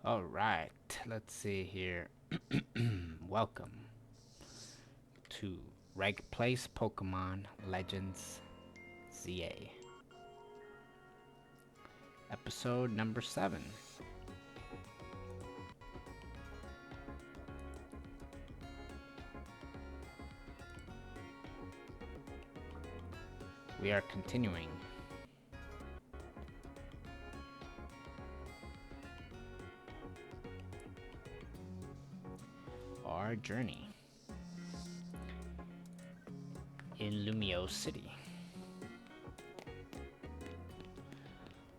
All right, let's see here. Welcome to Reg Place Pokemon Legends ZA, episode number 7. We are continuing our journey in Lumiose City.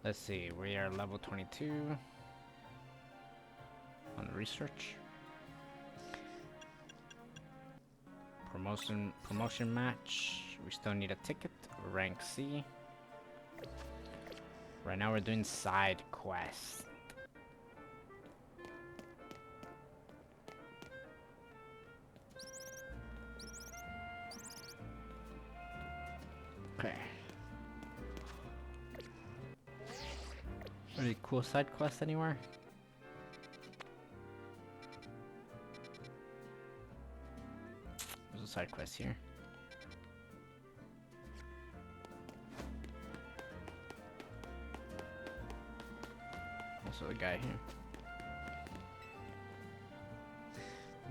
Let's see, we are level 22 on the research. Promotion match. We still need a ticket. Rank C. Right now we're doing side quests. Okay. Any cool side quests anywhere? There's a side quest here. Also a guy here.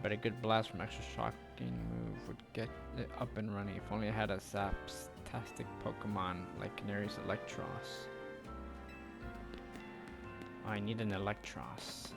But a good blast from extra shocking move would get it up and running if only I had a Zaptastic Pokemon like Canary's Electros. Oh, I need an Electros.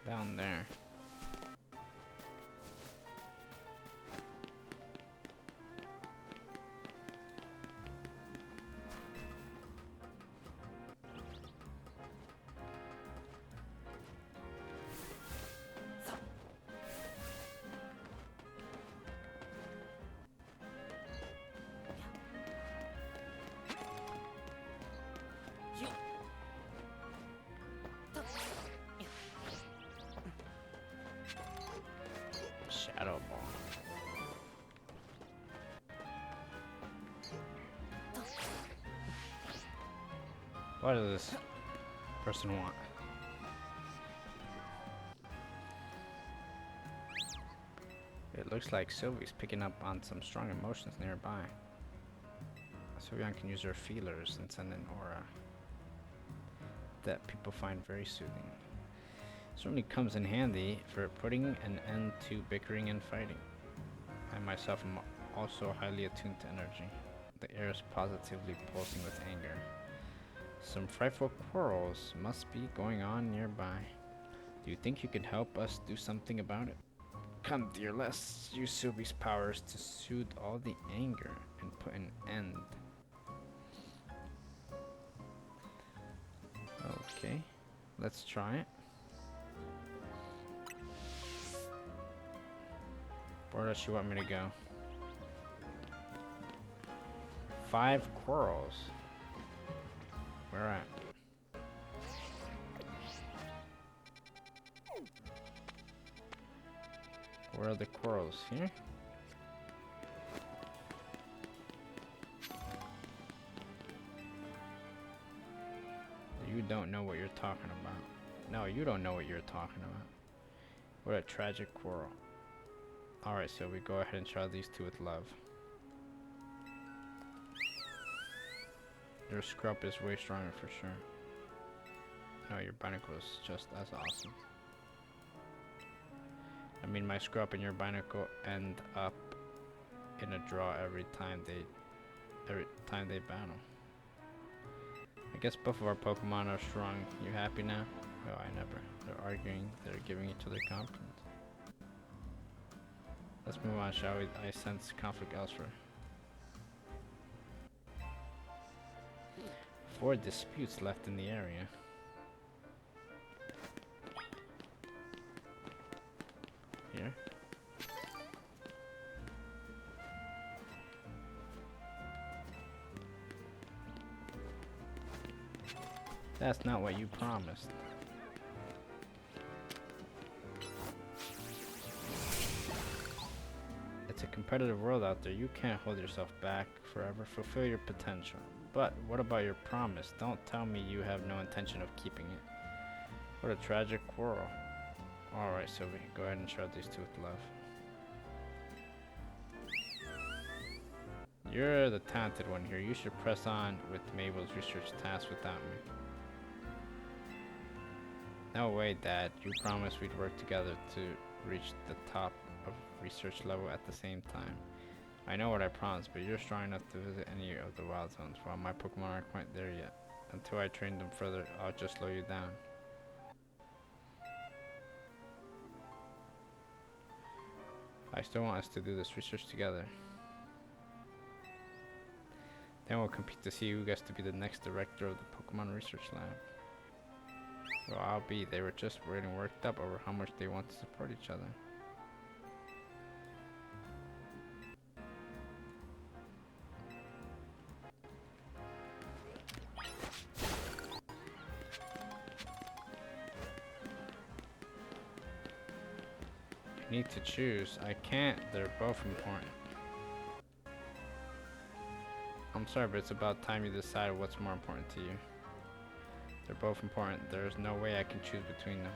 Down there. Shadow Ball. What does this person want? It looks like Sylvie's picking up on some strong emotions nearby. Sylveon can use her feelers and send an aura that people find very soothing. Certainly comes in handy for putting an end to bickering and fighting. I myself am also highly attuned to energy. The air is positively pulsing with anger. Some frightful quarrels must be going on nearby. Do you think you can help us do something about it? Come, dear, let's use Sylvie's powers to soothe all the anger and put an end. Okay, let's try it. Where does she want me to go? 5 quarrels. Where at? Where are the quarrels? Here? You don't know what you're talking about. No, you don't know what you're talking about. What a tragic quarrel. Alright, so we go ahead and try these two with love. Your scrub is way stronger for sure. No, your Binacle is just as awesome. I mean, my scrub and your Binacle end up in a draw every time they battle. I guess both of our Pokemon are strong. You happy now? Oh, I never. They're arguing. They're giving each other compliments. Let's move on, shall we? I sense conflict elsewhere. 4 disputes left in the area. Here. That's not what you promised. It's a competitive world out there. You can't hold yourself back forever. Fulfill your potential. But what about your promise? Don't tell me you have no intention of keeping it. What a tragic quarrel. Alright, Sylvie, go ahead and show these two with love. You're the talented one here. You should press on with Mabel's research task without me. No way, Dad. You promised we'd work together to reach the top of research level at the same time. I know what I promised, but you're strong enough to visit any of the wild zones, while my Pokemon aren't quite there yet. Until I train them further, I'll just slow you down. I still want us to do this research together. Then we'll compete to see who gets to be the next director of the Pokemon Research Lab. Well, I'll be. They were just getting worked up over how much they want to support each other. You need to choose. I can't. They're both important. I'm sorry, but it's about time you decide what's more important to you. They're both important. There's no way I can choose between them.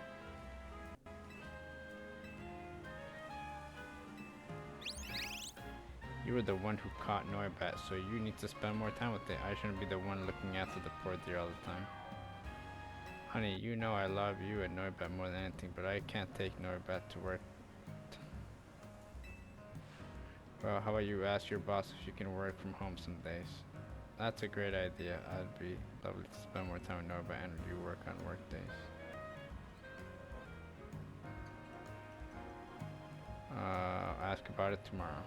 You were the one who caught Noibat, so you need to spend more time with it. I shouldn't be the one looking after the poor deer all the time. Honey, you know I love you and Noibat more than anything, but I can't take Noibat to work. Well, how about you ask your boss if you can work from home some days? That's a great idea. I'd be lovely to spend more time with Noibat and you work on work days. I'll ask about it tomorrow.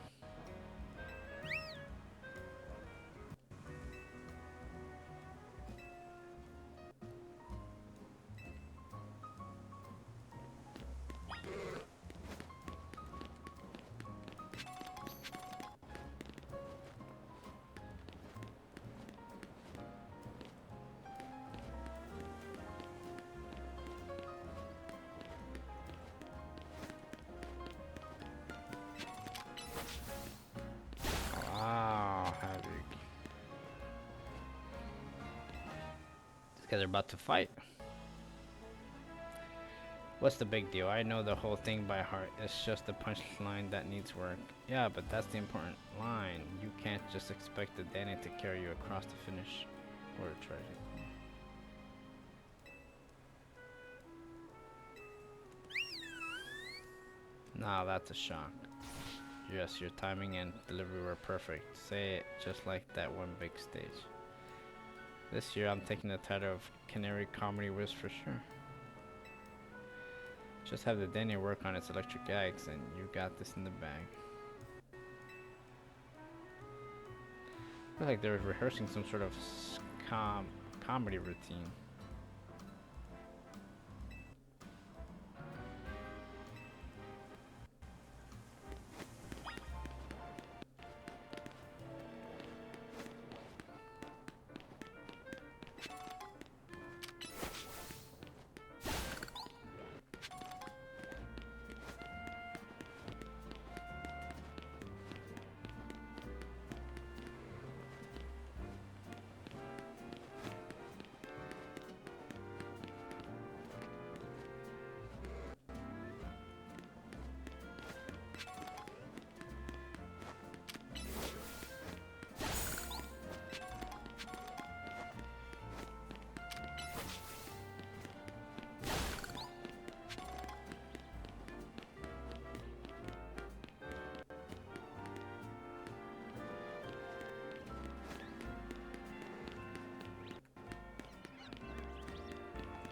They're about to fight. What's the big deal? I know the whole thing by heart. It's just the punchline that needs work. Yeah, but that's the important line. You can't just expect the Danny to carry you across the finish. What a tragedy. Now that's a shock. Yes, your timing and delivery were perfect. Say it just like that one big stage. This year I'm taking the title of Canary Comedy Whiz for sure. Just have the Danny work on its electric gags and you got this in the bag. Looks like they're rehearsing some sort of comedy routine.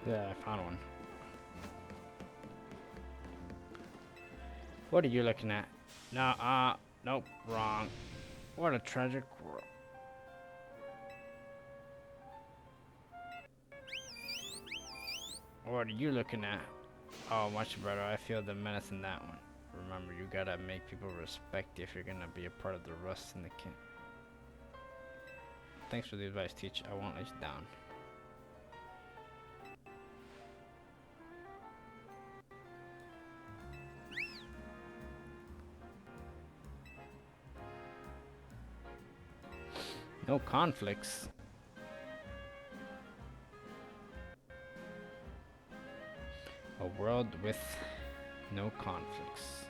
Yeah, I found one. What are you looking at? No, nope, wrong. What a tragic world. What are you looking at? Oh, much better. I feel the menace in that one. Remember, you gotta make people respect you if you're gonna be a part of the Rust Syndicate. Thanks for the advice, Teach. I won't let you down. No conflicts. A world with no conflicts.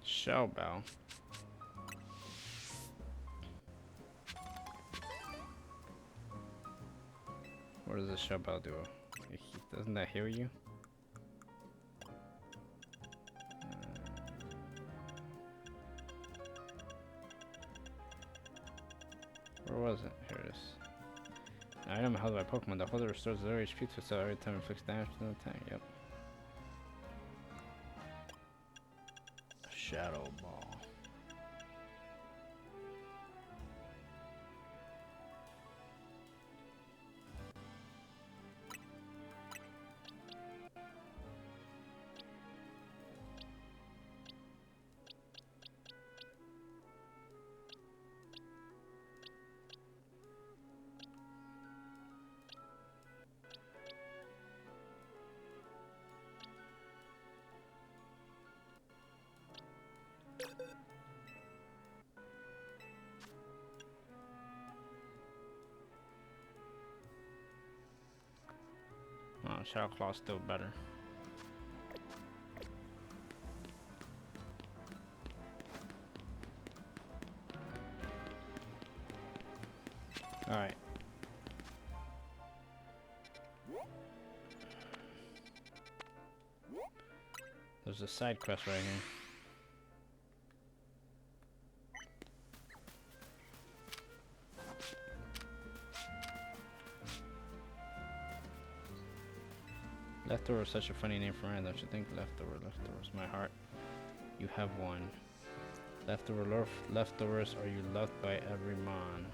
Shell bell. What does the shell bell do? Doesn't that heal you? Where was it? Here it is. An item held by Pokemon. The holder restores 0 HP to itself every time it inflicts damage to an attack. Yep. Shadow ball. Oh, Shadow Claw's still better. Alright. There's a side quest right here. Leftover is such a funny name for Ryan, don't you think? Leftovers, my heart. You have one. Leftovers, are you loved by every mon?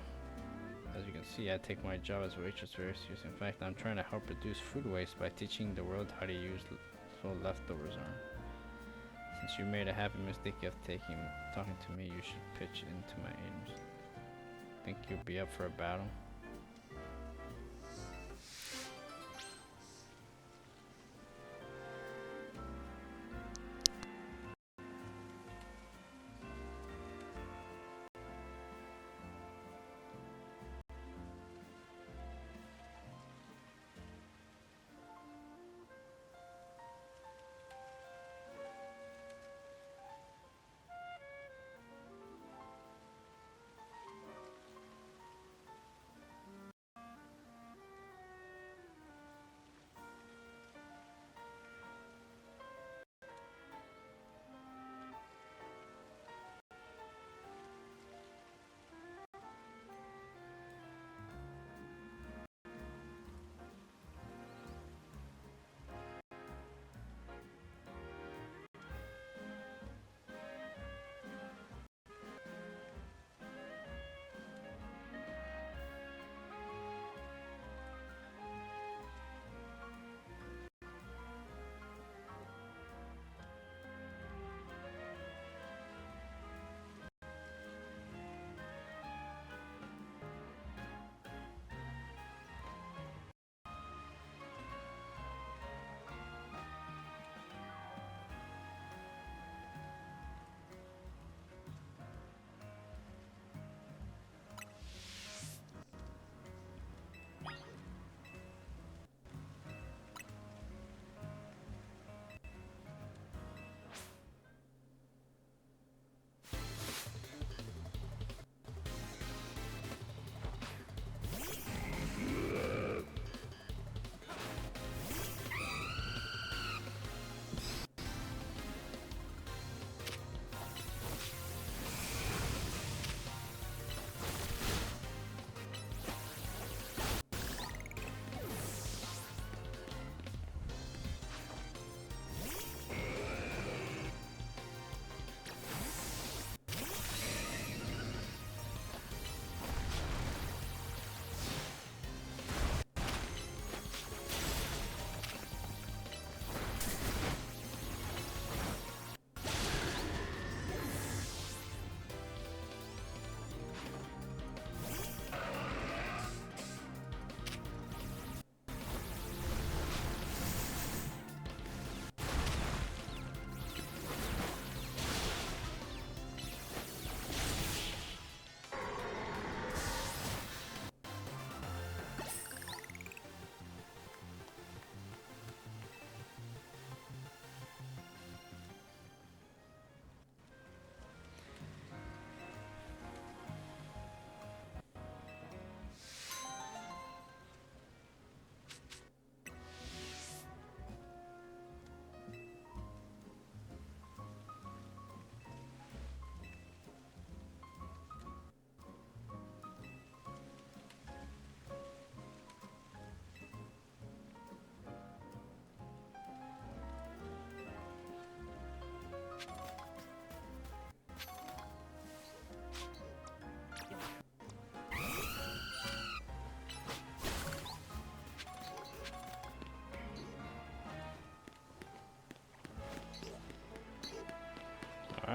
As you can see, I take my job as a waitress very seriously. In fact, I'm trying to help reduce food waste by teaching the world how to use what leftovers are. Since you made a happy mistake of talking to me, you should pitch into my aims. Think you'll be up for a battle?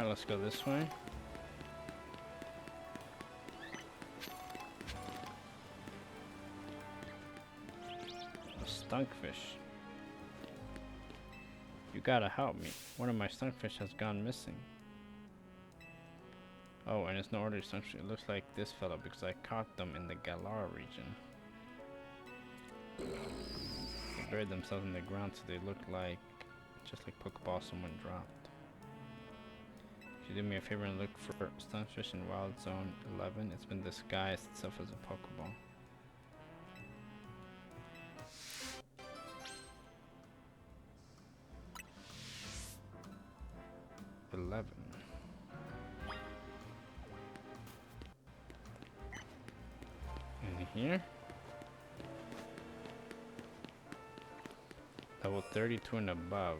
Alright, let's go this way. A skunkfish. You gotta help me. One of my skunkfish has gone missing. Oh, and it's no ordinary skunkfish. It looks like this fellow because I caught them in the Galar region. They buried themselves in the ground so they look like just like Pokeballs someone dropped. Could you do me a favor and look for skunkfish in Wild Zone 11? It's been disguised itself as a Pokeball. 11. And here? Level 32 and above.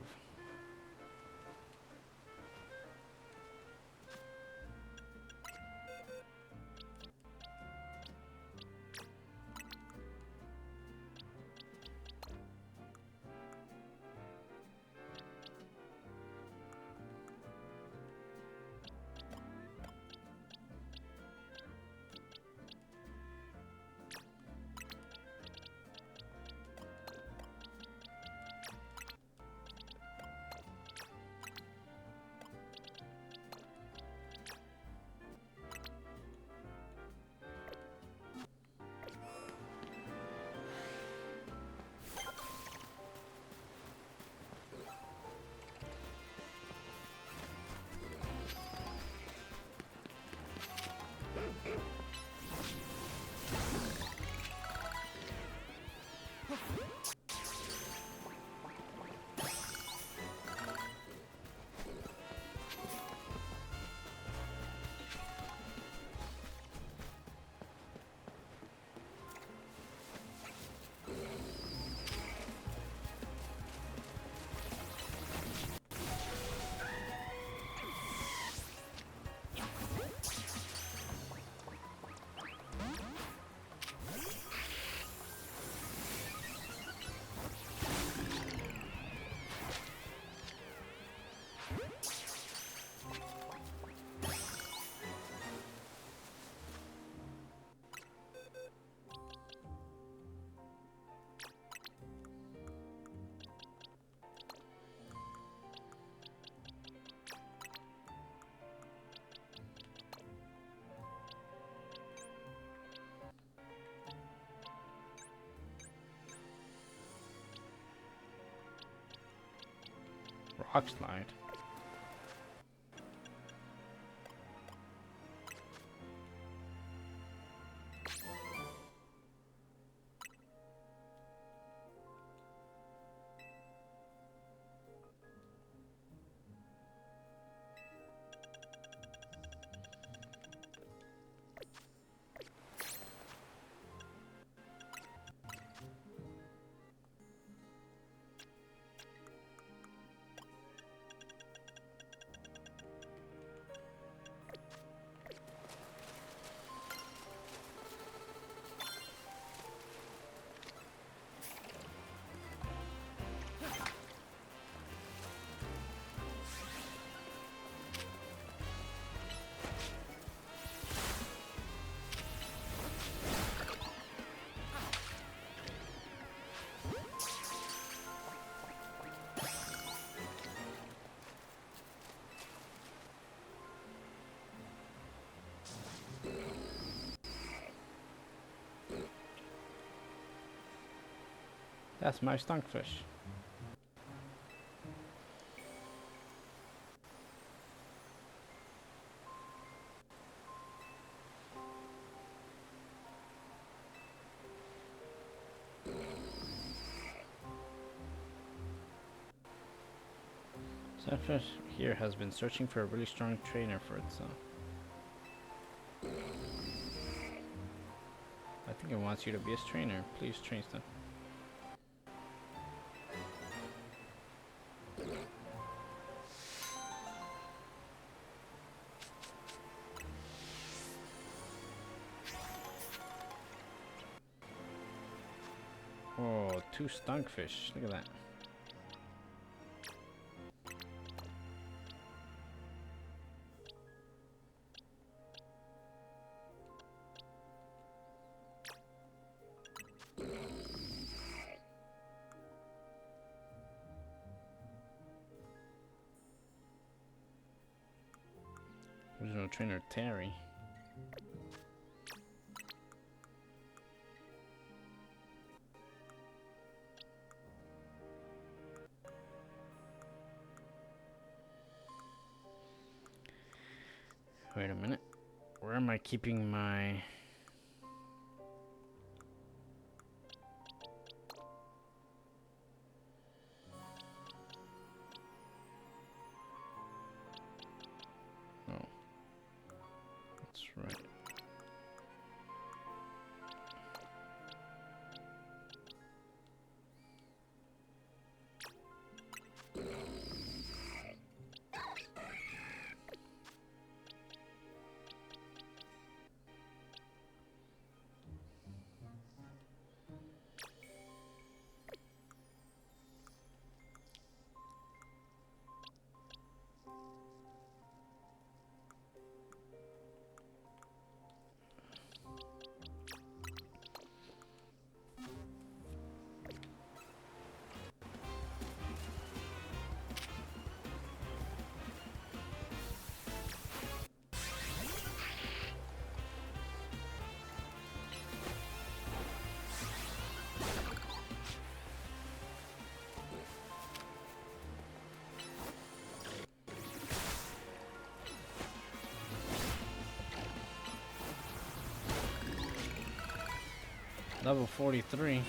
Rock slide. That's my skunkfish. Skunkfish here has been searching for a really strong trainer for itself. I think it wants you to be its trainer. Please train them. Oh, 2 skunkfish. Look at that. Trainer Terry. Wait a minute. Where am I keeping my... Oh. That's right. Level 43.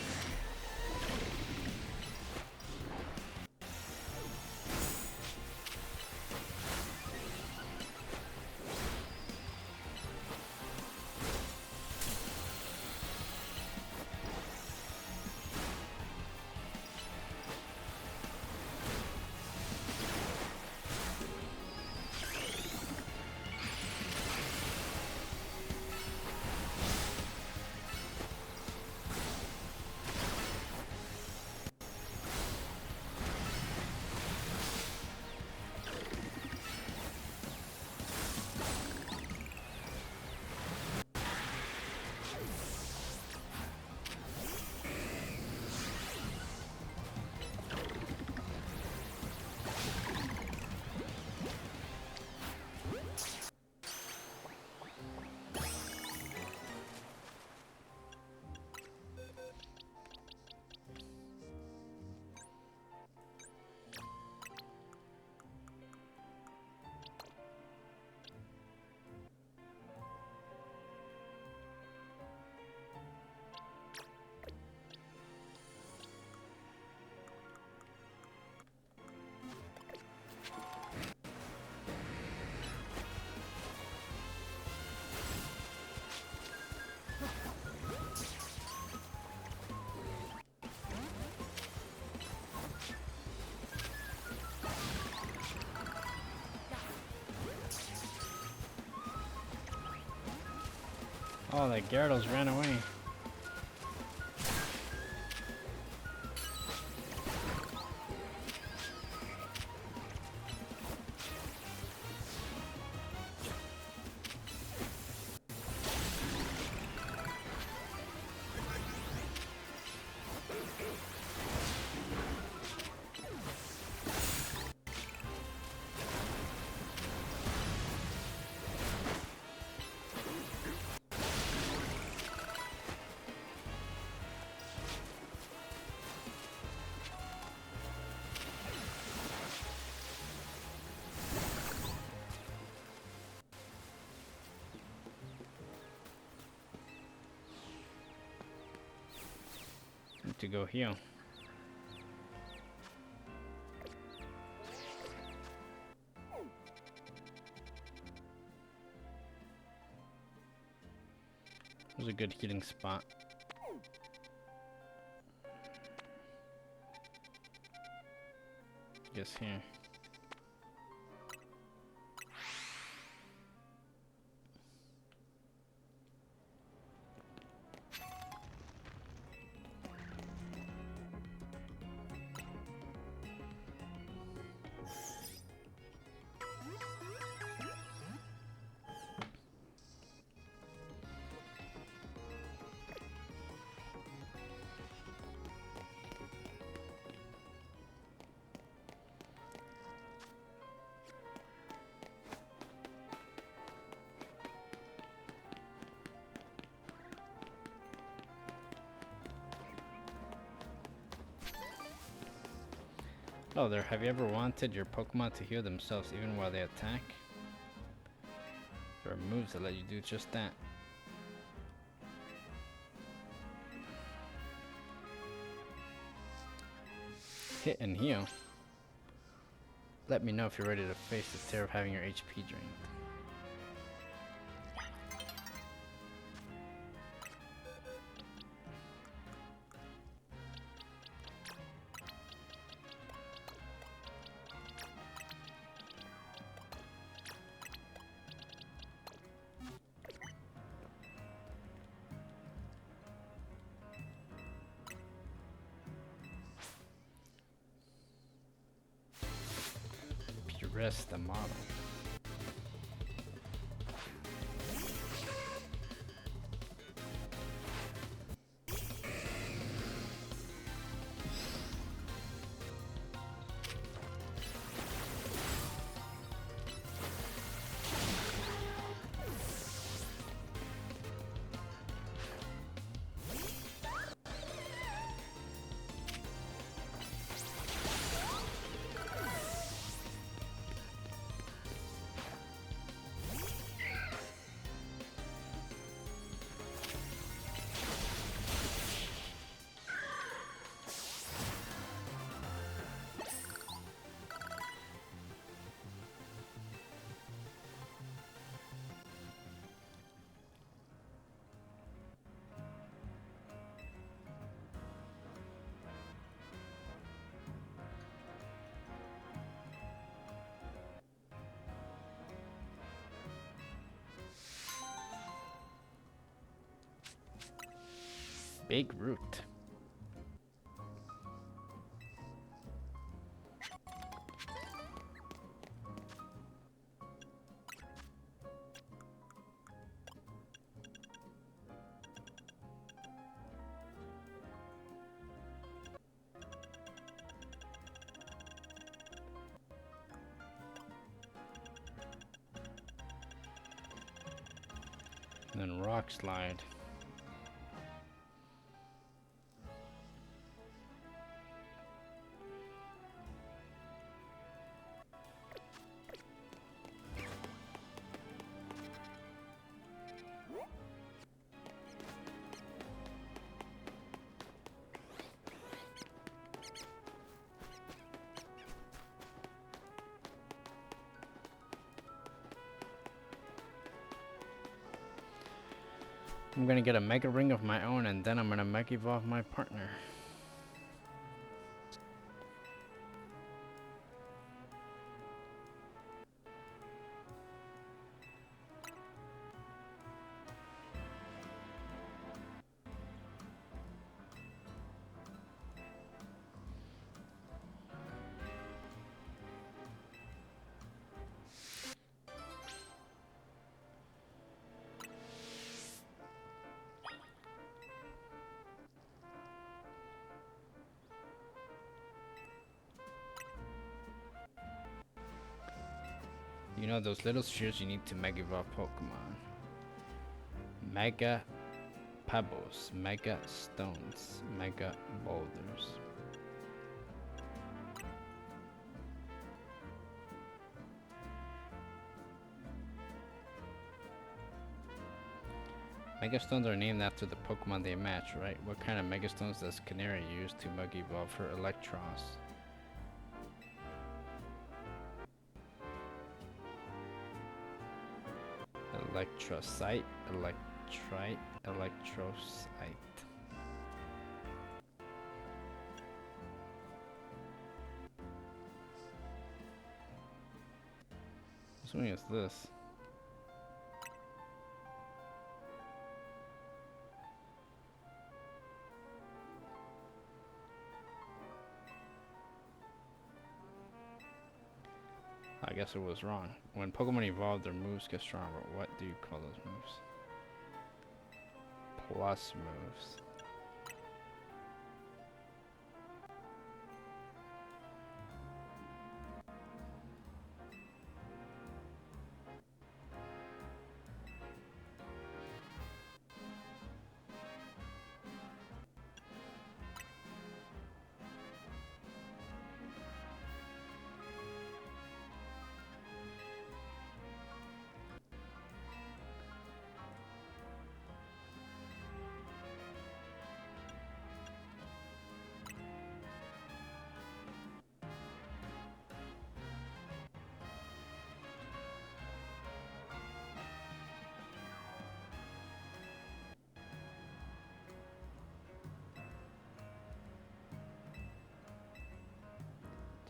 Oh, that Gyarados ran away. Need to go heal. There's a good healing spot. Guess here. Oh, there. Have you ever wanted your Pokemon to heal themselves even while they attack? There are moves that let you do just that. Hit and heal. Let me know if you're ready to face the terror of having your HP drained. Rest the model. Big root. And then rock slide. I'm gonna get a Mega Ring of my own, and then I'm gonna Mega Evolve my partner. You know those little spheres you need to Mega Evolve Pokemon. Mega Pebbles, Mega Stones, Mega Boulders. Mega Stones are named after the Pokemon they match, right? What kind of Mega Stones does Canary use to Mega Evolve her Electros? Electrocyte, Electrite, Electrocyte. Which one is this? I guess it was wrong. When Pokemon evolve, their moves get stronger. What do you call those moves? Plus moves.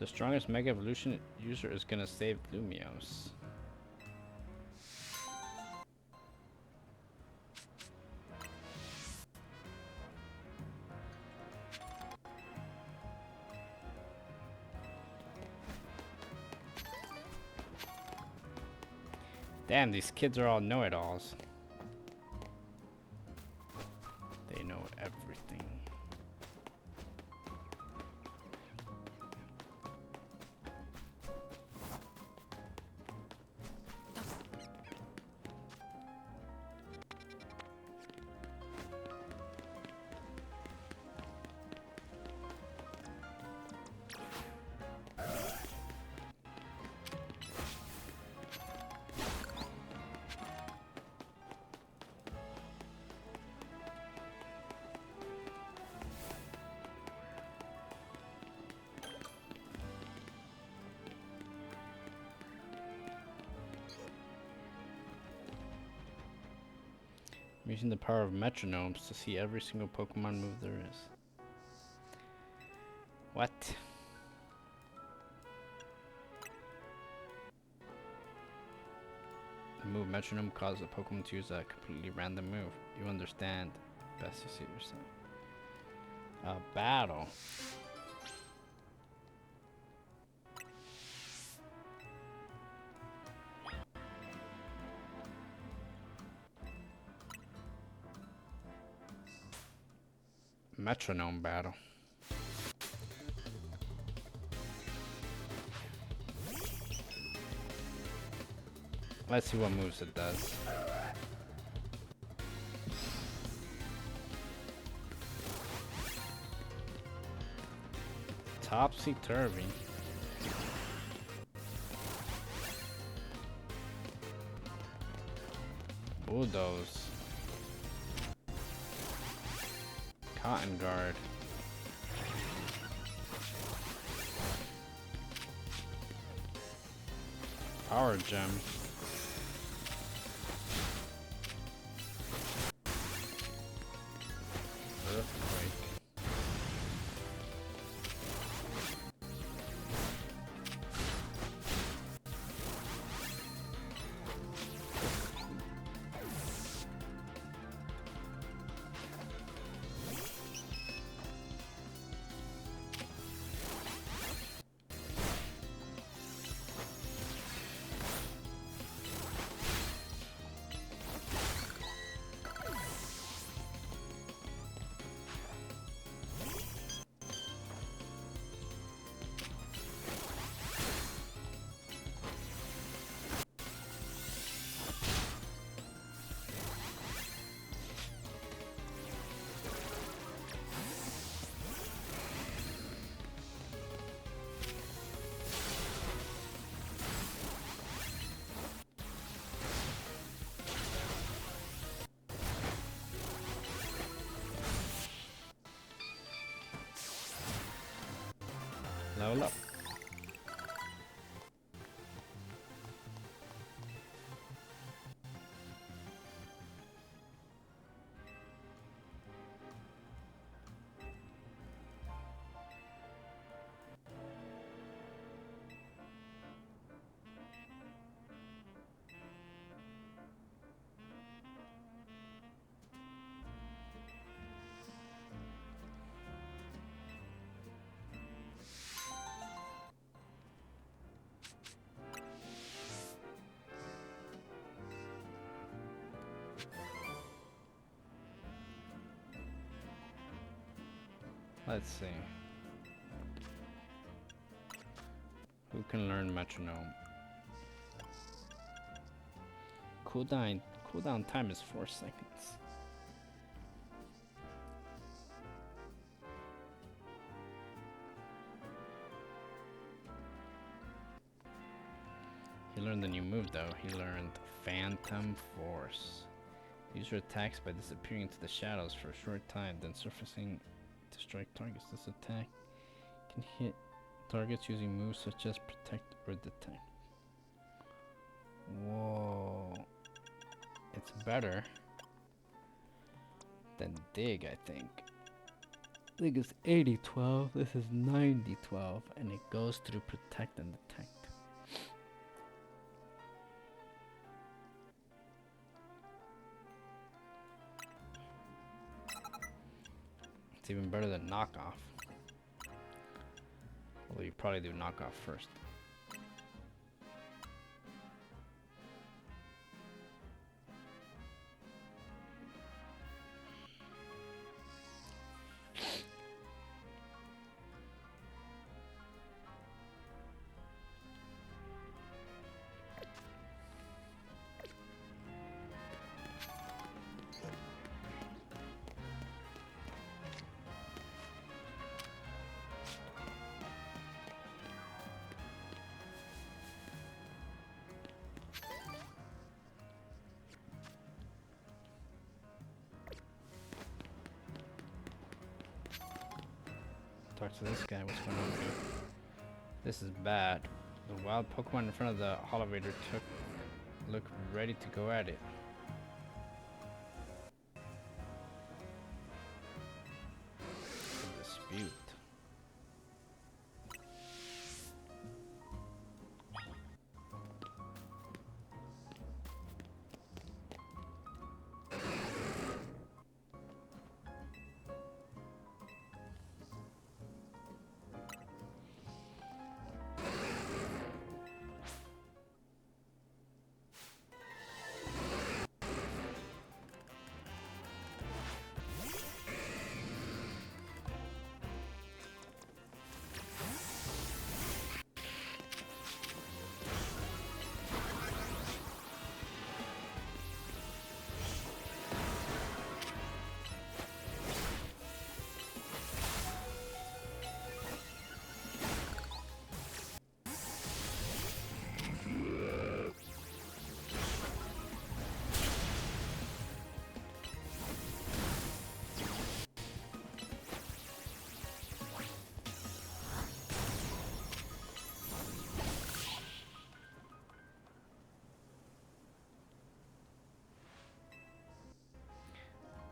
The strongest Mega Evolution user is gonna save Lumiose. Damn, these kids are all know-it-alls. They know everything. I'm using the power of metronomes to see every single Pokemon move there is. What? The move metronome causes a Pokemon to use a completely random move. You understand. Best to see yourself. A battle. Metronome battle. Let's see what moves it does. Topsy-turvy. Bulldoze. Cotton guard. Power gem. Earthquake. Level up. Let's see. Who can learn metronome? Cooldown time is 4 seconds. He learned the new move though. He learned Phantom Force. User attacks by disappearing into the shadows for a short time, then surfacing to strike targets. This attack can hit targets using moves such as Protect or Detect. Whoa. It's better than Dig, I think. I think it's 80-12. This is 90-12, and it goes through protect and detect. It's even better than knockoff. Although you probably do knockoff first. Talk to this guy. What's going on here? This is bad. The wild Pokemon in front of the elevator look ready to go at it. A dispute.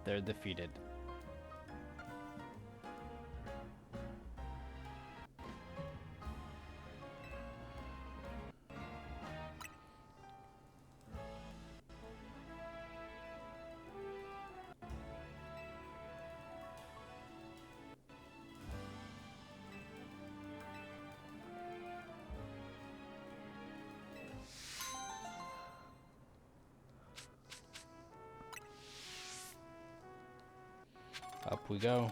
They're defeated. Up we go.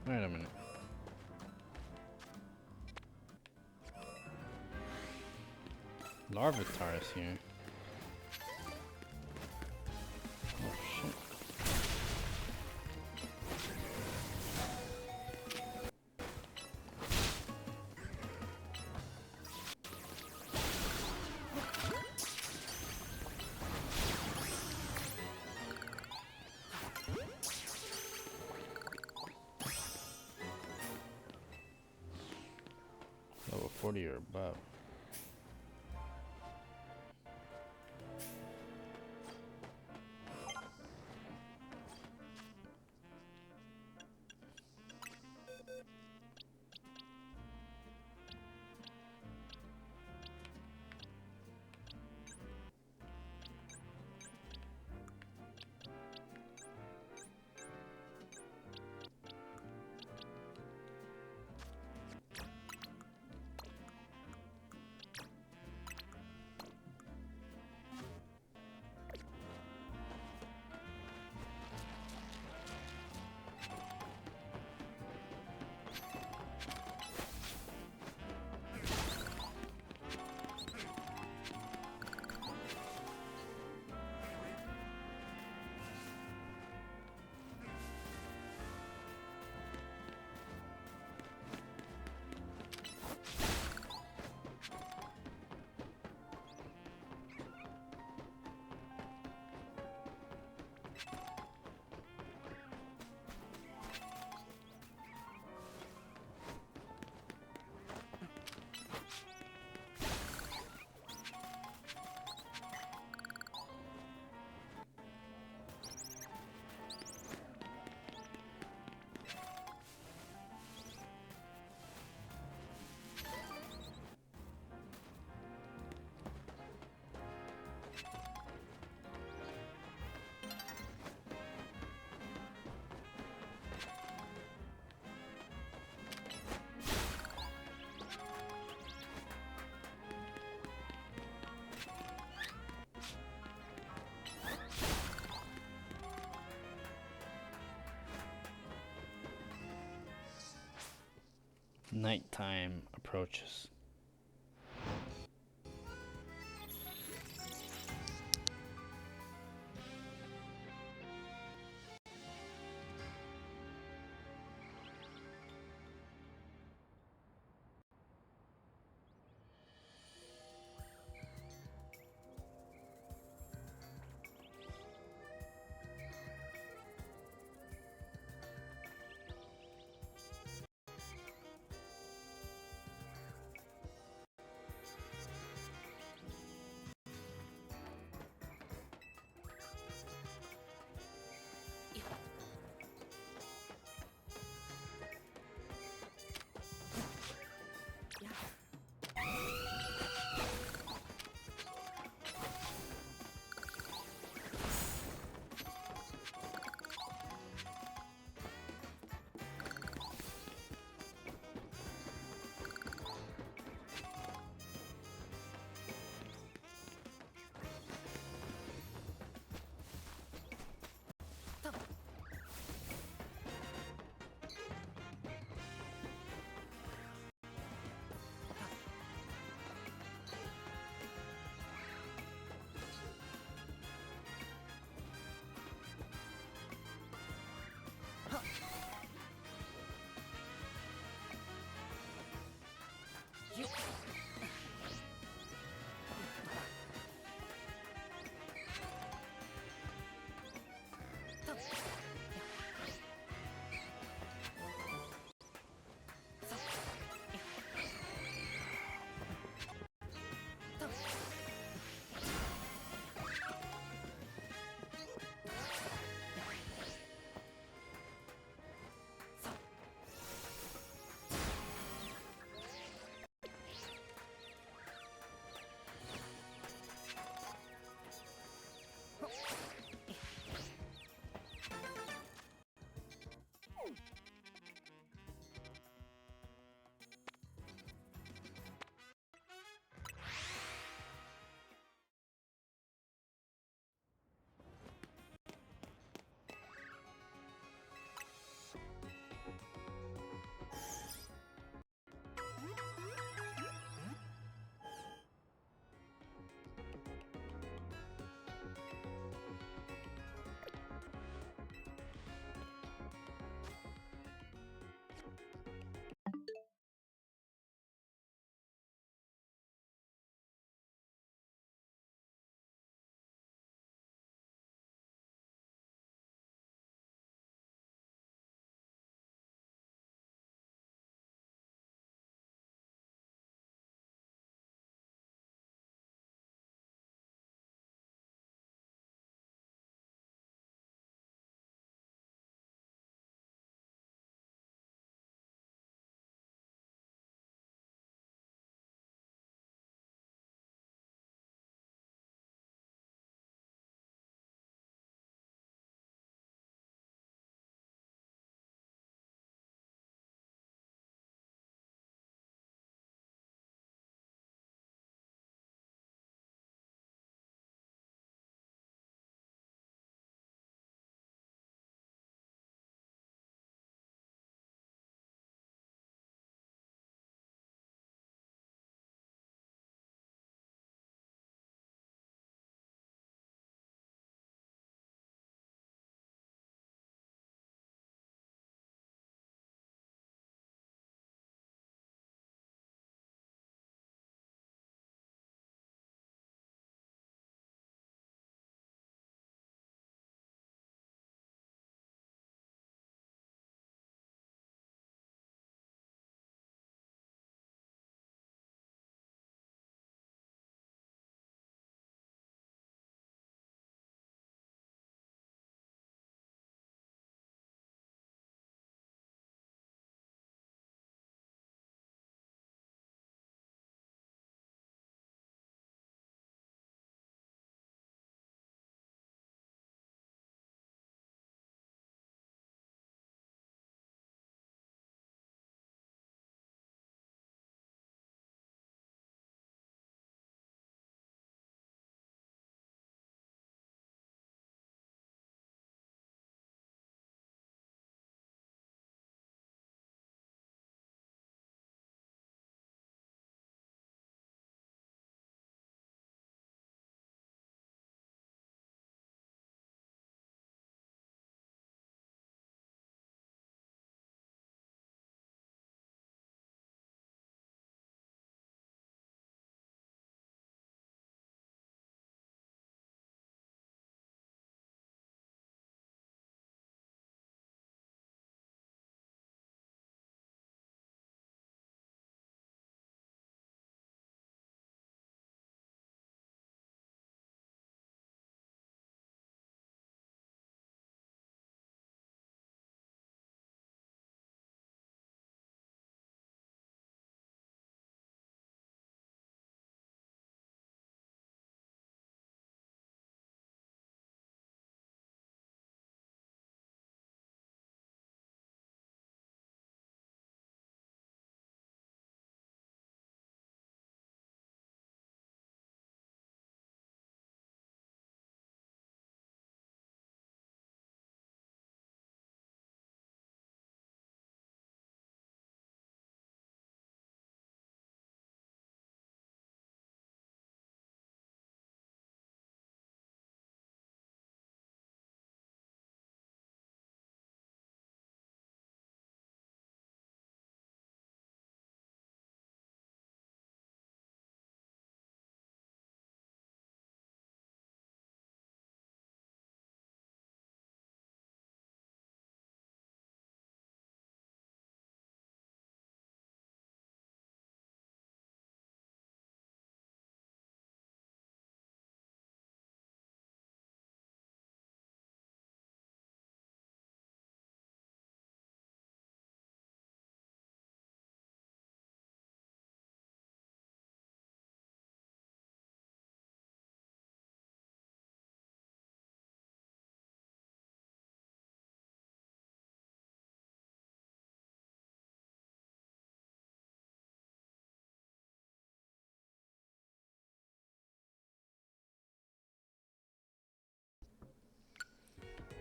Wait a minute. Larvitar is here. Oh shit. Level 40 or above. Nighttime approaches.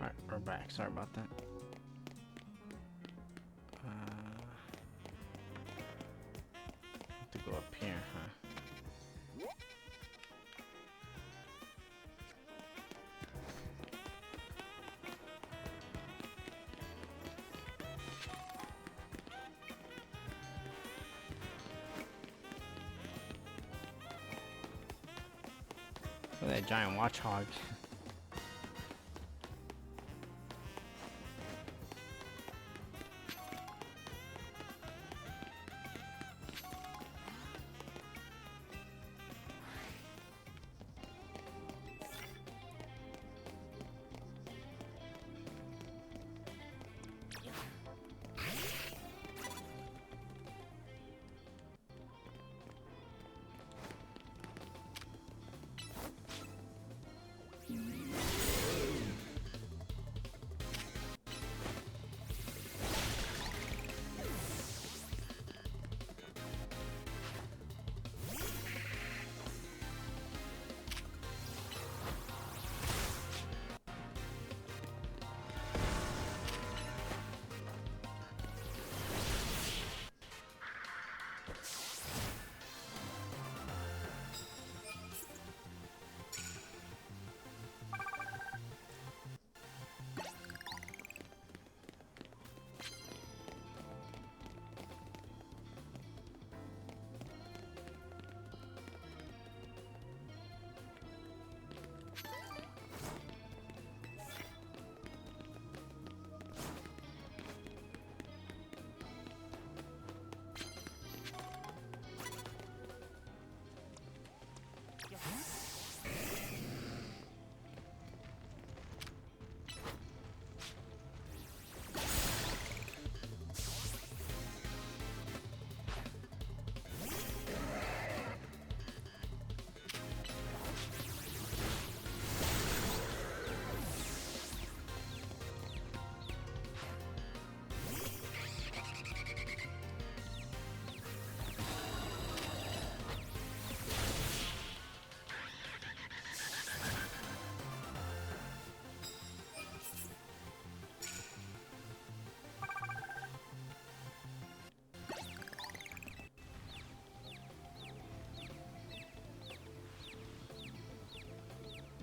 Alright, we're back. Sorry about that. To go up here, huh? Look at that giant watchhog.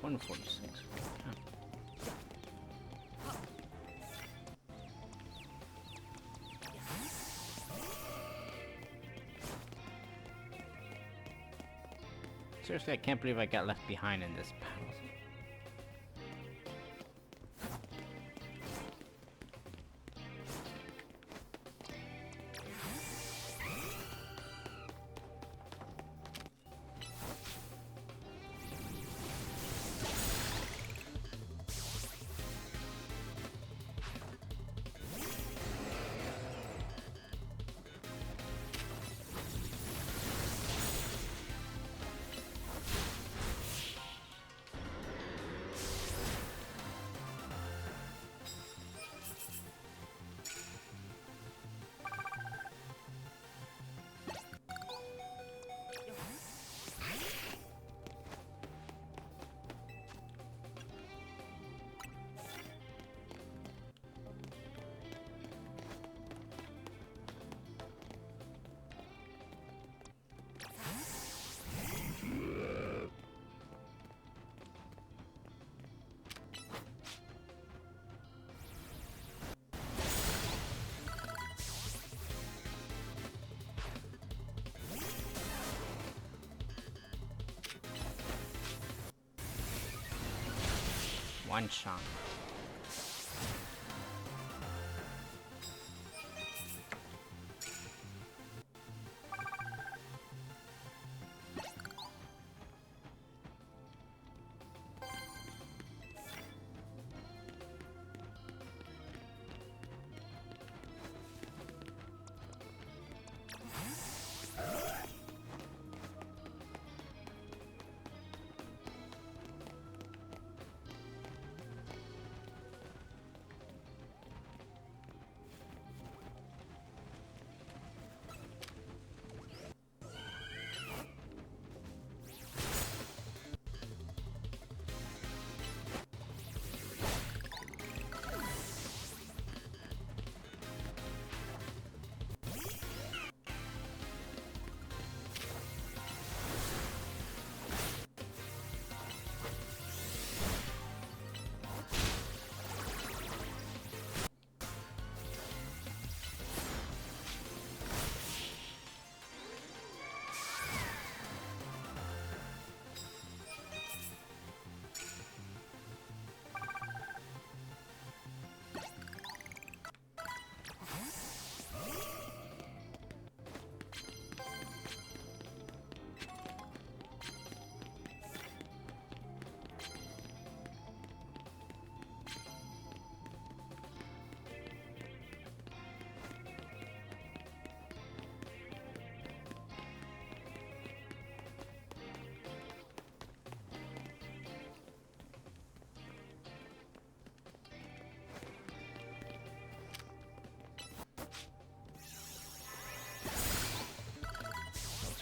One 46. Huh. Seriously, I can't believe I got left behind in this battle. One shot.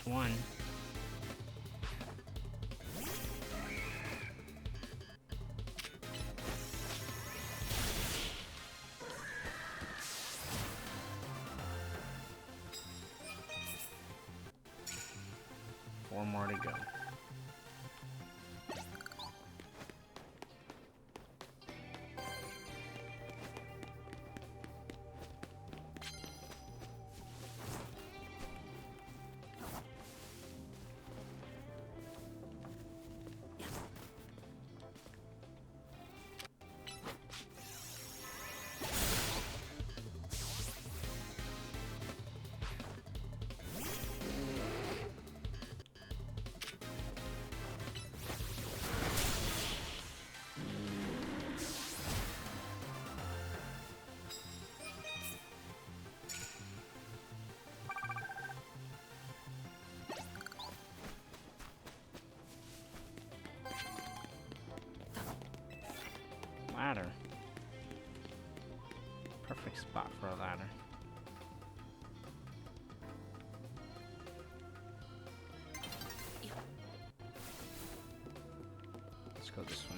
one. Four more to go. Ladder. Perfect spot for a ladder. Let's go this way.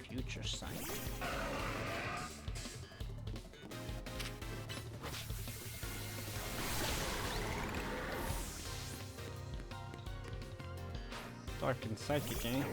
Future sight. Dark and psychic, eh?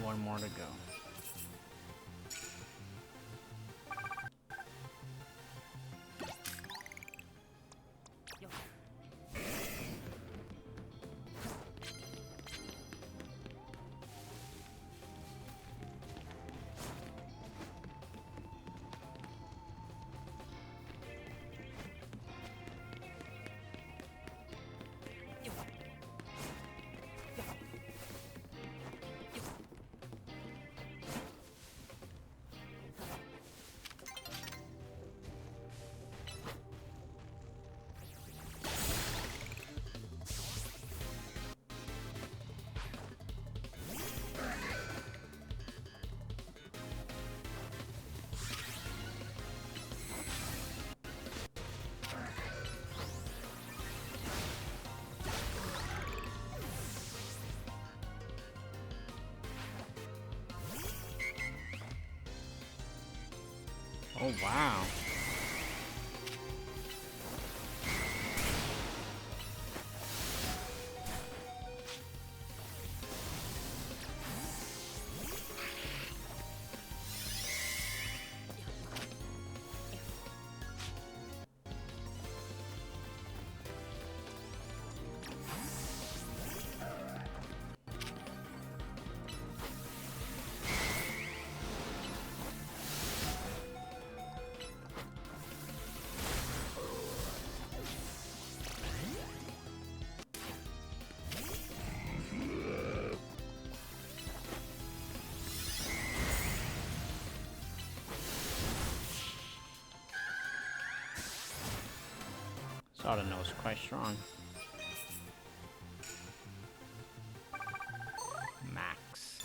One more to go. Oh, wow. Audino is quite strong. Max.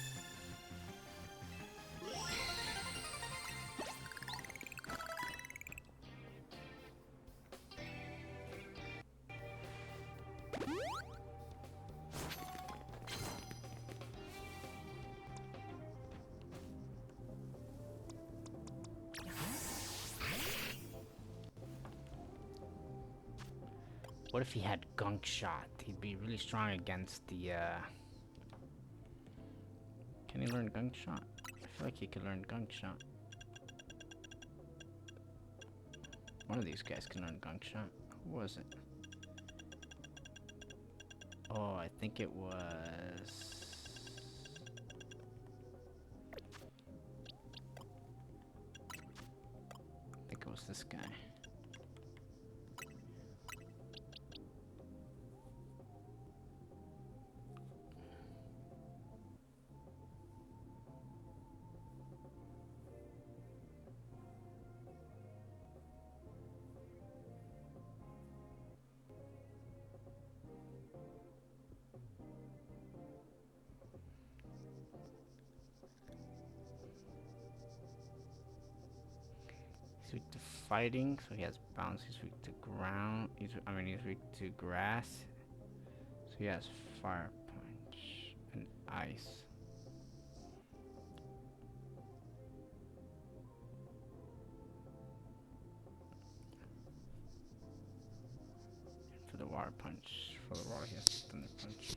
What if he had Gunk Shot? He'd be really strong against the, Can he learn Gunk Shot? I feel like he could learn Gunk Shot. One of these guys can learn Gunk Shot. Who was it? Oh, I think it was... I think it was this guy. He's weak to fighting, so he has bounce. He's weak to ground. He's weak to grass. So he has fire punch and ice. For the water punch, for the water he has thunder punch.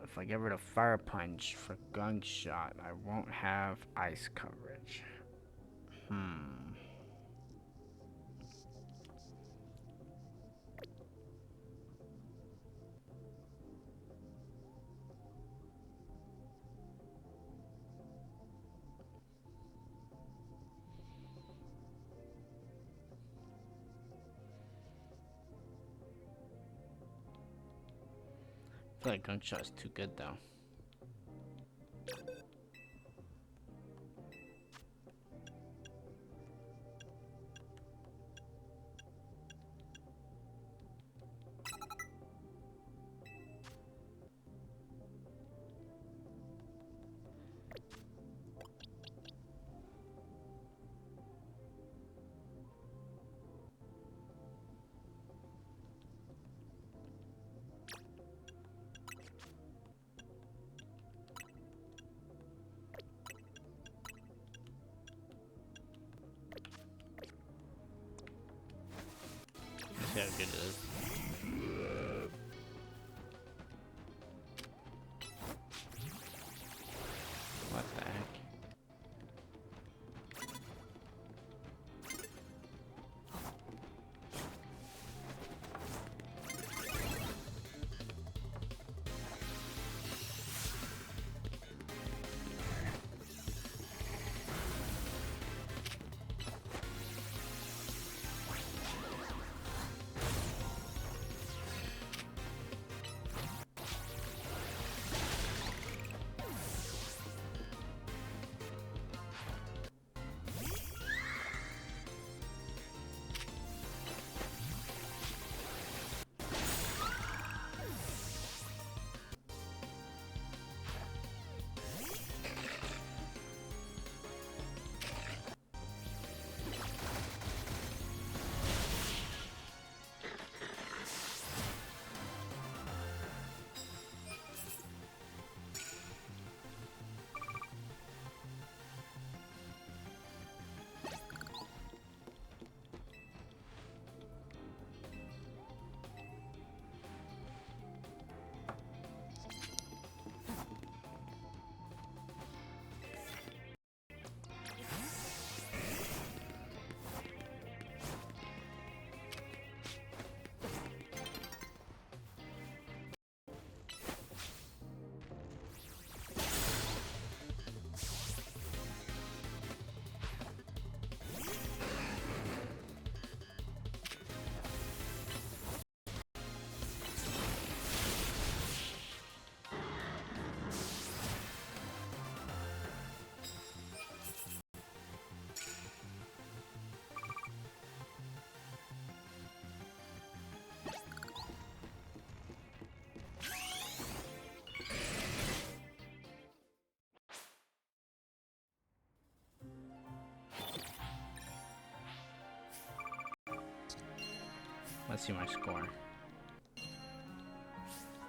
If I get rid of fire punch for Gunk Shot, I won't have ice coverage. I feel like Gunk Shot is too good though. Let's see how good it is. What the heck? Let's see my score.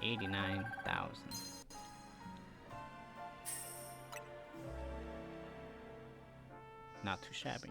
89,000. Not too shabby.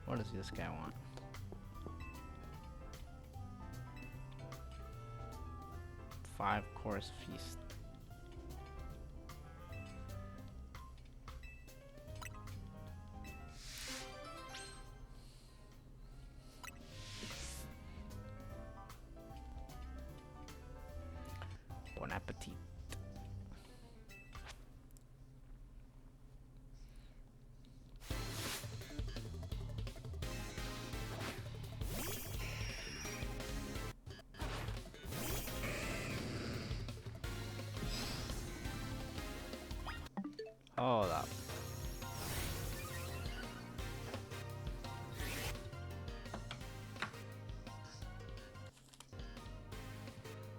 What does this guy want? Five-course feast. Bon appetit. Hold up.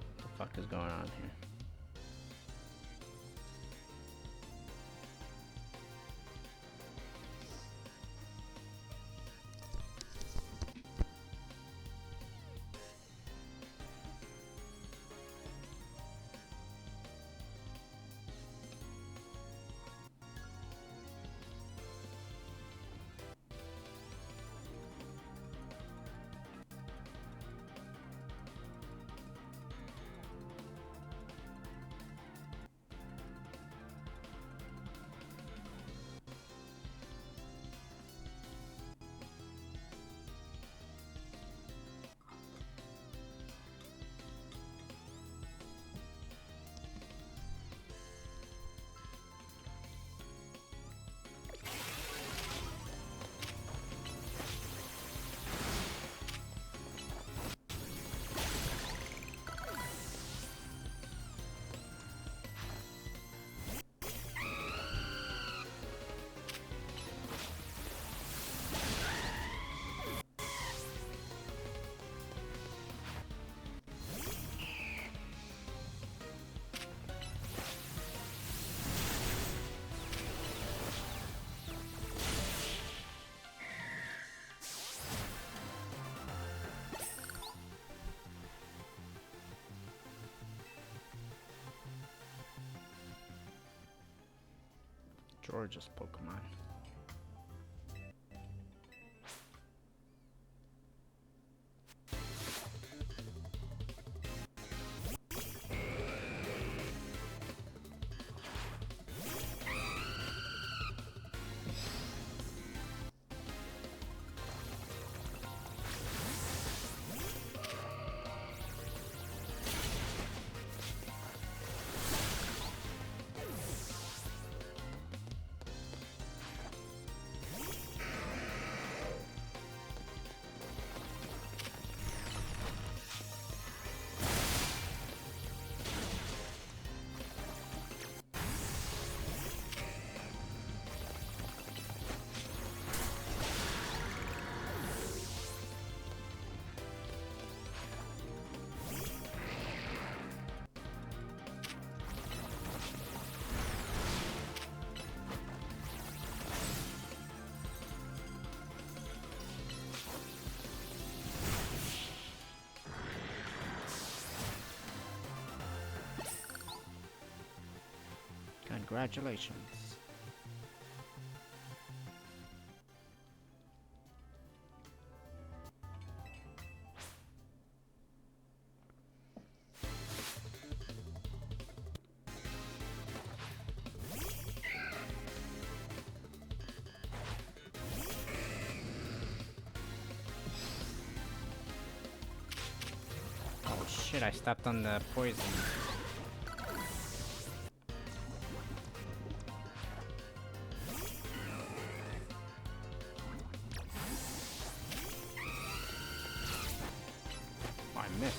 What the fuck is going on here? George's Pokemon. Congratulations. Oh shit, I stepped on the poison. Oh, I missed.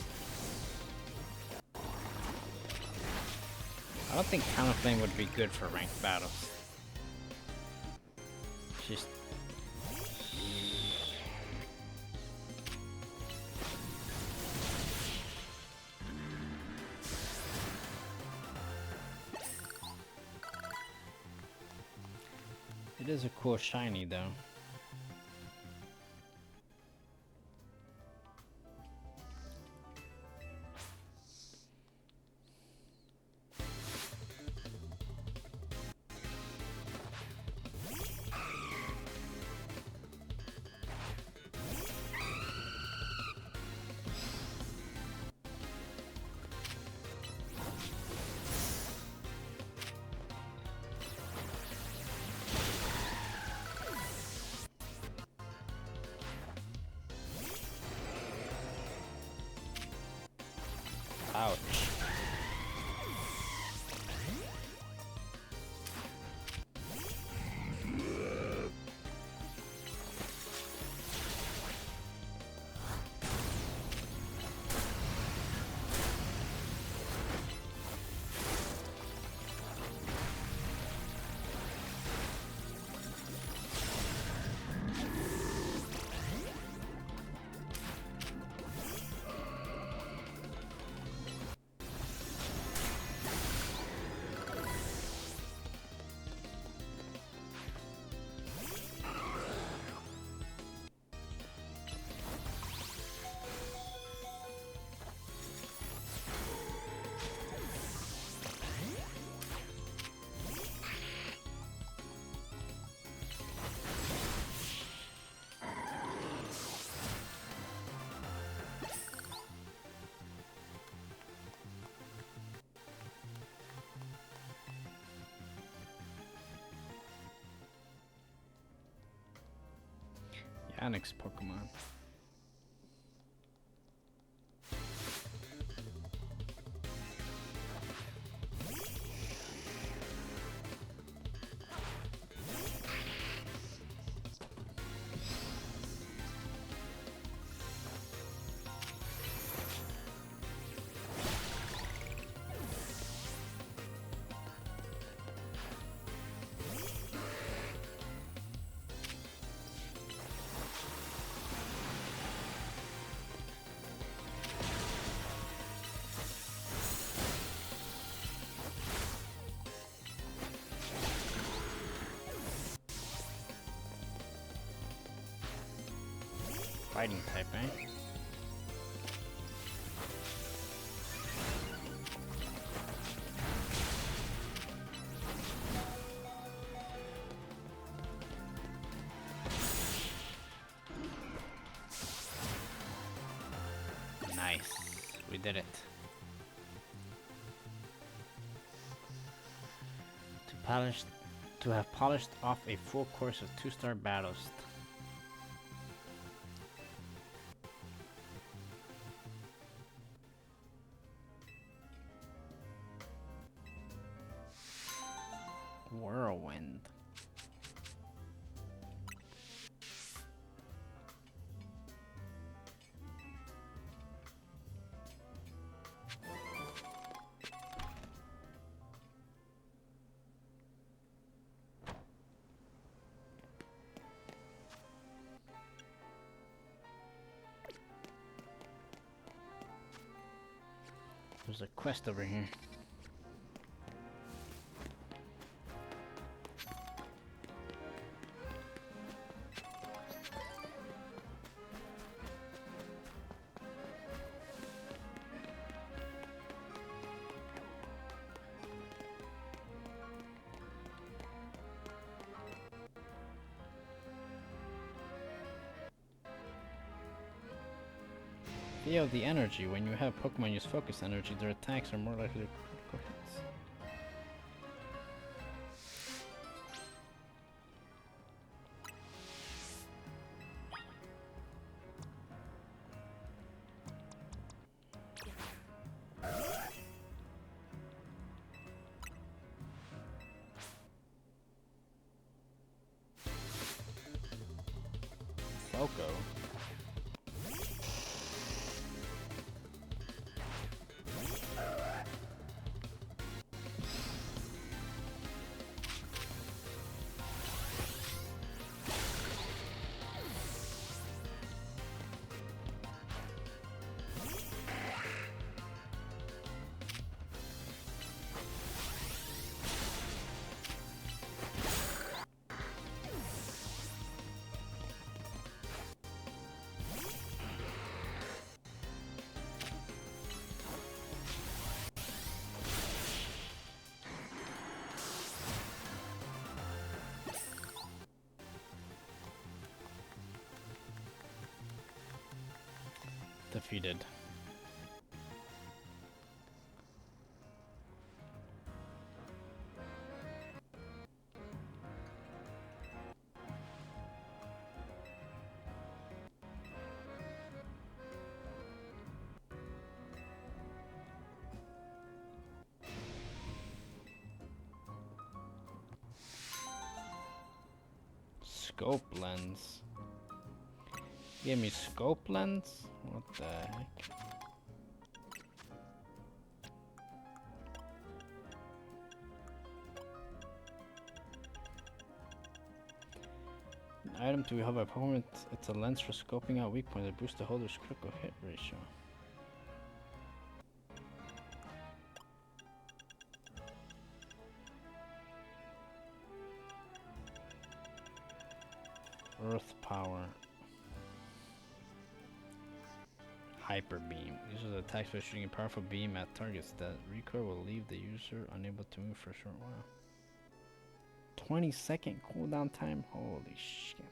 I don't think counterfeiting would be good for ranked battles. Just it is a cool shiny though. Ouch. Yannick's Pokemon. Fighting type, eh? Nice. We did it. To have polished off a full course of 2-star battles. Whirlwind. There's a quest over here. Feel the energy. When you have Pokemon use focus energy, their attacks are more likely to critical hits. Loco. Defeated. Scope lens. Give me scope lens? What the heck? An item to help a Pokemon, it's a lens for scoping out weak points that boosts the holder's critical hit ratio. Earth power. Hyper beam. Uses attacks by shooting a powerful beam at targets. That recoil will leave the user unable to move for a short while. 20-second cooldown time? Holy shit.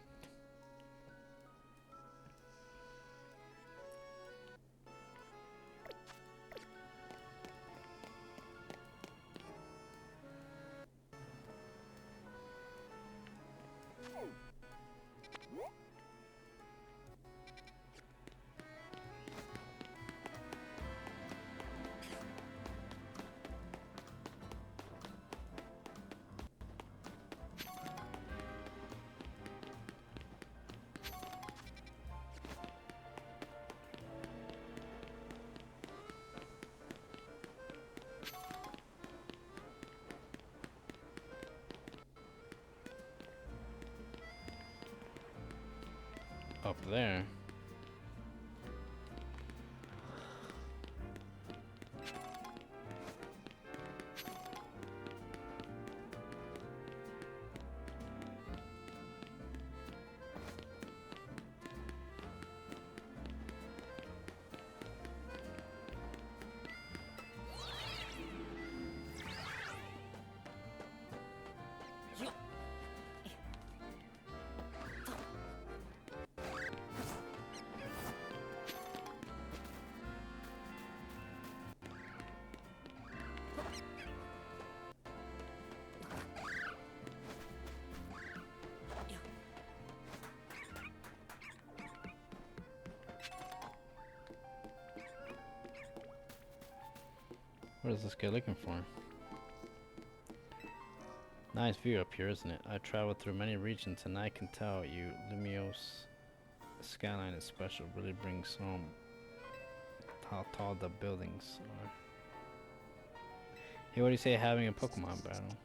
Up there. What is this guy looking for? Nice view up here, isn't it? I traveled through many regions and I can tell you Lumiose skyline is special. Really brings home how tall the buildings are. Hey, what do you say having a Pokemon battle?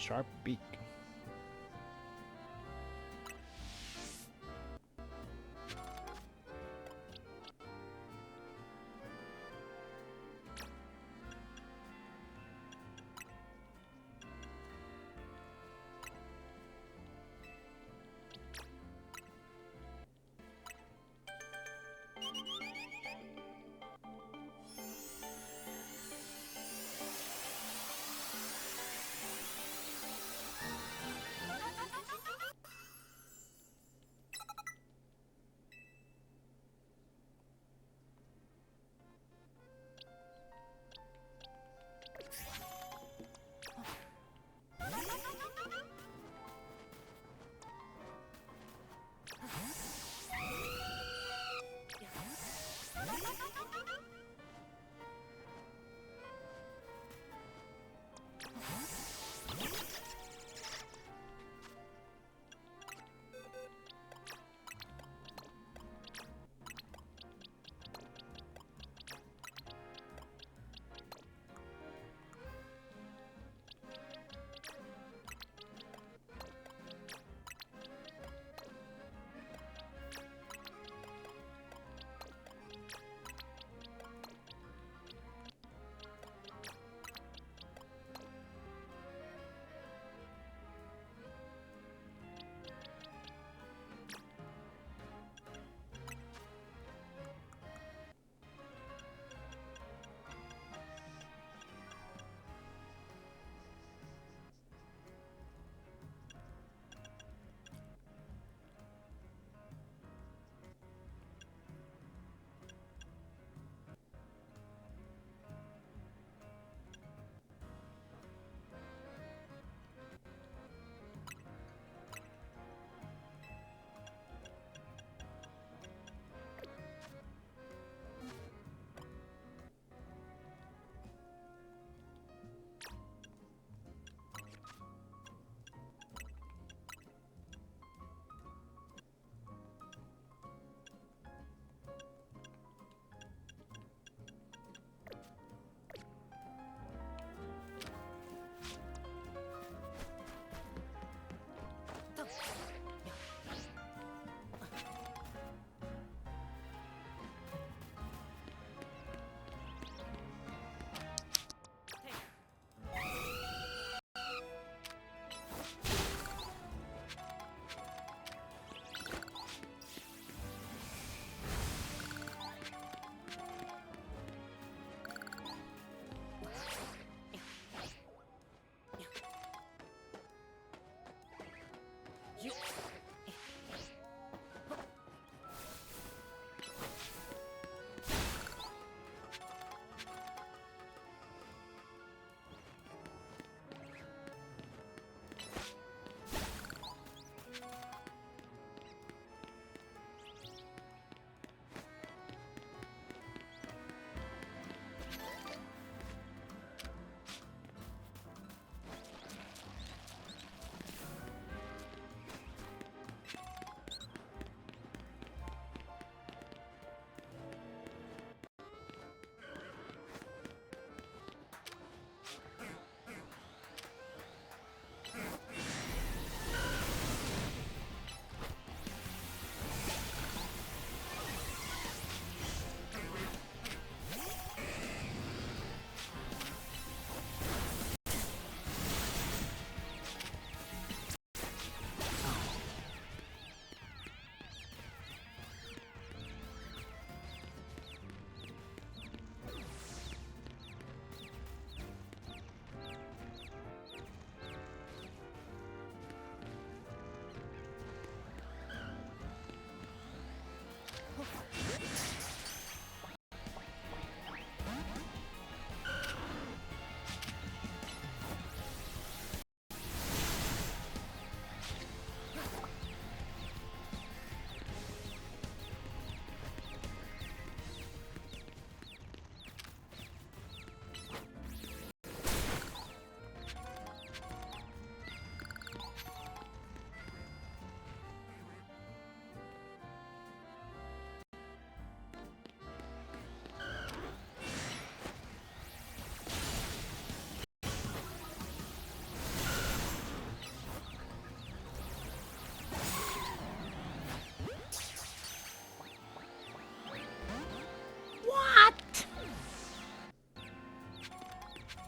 Sharp beak.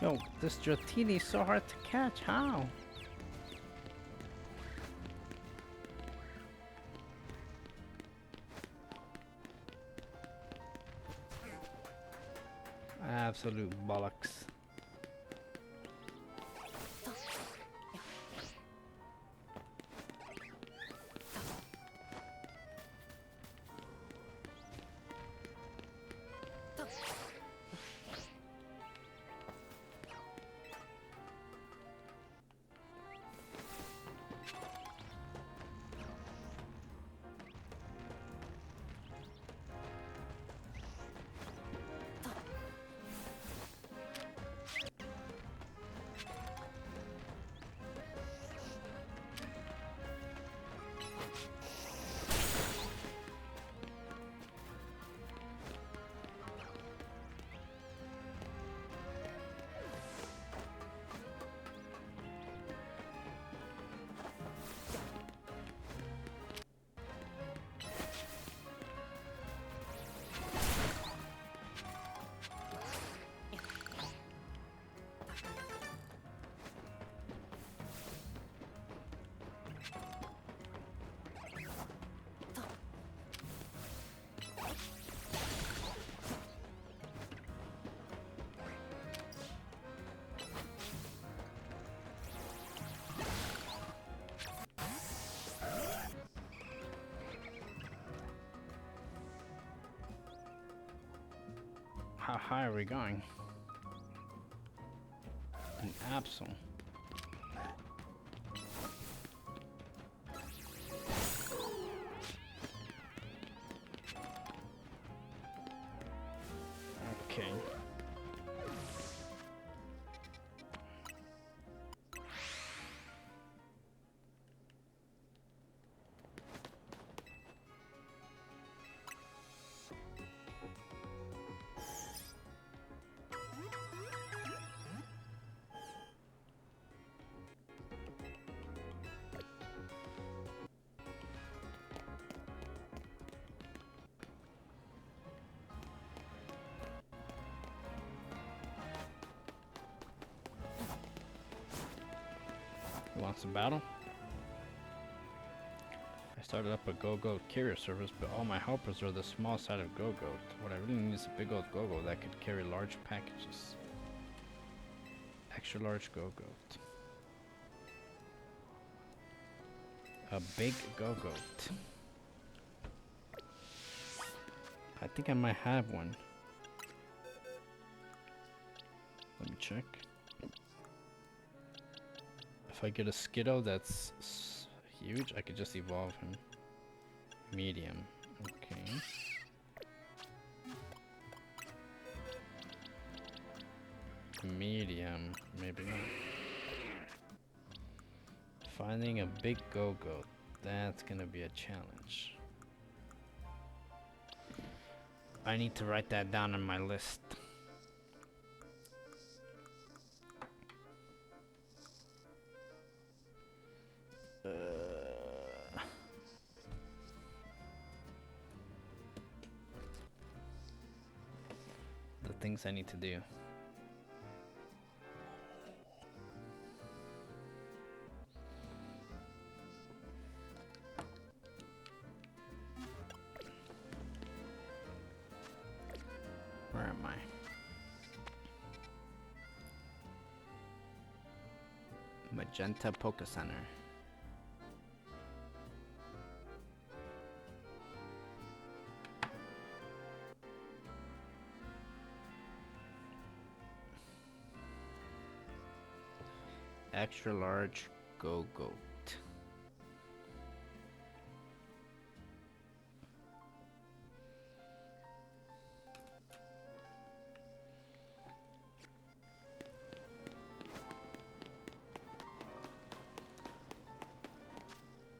Yo, this Dratini is so hard to catch. How? Absolute bollocks. How high are we going? An Absol. Okay. Who wants a battle? I started up a Go-Go carrier service, but all my helpers are the small side of Go-Go. What I really need is a big old Go-Go that could carry large packages. Extra large Go-Goat. A big Go-Goat. I think I might have one. Let me check. If I get a Skiddo that's huge, I could just evolve him. Medium. Okay. Medium. Maybe not. Finding a big Go-Go. That's gonna be a challenge. I need to write that down on my list. The things I need to do. Where am I? Magenta Poke Center. Extra large Go-Goat.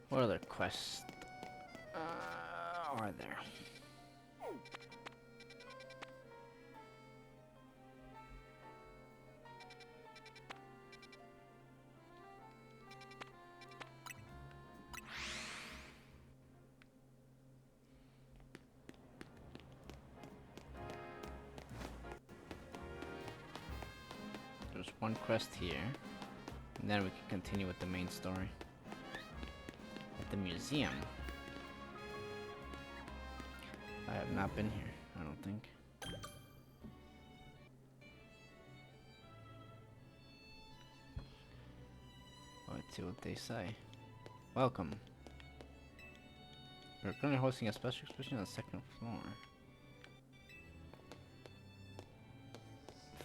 What other quests are there? there's one quest here, and then we can continue with the main story. At the museum. I have not been here, I don't think. Let's see what they say. Welcome. We're currently hosting a special exhibition on the second floor.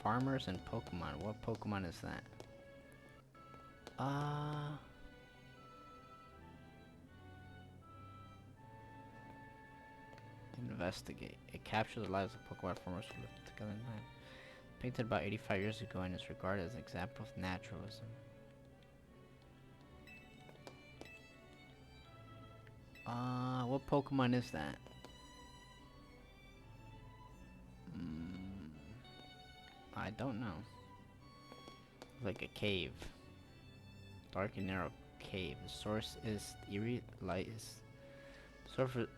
Farmers and Pokemon. What Pokemon is that? Investigate. It captures the lives of Pokemon farmers who live together in time. Painted about 85 years ago and is regarded as an example of naturalism. What Pokemon is that? I don't know. It's like a cave. Dark and narrow cave. The source is eerie light is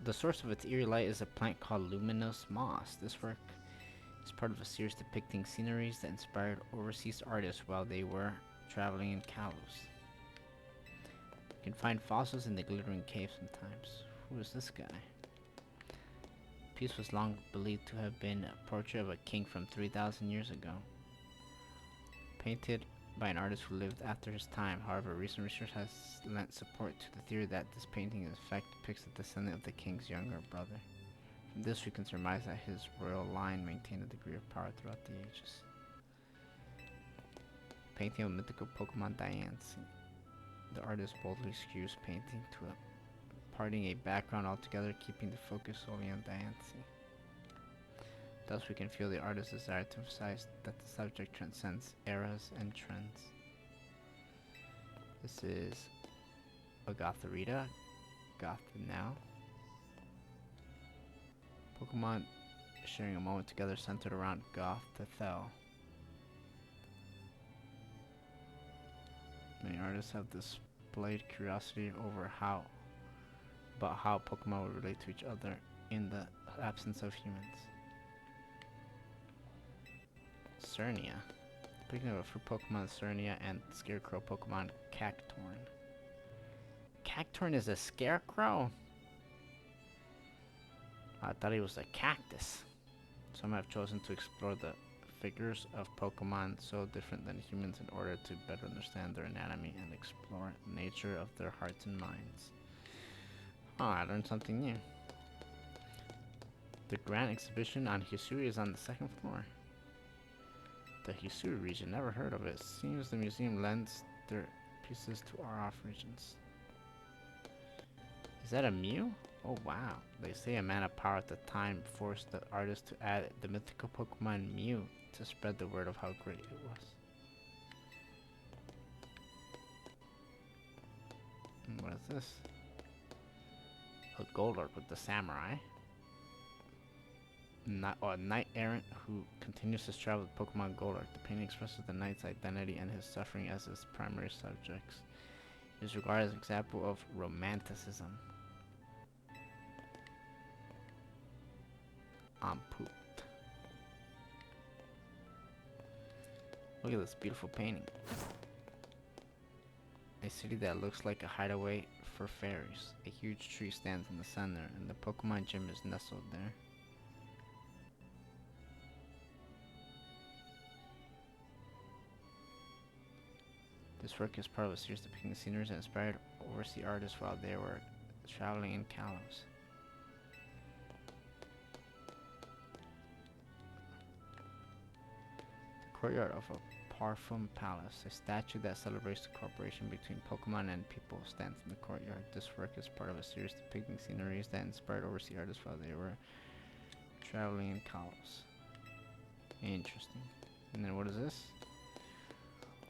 the source of its eerie light is a plant called Lumiose moss. This work is part of a series depicting sceneries that inspired overseas artists while they were traveling in Kalos. You can find fossils in the glittering cave sometimes. Who is this guy? The piece was long believed to have been a portrait of a king from 3,000 years ago. Painted by an artist who lived after his time. However, recent research has lent support to the theory that this painting in fact depicts a descendant of the king's younger brother. From this we can surmise that his royal line maintained a degree of power throughout the ages. Painting of mythical Pokemon Diancie. The artist boldly skews painting to parting a background altogether, keeping the focus solely on Diancie. Thus we can feel the artist's desire to emphasize that the subject transcends eras and trends. This is a Gotharita, Gothanow. Pokemon sharing a moment together centered around Gothithel. Many artists have displayed curiosity about how Pokemon would relate to each other in the absence of humans. Cernia. Speaking of a fruit Pokemon, Cernia and Scarecrow Pokemon Cactorn. Cactorn is a scarecrow? I thought he was a cactus. Some have chosen to explore the figures of Pokemon so different than humans in order to better understand their anatomy and explore the nature of their hearts and minds. Oh, I learned something new. The grand exhibition on Hisui is on the second floor. The Hisui region, never heard of it. Seems the museum lends their pieces to our off regions. Is that a Mew? Oh wow. They say a man of power at the time forced the artist to add the mythical Pokemon Mew to spread the word of how great it was. And what is this? A Golurk with the samurai. A knight errant who continues his travel with Pokemon Golurk. The painting expresses the knight's identity and his suffering as his primary subjects. It is regarded as an example of romanticism. I'm pooped. Look at this beautiful painting. A city that looks like a hideaway for fairies. A huge tree stands in the center, and the Pokemon gym is nestled there. This work is part of a series depicting sceneries that inspired overseas artists while they were traveling in Kalos. The courtyard of a Parfum Palace, a statue that celebrates the cooperation between Pokemon and people, stands in the courtyard. This work is part of a series depicting sceneries that inspired overseas artists while they were traveling in Kalos. Interesting. And then what is this?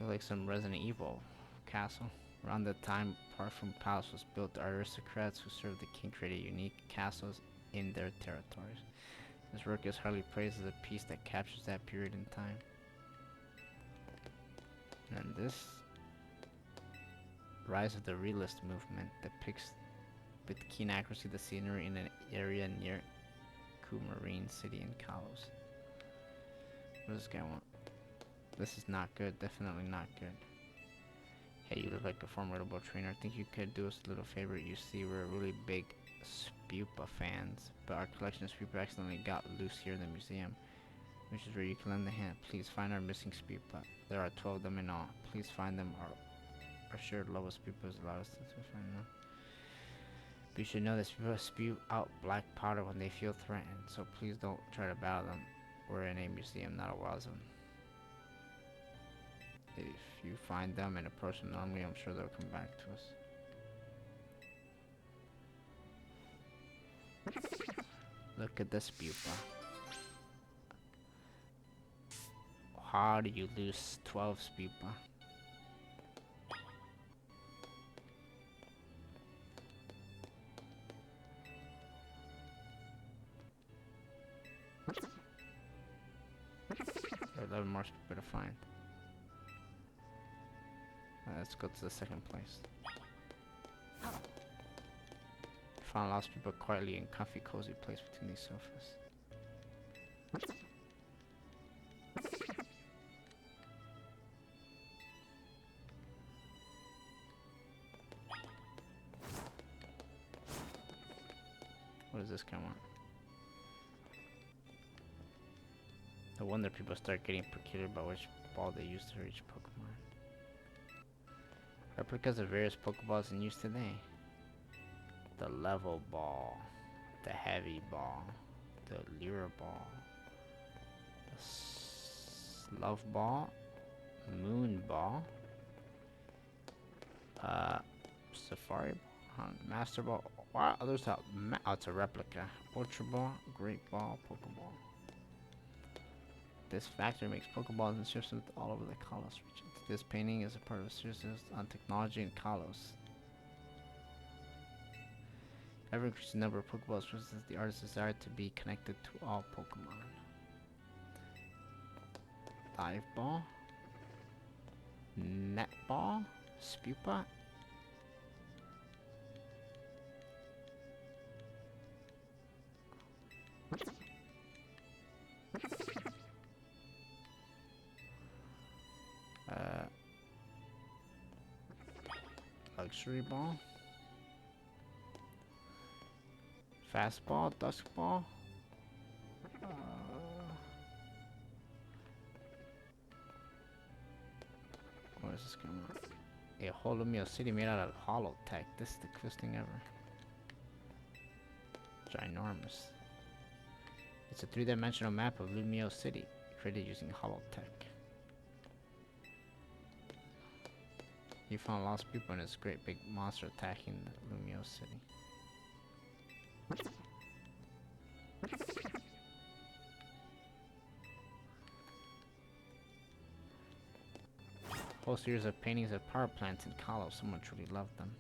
Like some Resident Evil castle. Around the time Parfum Palace was built, the aristocrats who served the king created unique castles in their territories. This work is highly praised as a piece that captures that period in time. And this rise of the realist movement depicts with keen accuracy the scenery in an area near Kumarine City in Kalos. What does this guy want? This is not good. Definitely not good. Hey, you look like a formidable trainer. I think you could do us a little favor. You see, we're really big Spupa fans, but our collection of Spupa accidentally got loose here in the museum, which is where you can lend a hand. Please find our missing Spupa. There are 12 of them in all. Please find them. Our shared love of Spupas allows us to find them. But you should know that Spupa spew out black powder when they feel threatened, so please don't try to battle them. We're in a museum, not a wild zone. If you find them and approach them normally, I'm sure they'll come back to us. Look at this pupa. How do you lose 12 pupa? There are 11 more pupa to find. Let's go to the second place. Found lost people quietly in comfy, cozy place between these sofas. What does this guy want? No wonder people start getting peculiar about which ball they use to reach Pokemon. Replicas of various Pokeballs in use today. The level ball, the heavy ball, the lure ball, the love ball, moon ball, safari ball, master ball. Wow, others have oh, it's a replica. Ultra ball, great ball, Pokeball. This factory makes Pokeballs and ships them all over the Kalos region. This painting is a part of a series on technology in Kalos. Ever increasing number of Pokeballs versus the artist's desire to be connected to all Pokemon. Dive Ball, Net Ball, Spupa. Luxury Ball, Fastball, Dusk Ball, what is this going on? A whole Lumiose City made out of holotech. This is the coolest thing ever. Ginormous. It's a three-dimensional map of Lumiose City, created using holotech. You found lost people and this great big monster attacking the Lumiose City. Whole series of paintings of power plants in Kalos. Someone truly loved them.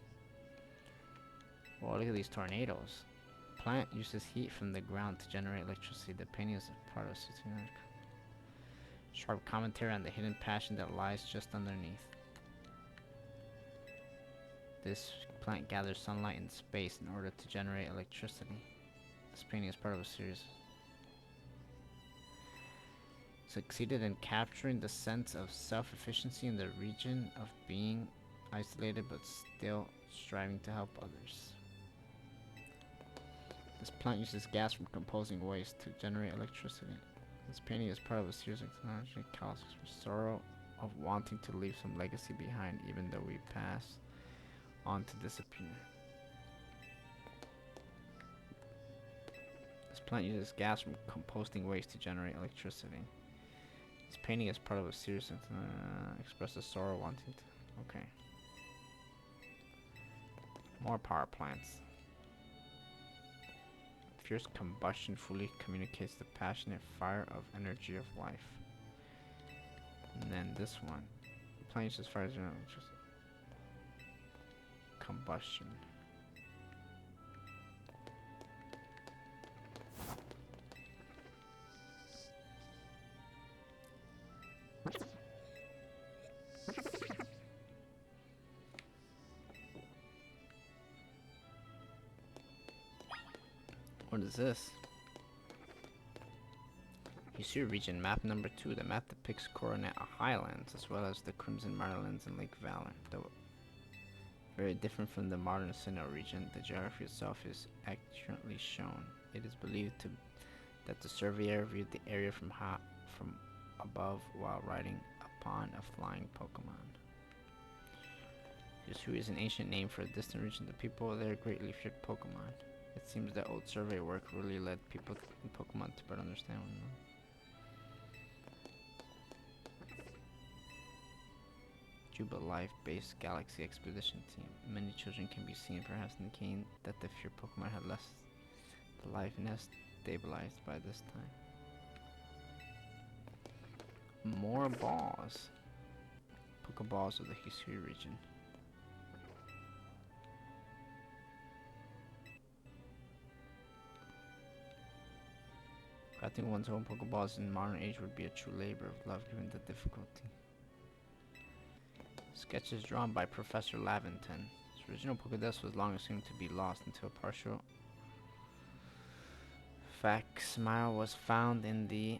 Well, look at these tornadoes. Plant uses heat from the ground to generate electricity. The painting is a part of a sharp commentary on the hidden passion that lies just underneath. This plant gathers sunlight in space in order to generate electricity. This painting is part of a series. Succeeded in capturing the sense of self-efficiency in the region of being isolated but still striving to help others. This plant uses gas from composing waste to generate electricity. This painting is part of a series of technology causes for sorrow of wanting to leave some legacy behind even though we pass on to disappear. This plant uses gas from composting waste to generate electricity. This painting is part of a series of expresses sorrow wanting to. Okay. More power plants. Fierce combustion fully communicates the passionate fire of energy of life. And then this one. The plant uses fire to generate electricity. Combustion. What is this? You Hisui region, map number 2. The map depicts Coronet Highlands as well as the Crimson Meadowlands and Lake Valor. Though very different from the modern Sinnoh region, the geography itself is accurately shown. It is believed that the surveyor viewed the area from above while riding upon a flying Pokemon. Hisui is an ancient name for a distant region. The people there greatly feared Pokemon. It seems that old survey work really led people in Pokemon to better understand one another. Juba Life-based Galaxy Expedition Team. Many children can be seen, perhaps indicating that the feared Pokemon had left the life nest stabilized by this time. More balls. Pokeballs of the Hisui region. Crafting one's own Pokeballs in modern age would be a true labor of love given the difficulty. Sketches drawn by Professor Laventon. His original Pokédex was long assumed to be lost until a partial facsimile was found in the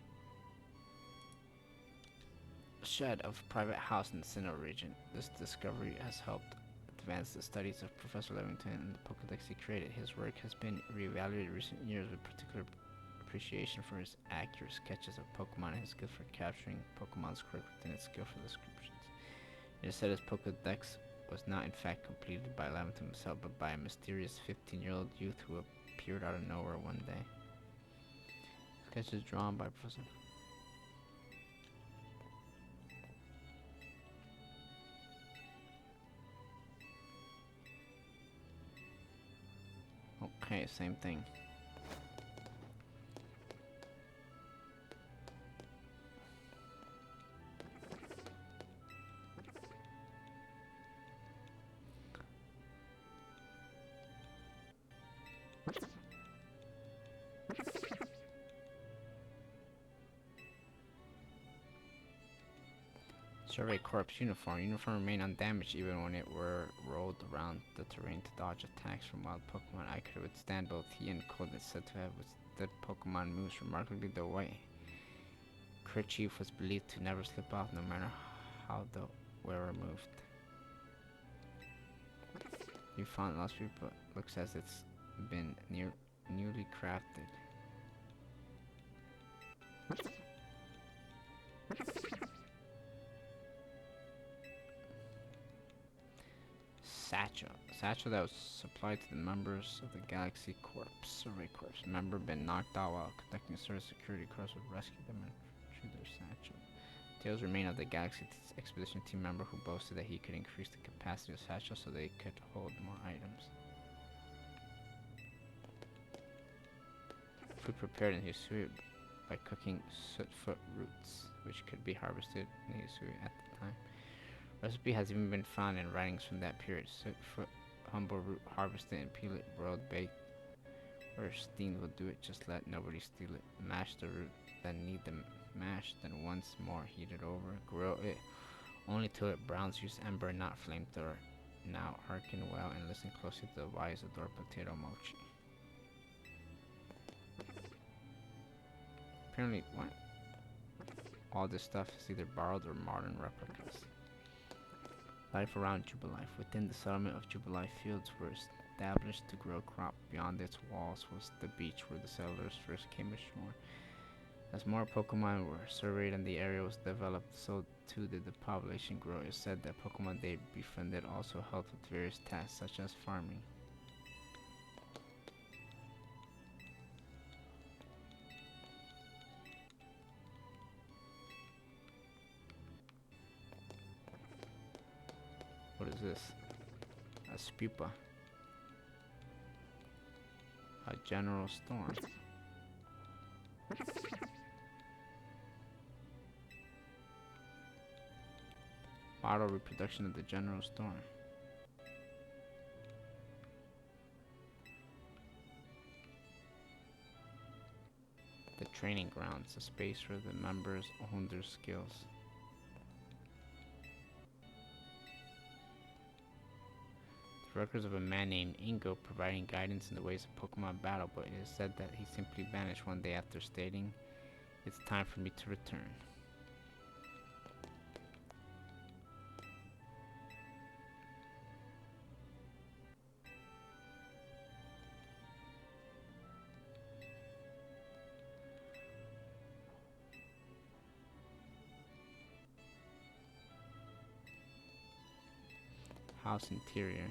shed of a private house in the Sinnoh region. This discovery has helped advance the studies of Professor Laventon and the Pokédex he created. His work has been reevaluated in recent years with particular appreciation for his accurate sketches of Pokemon and his skill for capturing Pokemon's quirk within its skillful descriptions. It is said his Pokédex was not in fact completed by Laventon himself, but by a mysterious 15-year-old youth who appeared out of nowhere one day. Sketches drawn by Professor. Okay, same thing. Survey Corps uniform. Uniform remained undamaged even when it were rolled around the terrain to dodge attacks from wild Pokemon. I could withstand both heat and cold. It's said to have withstood Pokemon moves remarkably. The white kerchief was believed to never slip off no matter how the wearer moved. You found last week, but looks as it's been newly crafted. Satchel that was supplied to the members of the Galaxy Corps, Survey Corps. Member been knocked out while conducting a service security course would rescue them and retrieve their satchel. Tales remain of the Galaxy Expedition team member who boasted that he could increase the capacity of satchel so they could hold more items. Food prepared in Hisui by cooking sootfoot roots, which could be harvested in Hisui at the time. Recipe has even been found in writings from that period. Sootfoot, humble root, harvested and peel it, broiled, baked, or steamed will do it. Just let nobody steal it. Mash the root, then knead the mash, then once more heat it over. Grill it only till it browns. Use ember, not flamethrower. Now hearken well and listen closely to the wise adore potato mochi. Apparently, what? All this stuff is either borrowed or modern replicas. Life around Jubilife. Within the settlement of Jubilife, fields were established to grow crop. Beyond its walls was the beach where the settlers first came ashore. As more Pokemon were surveyed and the area was developed, so too did the population grow. It is said that Pokemon they befriended also helped with various tasks such as farming. What is this? A Spupa. A general storm. Model reproduction of the general storm. The training grounds, a space where the members hone their skills. Records of a man named Ingo providing guidance in the ways of Pokemon battle, but it is said that he simply vanished one day after stating It's time for me to return. House interior.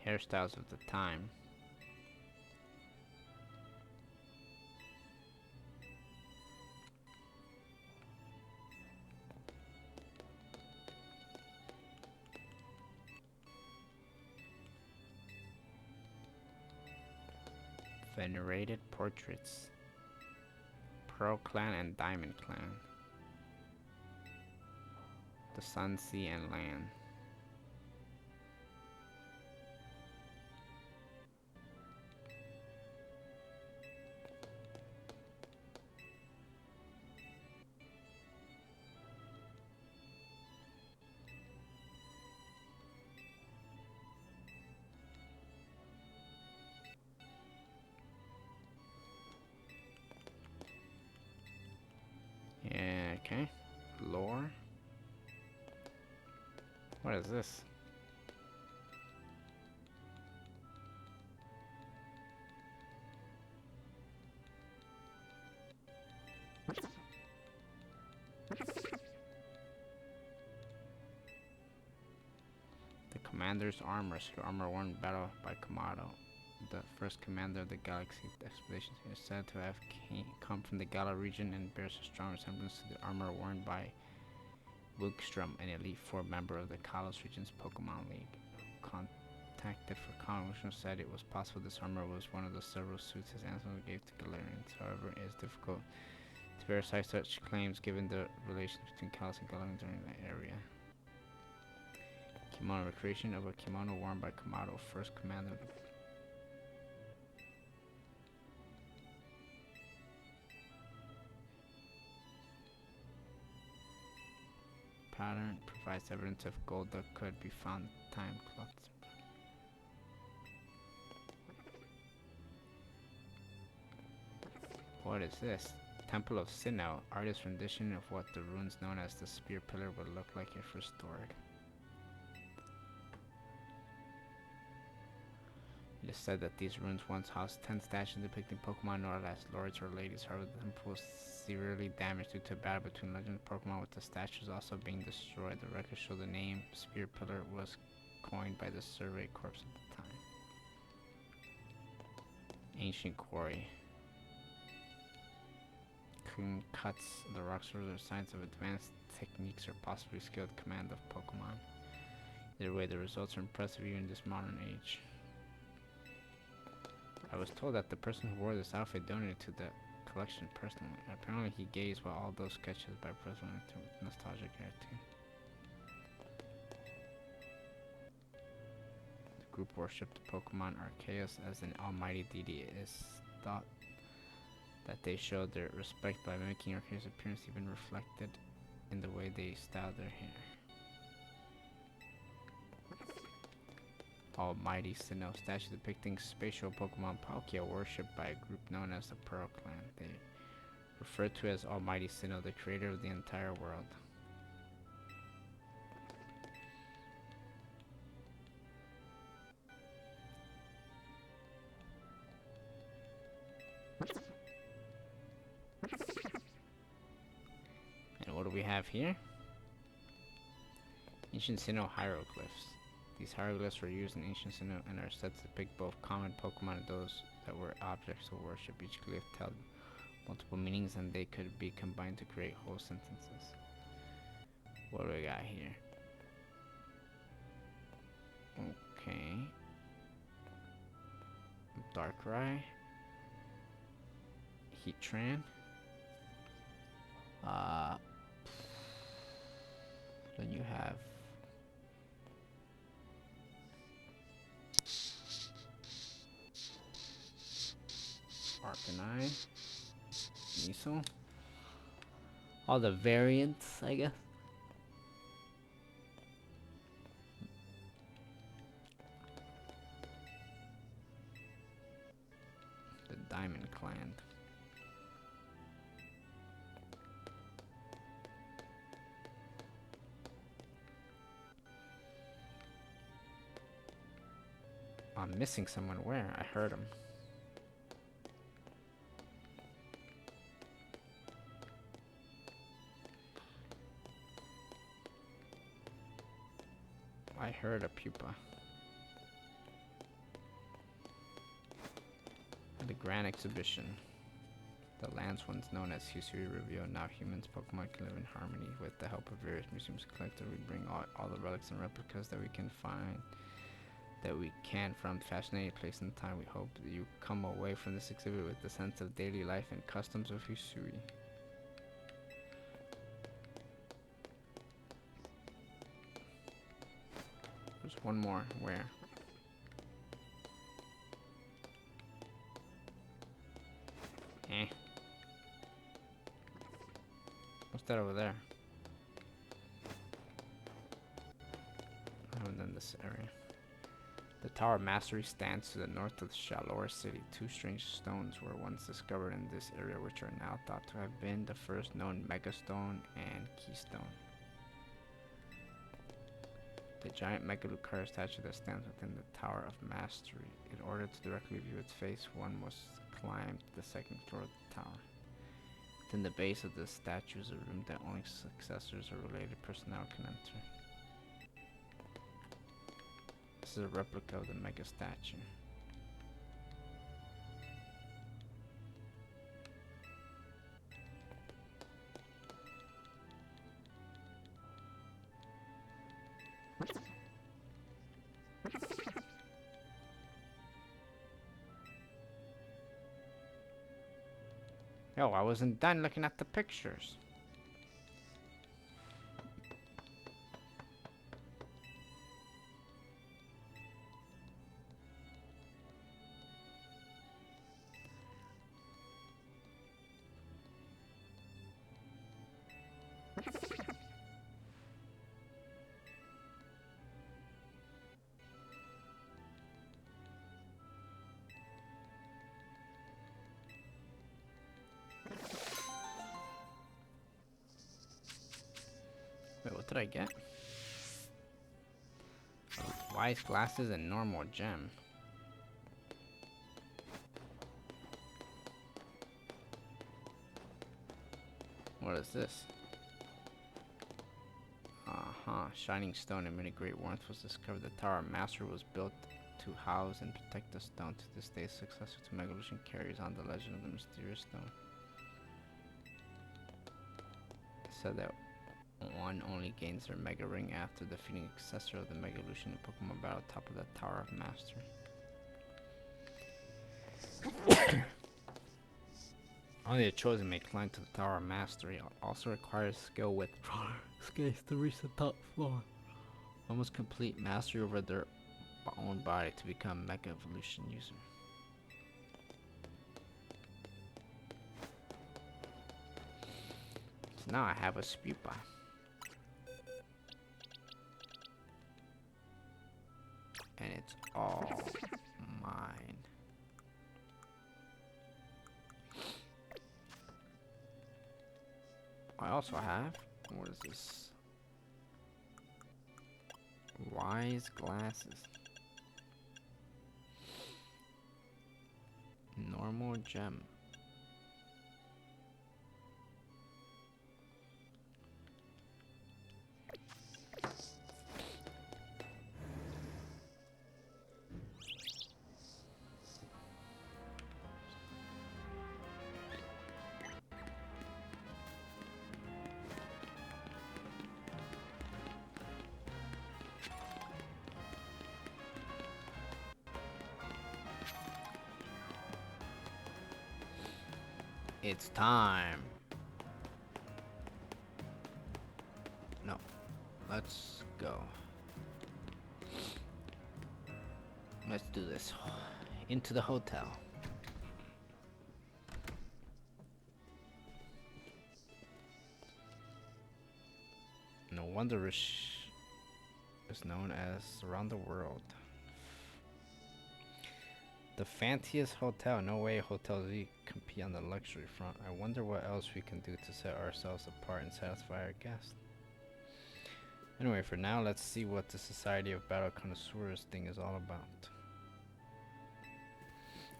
Hairstyles of the time. Venerated portraits. Pearl Clan and Diamond Clan. The Sun, Sea, and Land. Yeah, okay. Lore. What is this? The Commander's Armor. Armor worn battle by Kamado. The first commander of the Galaxy Expedition is said to have come from the Gala region and bears a strong resemblance to the armor worn by Wilkstrom, an Elite Four member of the Kalos region's Pokémon League. Contacted for confirmation, said it was possible this armor was one of the several suits his ancestors gave to Galarians. However, it is difficult to verify such claims given the relations between Kalos and Galarians during that area. Kimono. Recreation of a kimono worn by Kamado, first commander of the pattern provides evidence of gold that could be found in time cloths. What is this? Temple of Sinnoh, artist's rendition of what the ruins known as the Spear Pillar would look like if restored. It is said that these ruins once housed 10 statues depicting Pokemon known as lords or ladies. However, the temple was severely damaged due to a battle between legend Pokemon, with the statues also being destroyed. The records show the name Spear Pillar was coined by the Survey Corps at the time. Ancient Quarry. Clean cuts of the rocks are signs of advanced techniques or possibly skilled command of Pokemon. Either way, the results are impressive even in this modern age. I was told that the person who wore this outfit donated to the collection personally. Apparently he gazed while all those sketches by President with nostalgic air too. The group worshipped Pokemon Arceus as an almighty deity. It is thought that they showed their respect by making Arceus' appearance even reflected in the way they styled their hair. Almighty Sinnoh, statue depicting spatial Pokemon Palkia worshipped by a group known as the Pearl Clan. They refer to as Almighty Sinnoh, the creator of the entire world. And what do we have here? Ancient Sinnoh hieroglyphs. These hieroglyphs were used in ancient Sinnoh and are said to depict both common Pokemon and those that were objects of worship. Each glyph held multiple meanings and they could be combined to create whole sentences. What do we got here? Okay. Darkrai. Heatran. Then you have Arcanine, Miso. All the variants, I guess. The Diamond Clan. I'm missing someone. Where? I heard him. I heard a pupa. The Grand Exhibition. The lands once known as History Reveal. Now humans, Pokemon can live in harmony. With the help of various museums collected, we bring all the relics and replicas that we can find. From fascinating place and time. We hope that you come away from this exhibit with the sense of daily life and customs of Hisui. There's one more. Where? What's that over there? Oh, and then this area. The Tower of Mastery stands to the north of Lumiose City. Two strange stones were once discovered in this area, which are now thought to have been the first known Megastone and Keystone. The giant Megalucara statue that stands within the Tower of Mastery. In order to directly view its face, one must climb to the second floor of the tower. Within the base of the statue is a room that only successors or related personnel can enter. This is a replica of the Mega Statue. Yo, I wasn't done looking at the pictures. Wait, what did I get? Wise glasses and normal gem. What is this? Shining stone emitting great warmth was discovered. The Tower of Master was built to house and protect the stone. To this day, successor to Megalution carries on the legend of the mysterious stone. It said that one only gains their Mega Ring after defeating the successor of the Megalution in Pokemon Battle top of the Tower of Mastery. Only the chosen may climb to the Tower of Mastery. Also requires skill with skates to reach the top floor. One must complete mastery over their own body to become Mega Evolution user. So now I have a Spupa. And it's all mine. I also have, what is this? Wise glasses. Normal gem. It's time. No. Let's go. Let's do this. Into the hotel. No wonder Rish is known as around the world. The fanciest hotel. No way Hotel Z compete on the luxury front. I wonder what else we can do to set ourselves apart and satisfy our guests. Anyway, for now, let's see what the Society of Battle Connoisseurs thing is all about.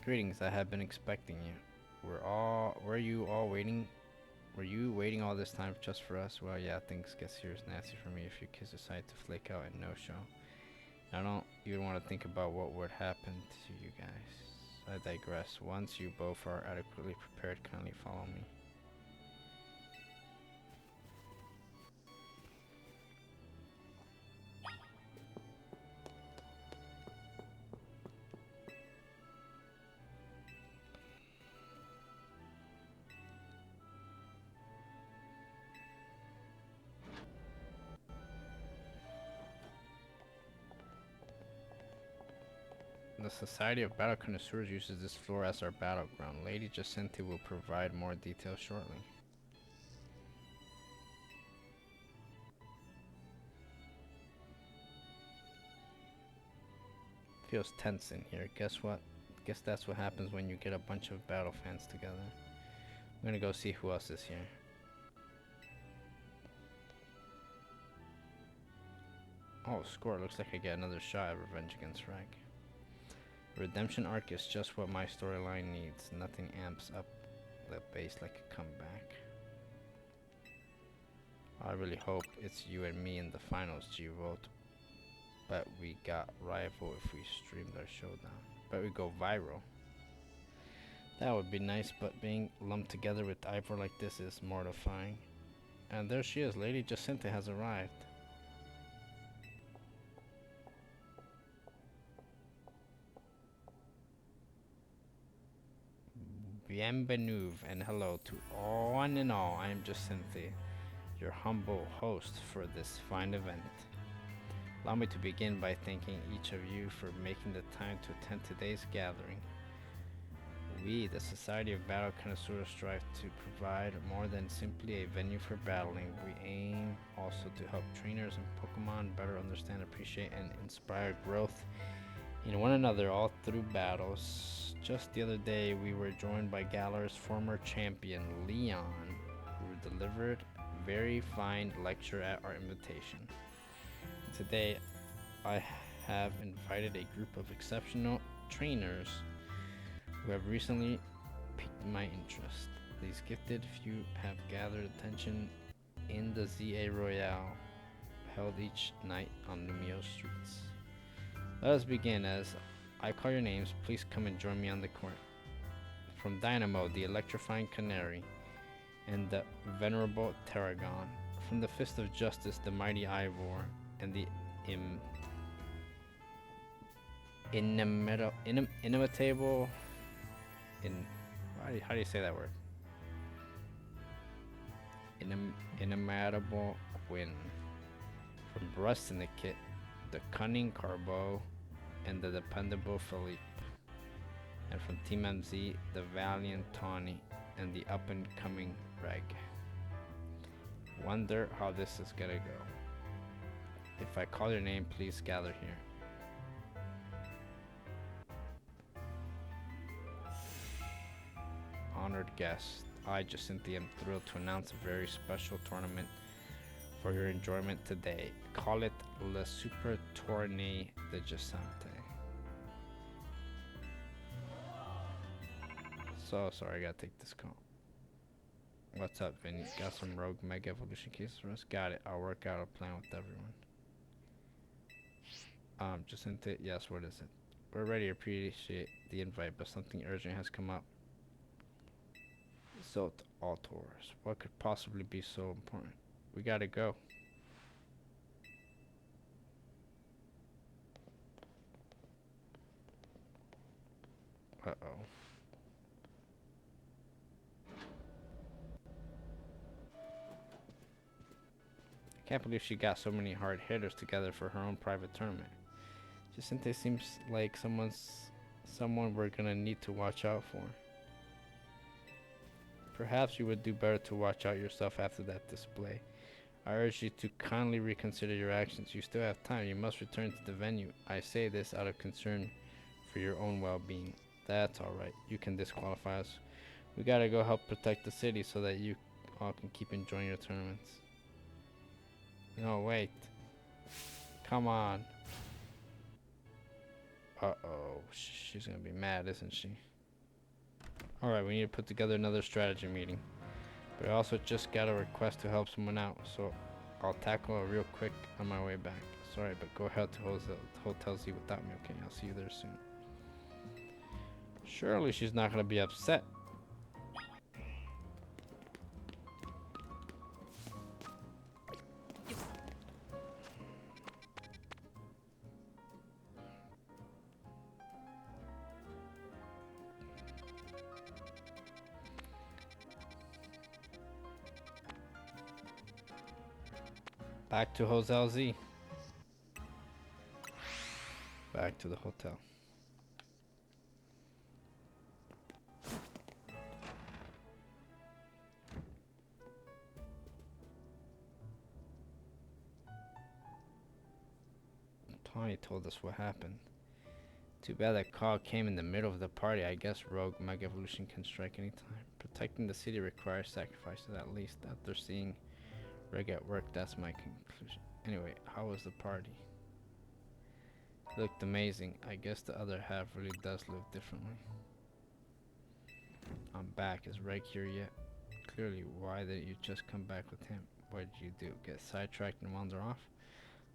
Greetings, I have been expecting you. Were you all waiting? Were you waiting all this time just for us? Well, yeah, things get serious nasty for me if you kids decide to flake out and no-show. I don't even want to think about what would happen to you guys. I digress. Once you both are adequately prepared, kindly follow me. The Society of Battle Connoisseurs uses this floor as our battleground. Lady Jacinta will provide more details shortly. Feels tense in here. Guess what? Guess that's what happens when you get a bunch of battle fans together. I'm gonna go see who else is here. Oh, score. Looks like I get another shot at revenge against Rag. Redemption arc is just what my storyline needs. Nothing amps up the base like a comeback. I really hope it's you and me in the finals, G-Vote. Bet we got rival if we streamed our showdown. Bet we go viral. That would be nice, but being lumped together with Ivor like this is mortifying. And there she is, Lady Jacinta has arrived. Bienvenue and hello to one and all. I am Jacinta, your humble host for this fine event. Allow me to begin by thanking each of you for making the time to attend today's gathering. We, the Society of Battle Connoisseurs, strive to provide more than simply a venue for battling. We aim also to help trainers and Pokemon better understand, appreciate, and inspire growth in one another all through battles. Just the other day, we were joined by Galar's former champion, Leon, who delivered a very fine lecture at our invitation. Today, I have invited a group of exceptional trainers who have recently piqued my interest. These gifted few have gathered attention in the ZA Royale held each night on Lumiose streets. Let us begin. As I call your names, please come and join me on the court. From Dynamo, the electrifying Canary, and the venerable Tarragon. From the Fist of Justice, the mighty Ivor, and the inimitable how do you say that word? Inimitable Quinn. From Breast Syndicate, the cunning Carbo, and the dependable Philippe. And from Team MZ, the valiant Tawny, and the up-and-coming Reg. Wonder how this is gonna go. If I call your name, please gather here. Honored guest, I, Jacinta, am thrilled to announce a very special tournament for your enjoyment today. Call it Le Super Tournée de Jacinta. So sorry, I gotta take this call. What's up, Vinny? Got some rogue mega evolution cases for us? Got it. I'll work out a plan with everyone. Jacinta, yes, what is it? We're ready to appreciate the invite, but something urgent has come up. Zot Altors. What could possibly be so important? We gotta go. Uh-oh. Can't believe she got so many hard hitters together for her own private tournament. Jacinta seems like someone we're gonna need to watch out for. Perhaps you would do better to watch out yourself after that display. I urge you to kindly reconsider your actions. You still have time. You must return to the venue. I say this out of concern for your own well-being. That's alright. You can disqualify us. We gotta go help protect the city so that you all can keep enjoying your tournaments. No, wait. Come on. Uh-oh. She's gonna be mad, isn't she? Alright, we need to put together another strategy meeting. But I also just got a request to help someone out, so I'll tackle it real quick on my way back. Sorry, but go ahead to Hotel Z without me, okay? I'll see you there soon. Surely she's not gonna be upset. Back to Hotel Z. Back to the hotel. Tawny told us what happened. Too bad that call came in the middle of the party. I guess Rogue Mega Evolution can strike anytime. Protecting the city requires sacrifices, at least after seeing Reg at work, that's my conclusion. Anyway, how was the party? Looked amazing. I guess the other half really does live differently. I'm back. Is Reg here yet? Clearly, why didn't you just come back with him? What did you do? Get sidetracked and wander off?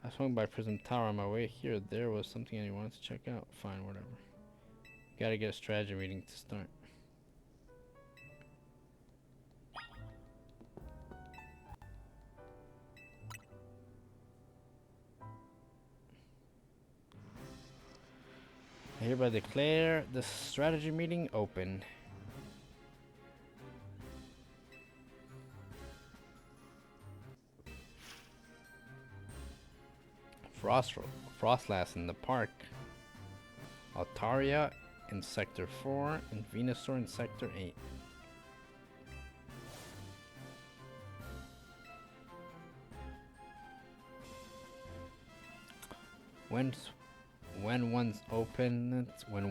I swung by Prism Tower on my way here. There was something I wanted to check out. Fine, whatever. Gotta get a strategy meeting to start. I hereby declare the strategy meeting open. Frostlass in the park. Altaria in Sector 4 and Venusaur in Sector 8. When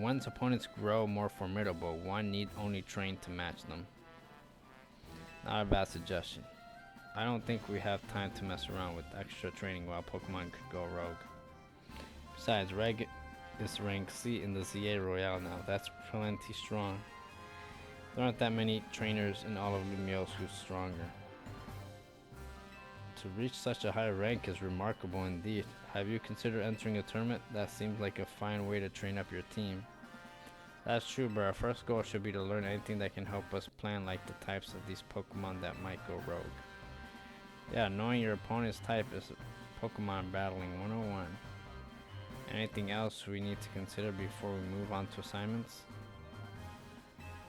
one's opponents grow more formidable, one need only train to match them. Not a bad suggestion. I don't think we have time to mess around with extra training while Pokemon could go rogue. Besides, Reg is rank C in the ZA Royale now. That's plenty strong. There aren't that many trainers in all of Lumiose who's stronger. To reach such a high rank is remarkable indeed. Have you considered entering a tournament? That seems like a fine way to train up your team. That's true, but our first goal should be to learn anything that can help us plan like the types of these Pokemon that might go rogue. Yeah, knowing your opponent's type is Pokemon battling 101. Anything else we need to consider before we move on to assignments?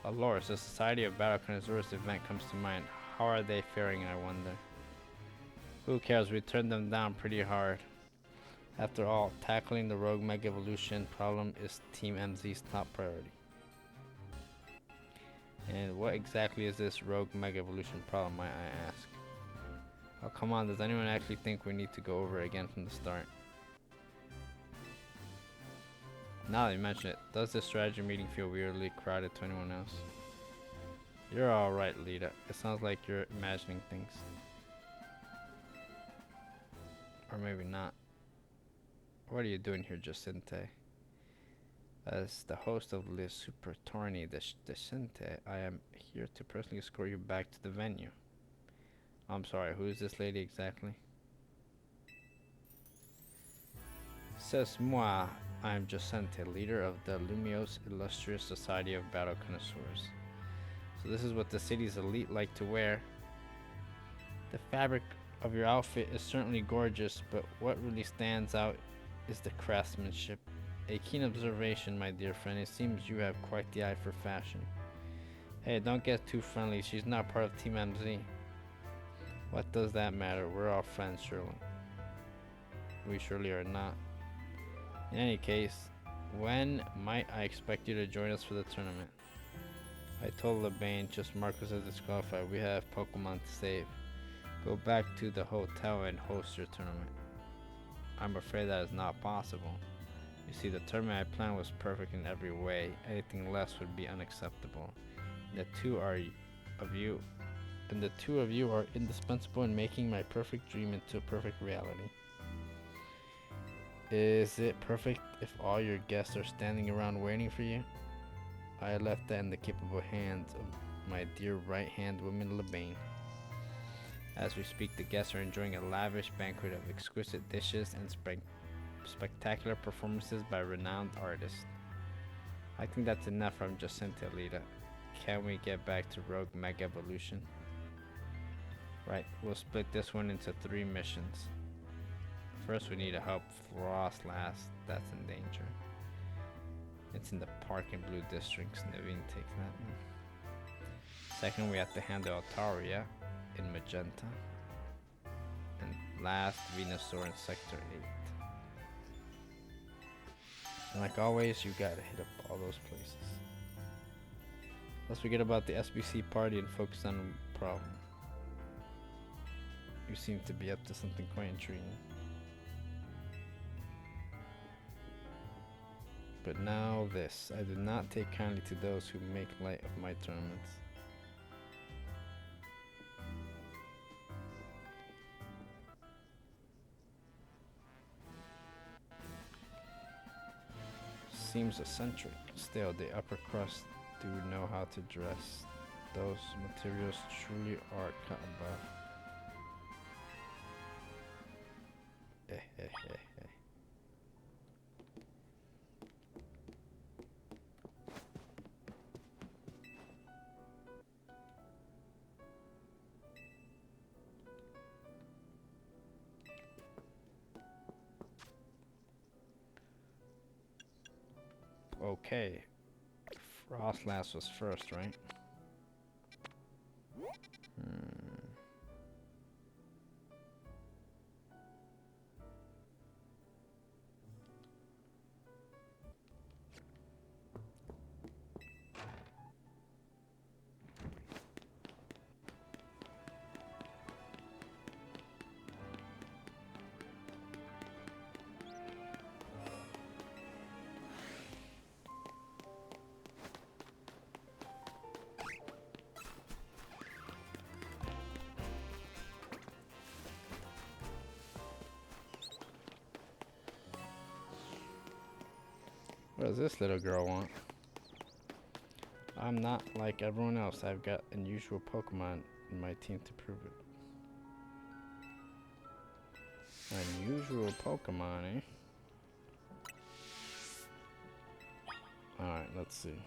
Aloris, the Society of Battle Connoisseurs event comes to mind. How are they faring, I wonder? Who cares? We turned them down pretty hard. After all, tackling the Rogue Mega Evolution problem is Team MZ's top priority. And what exactly is this Rogue Mega Evolution problem, might I ask? Oh, come on, does anyone actually think we need to go over it again from the start? Now that you mention it, does this strategy meeting feel weirdly crowded to anyone else? You're alright, Lita. It sounds like you're imagining things. Or maybe not. What are you doing here, Jacinte? As the host of Le Super Tourney Decente, I am here to personally escort you back to the venue. I'm sorry, who is this lady exactly? C'est moi. I am Jacinte, leader of the Lumiose Illustrious Society of Battle Connoisseurs. So this is what the city's elite like to wear. The fabric of your outfit is certainly gorgeous, but what really stands out is the craftsmanship. A keen observation, my dear friend. It seems you have quite the eye for fashion. Hey, don't get too friendly. She's not part of Team MZ. What does that matter? We're all friends, surely. We surely are not. In any case, when might I expect you to join us for the tournament? I told LeBain, just mark us as disqualified. We have Pokemon to save. Go back to the hotel and host your tournament. I'm afraid that is not possible. You see, the tournament I planned was perfect in every way. Anything less would be unacceptable. The two of you are indispensable in making my perfect dream into a perfect reality. Is it perfect if all your guests are standing around waiting for you? I left that in the capable hands of my dear right-hand woman LeBain. As we speak, the guests are enjoying a lavish banquet of exquisite dishes and spectacular performances by renowned artists. I think that's enough from Jacinta Lita. Can we get back to Rogue Mega Evolution? Right, we'll split this one into 3 missions. First, we need to help Frostlass that's in danger. It's in the Park and Blue districts. Naveen takes that one. Second, we have to handle Altaria in Magenta. And last, Venusaur in Sector 8. And like always, you gotta hit up all those places. Let's forget about the SBC party and focus on the problem. You seem to be up to something quite intriguing. But now this. I do not take kindly to those who make light of my tournaments. Seems eccentric. Still, the upper crust do know how to dress. Those materials truly are cut above. Okay, Frostlass was first, right? What does this little girl want? I'm not like everyone else. I've got unusual Pokemon in my team to prove it. Unusual Pokemon, eh? Alright, let's see.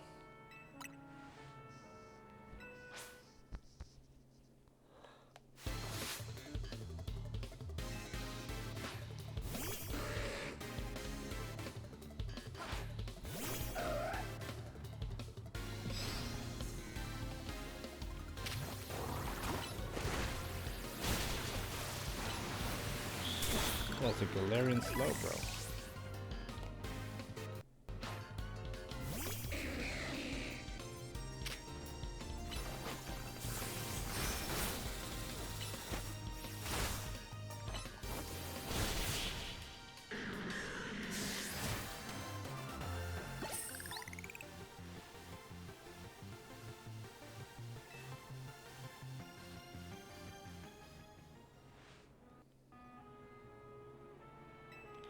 That's a Galarian Slowbro.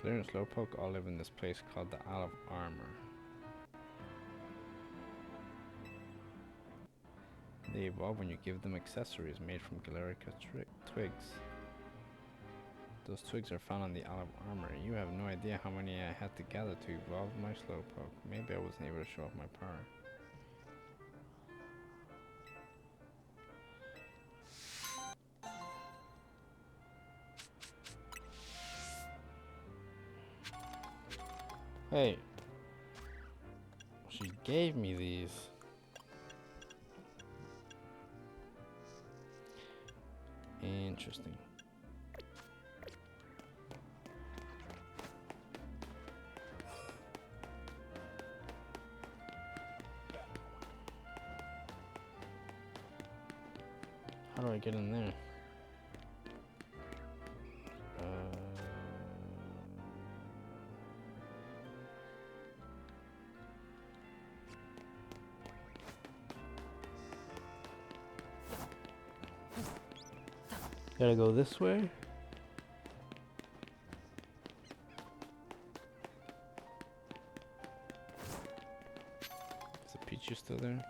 Galarian Slowpoke all live in this place called the Isle of Armor. They evolve when you give them accessories made from Galarica twigs. Those twigs are found on the Isle of Armor. You have no idea how many I had to gather to evolve my Slowpoke. Maybe I wasn't able to show off my power. Hey, she gave me these. Interesting. How do I get in there? Gotta go this way? Is the Pichu still there?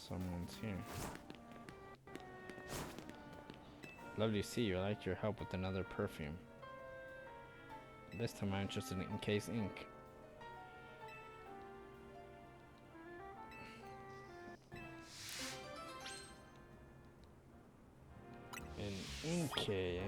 Someone's here. Lovely to see you. I like your help with another perfume. This time I'm interested in Case Ink. Okay.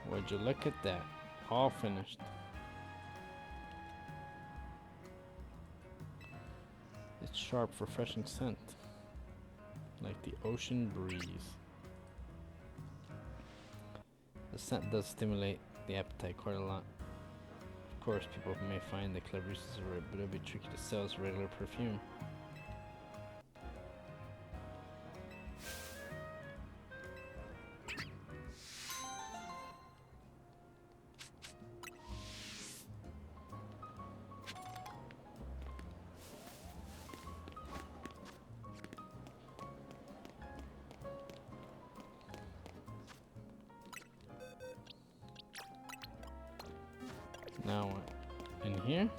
Would you look at that? All finished. It's sharp, refreshing scent. Like the ocean breeze. The scent does stimulate the appetite quite a lot. Of course, people may find the clever uses of it, but it'll be tricky to sell as a regular perfume. Now, in here?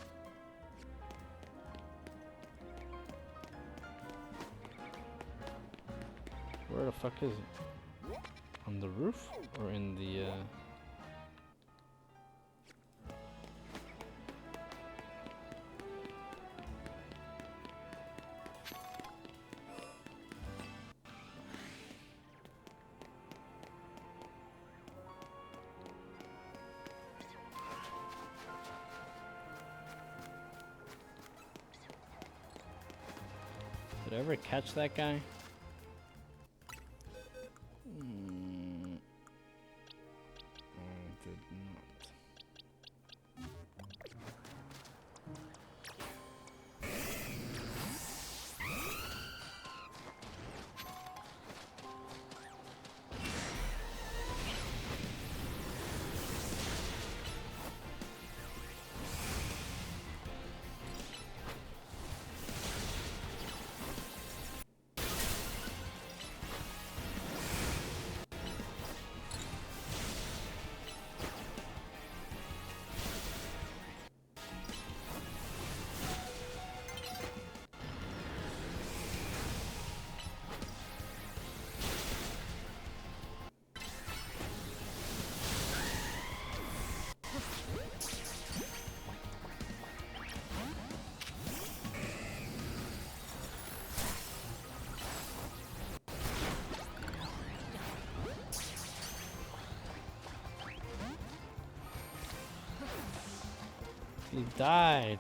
Where the fuck is it? On the roof? Or in the, Did I ever catch that guy? I did not. He died.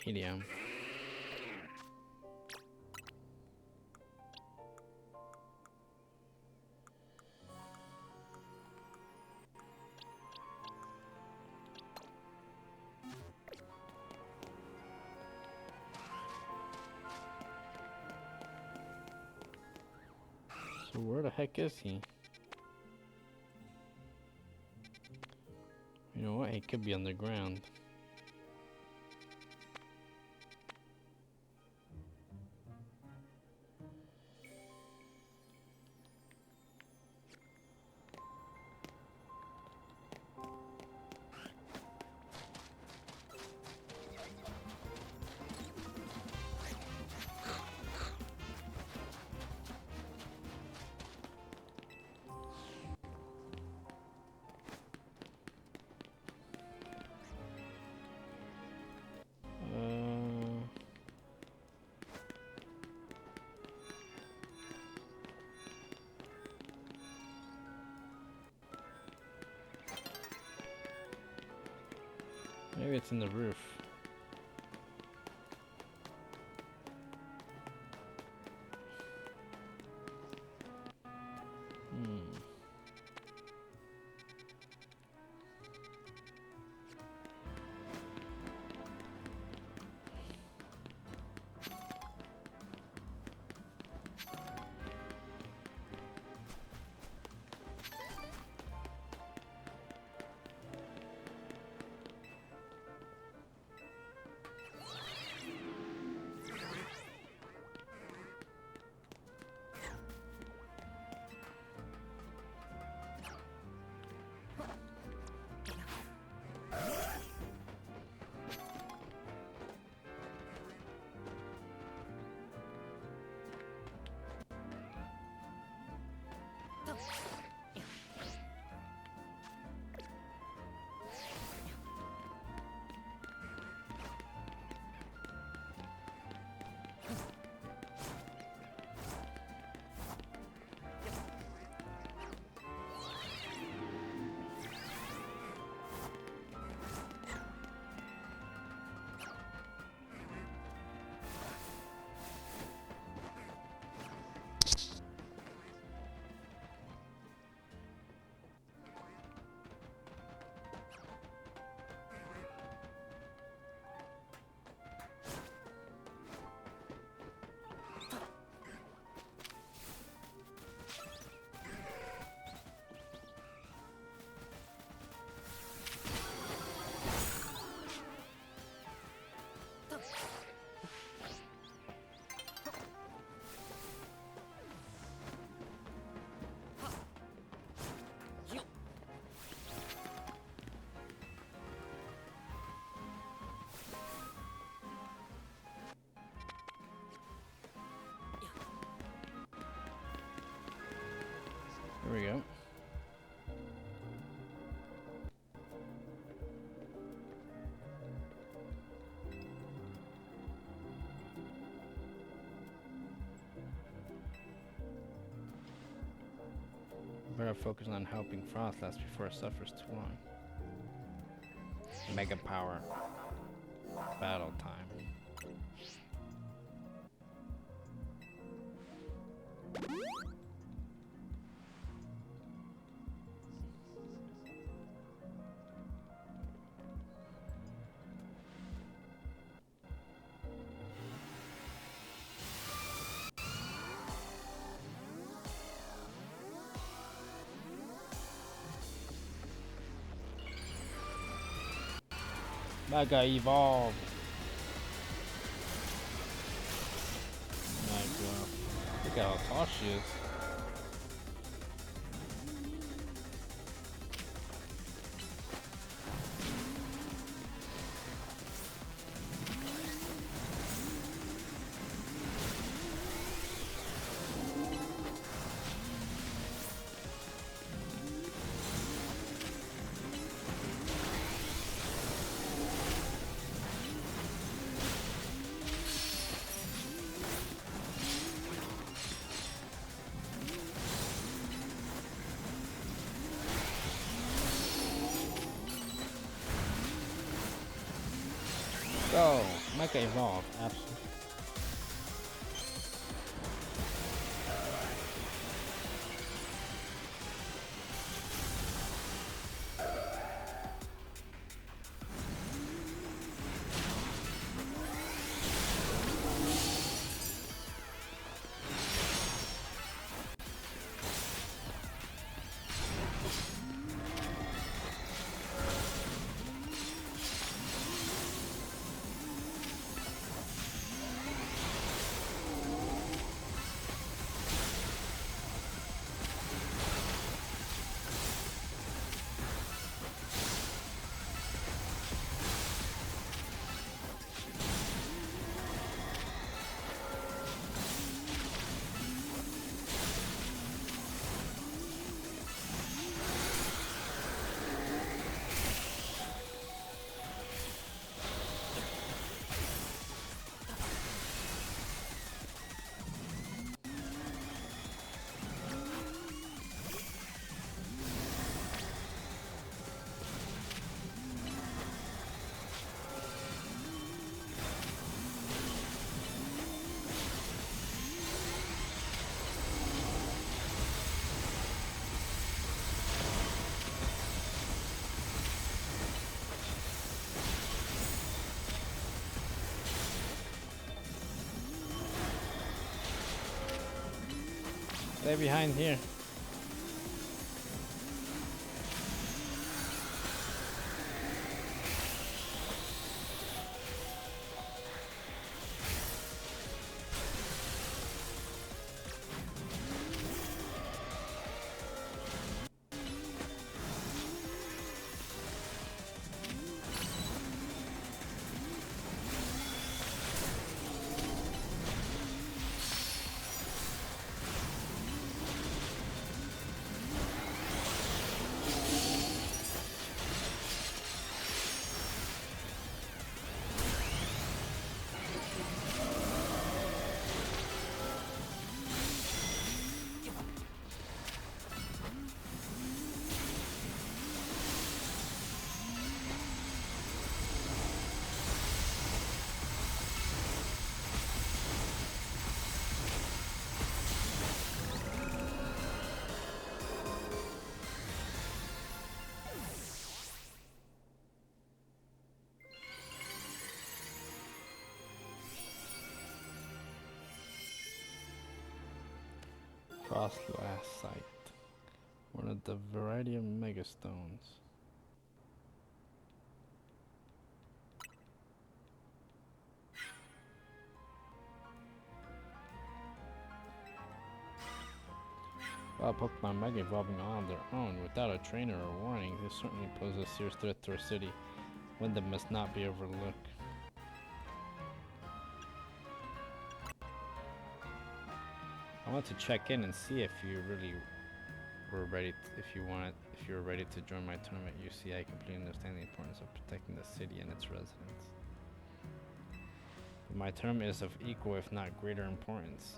medium. So where the heck is he? You know what? He could be underground. Maybe it's in the roof. Here we go. Better focus on helping Frostlass before it suffers too long. Mega power. Battle time. Mega evolve. Look at how tall she is. Mecha Evolve, absolutely. Stay behind here. Frostlass Sight. One of the variety of megastones. While Pokemon mega evolving on their own without a trainer or warning, they certainly pose a serious threat to our city, one that must not be overlooked. I want to check in and see if you really were ready. If you were ready to join my tournament at UC, I completely understand the importance of protecting the city and its residents. But my tournament is of equal, if not greater, importance.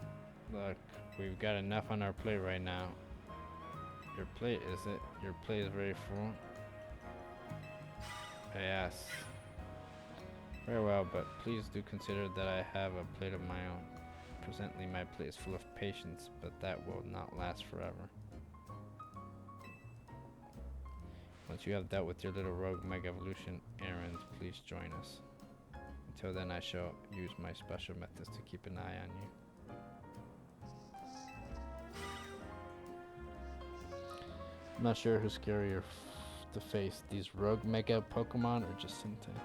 Look, we've got enough on our plate right now. Your plate, is it? Your plate is very full. Yes. Very well, but please do consider that I have a plate of my own. Presently, my plate is full of patience, but that will not last forever. Once you have dealt with your little rogue Mega Evolution errand, please join us. Until then, I shall use my special methods to keep an eye on you. I'm not sure who's scarier to face, these rogue Mega Pokemon or Jacintha.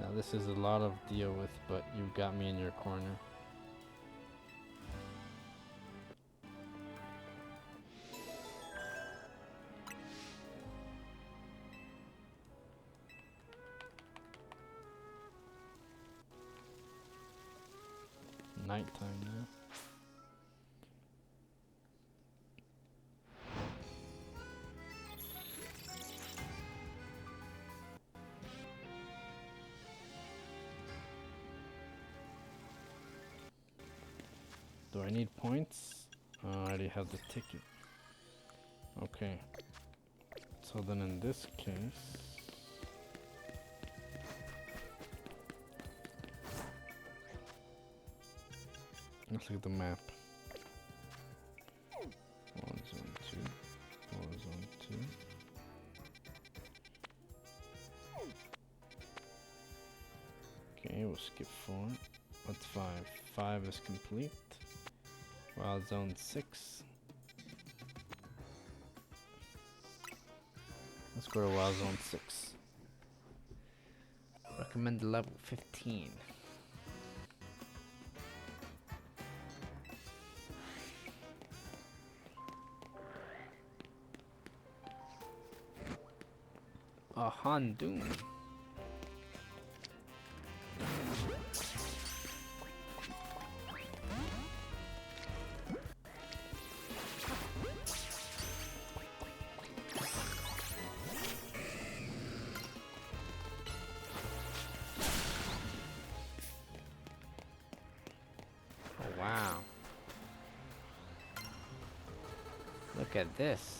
Now this is a lot of deal with, but you've got me in your corner. Nighttime now. Do I need points? I already have the ticket. Okay. So then in this case... let's look at the map. 1 zone 2. 4 zone 2. Okay, we'll skip 4. What's 5? 5 is complete. Wild zone 6. Let's go to wild zone 6. Recommend level 15. A Hondoon. Oh wow. Look at this.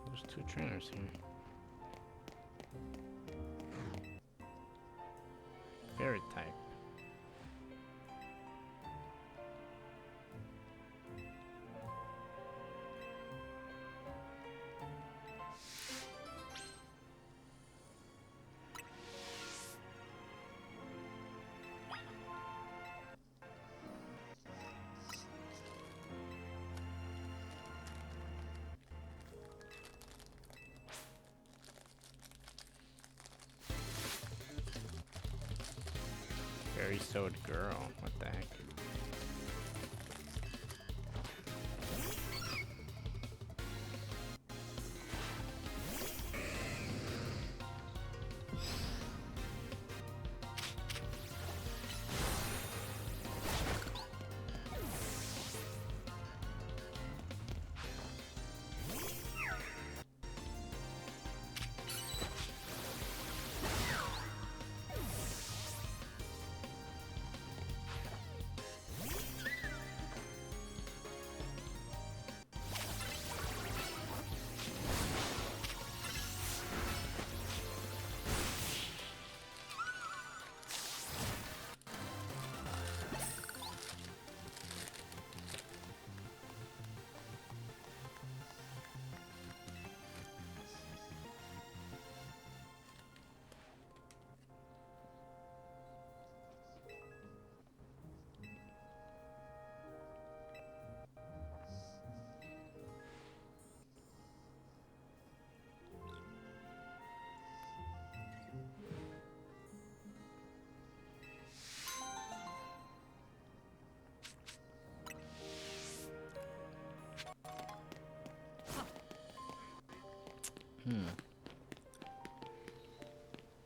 There's 2 trainers here. Fairy type. Fairy sewed girl. What the heck?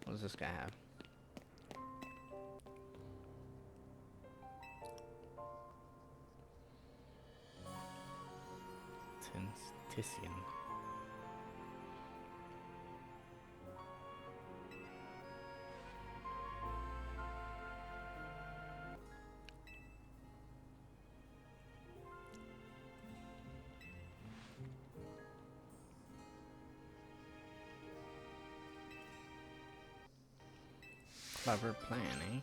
What does this guy have? Tissian. Clever plan, eh?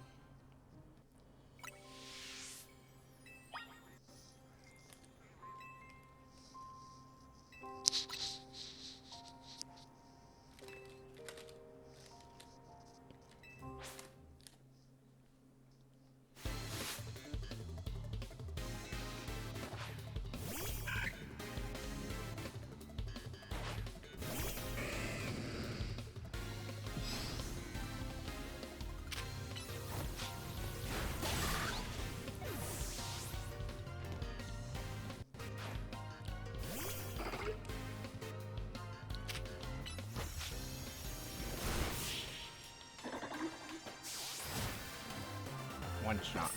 one shot.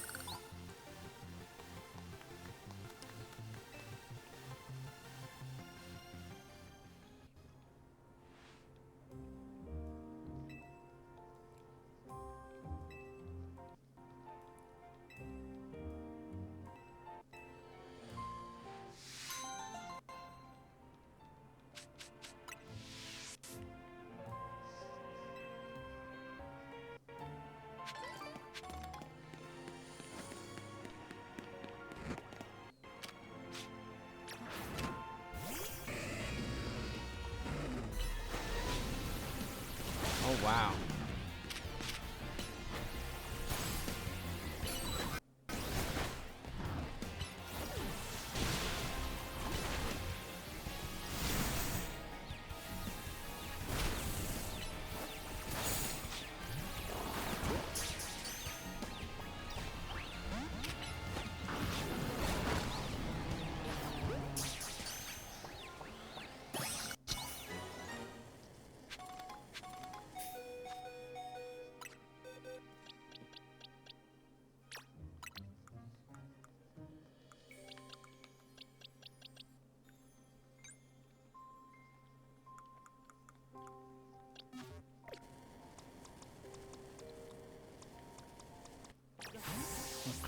Oh wow.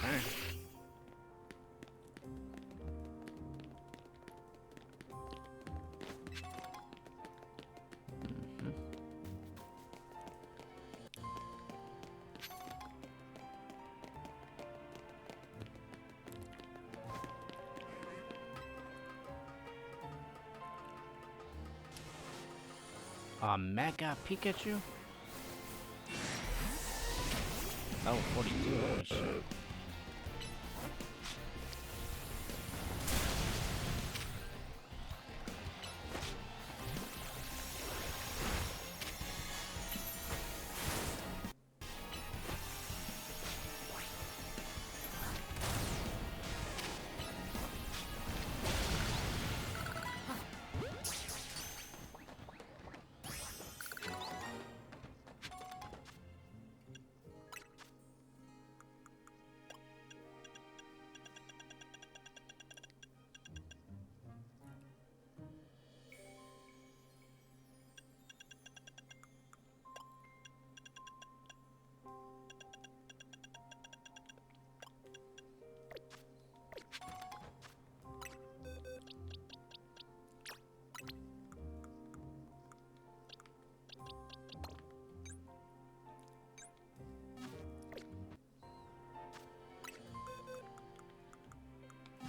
Okay. Mega Pikachu? Oh, 42, holy shit.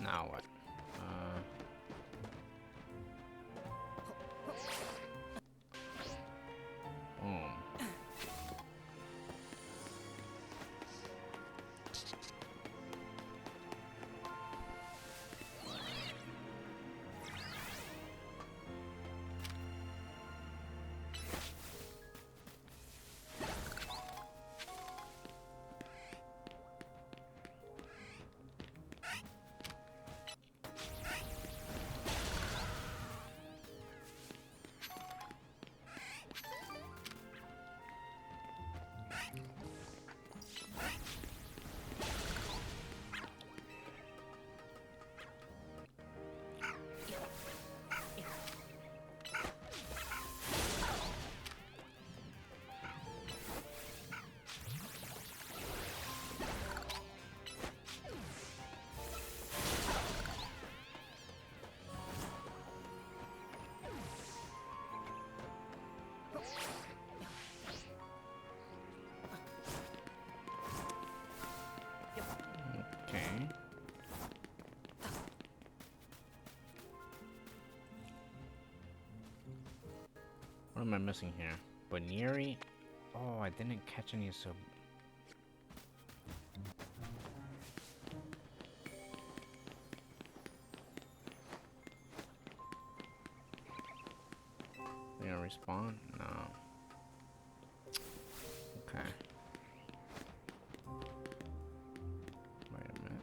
Now what? Boom. Okay. What am I missing here? Boniri? Oh, I didn't catch any sub. They gonna respawn? No. Okay. Wait a minute.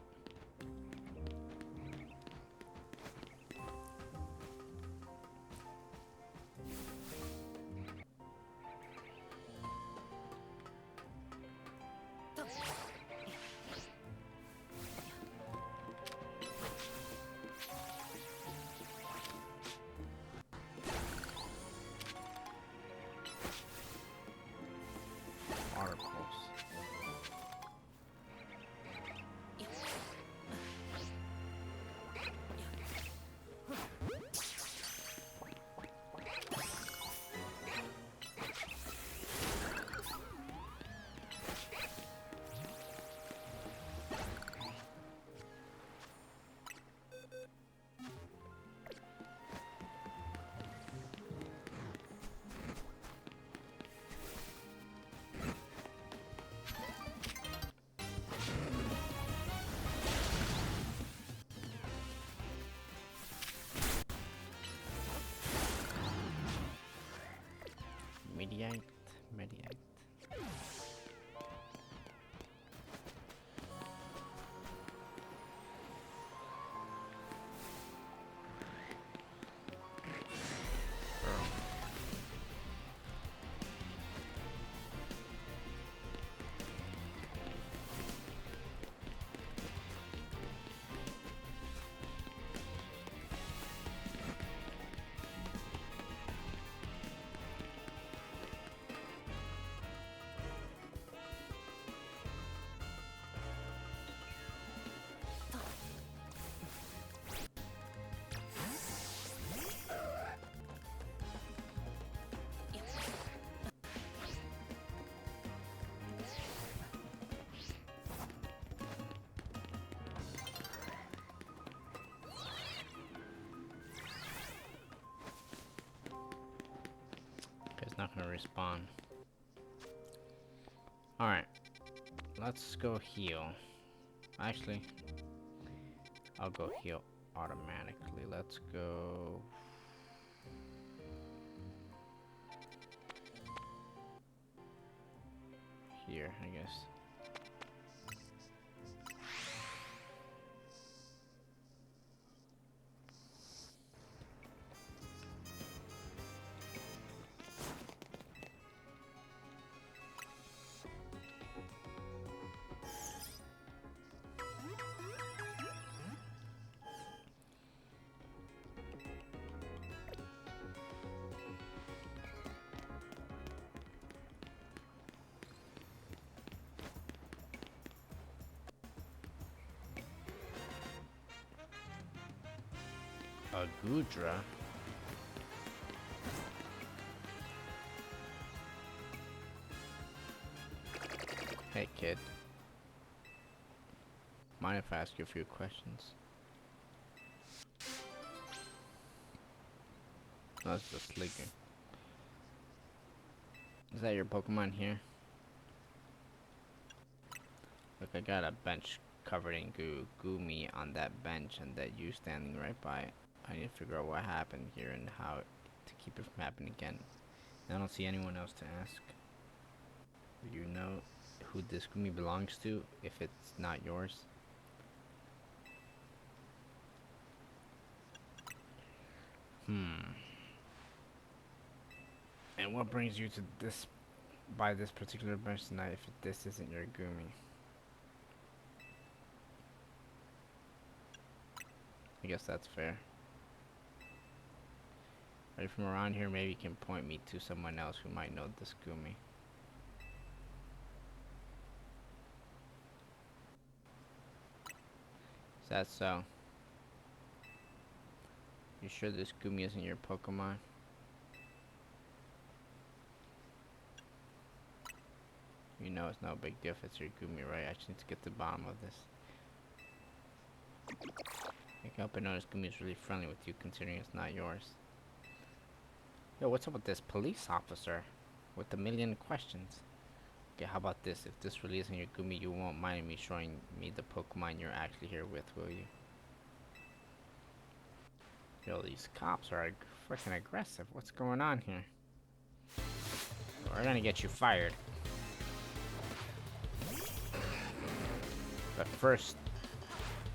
Mediate. Mediate. It's not gonna respawn. Alright. Let's go heal. Actually, I'll go heal automatically. Let's go... here, I guess. A Gudra? Hey kid. Mind if I ask you a few questions? No, it's just Slicker. Is that your Pokemon here? Look, I got a bench covered in Gumi on that bench, and that you standing right by it. I need to figure out what happened here and how to keep it from happening again. I don't see anyone else to ask. Do you know who this Gumi belongs to, if it's not yours? And what brings you to this, by this particular bench tonight, if this isn't your Gumi? I guess that's fair. Are you from around here? Maybe you can point me to someone else who might know this Gumi. Is that so? You sure this Gumi isn't your Pokemon? You know it's no big deal if it's your Gumi, right? I just need to get to the bottom of this. I can help I notice Gumi is really friendly with you, considering it's not yours. Yo, what's up with this police officer with a million questions? Okay, how about this? If this really isn't your Gumi, you won't mind me showing me the Pokemon you're actually here with, will you? Yo, these cops are freaking aggressive. What's going on here? We're gonna get you fired. But first,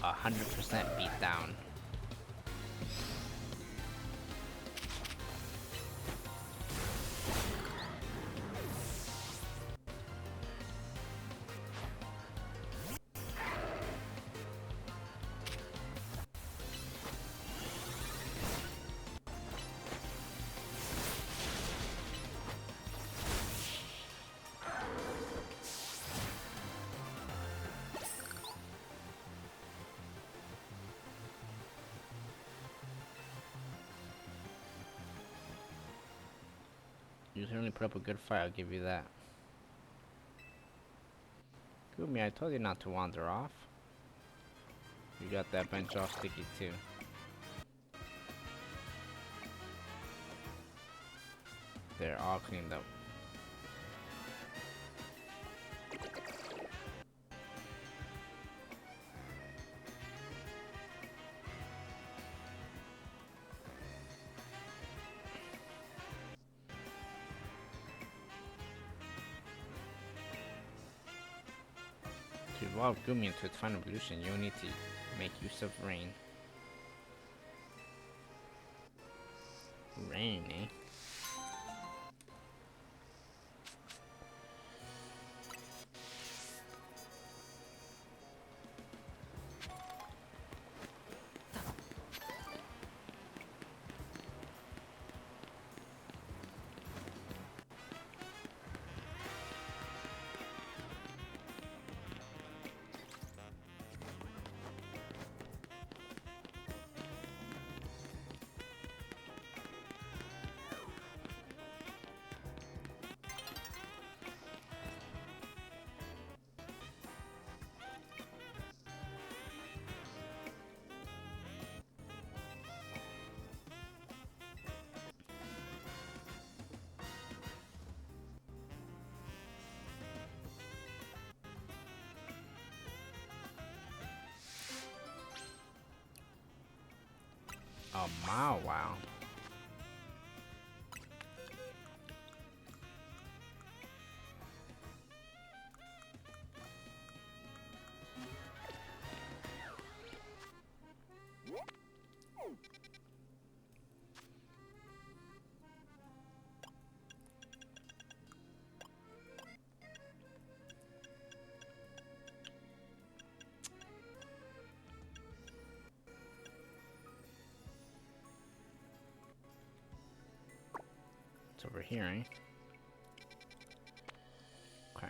100% beat down. You certainly put up a good fight, I'll give you that. Gumi, I told you not to wander off. You got that bench all sticky too. They're all cleaned up. To evolve Gumi into its final evolution, you'll need to make use of rain. Rain, eh? Oh, wow. It's over here, eh? Okay.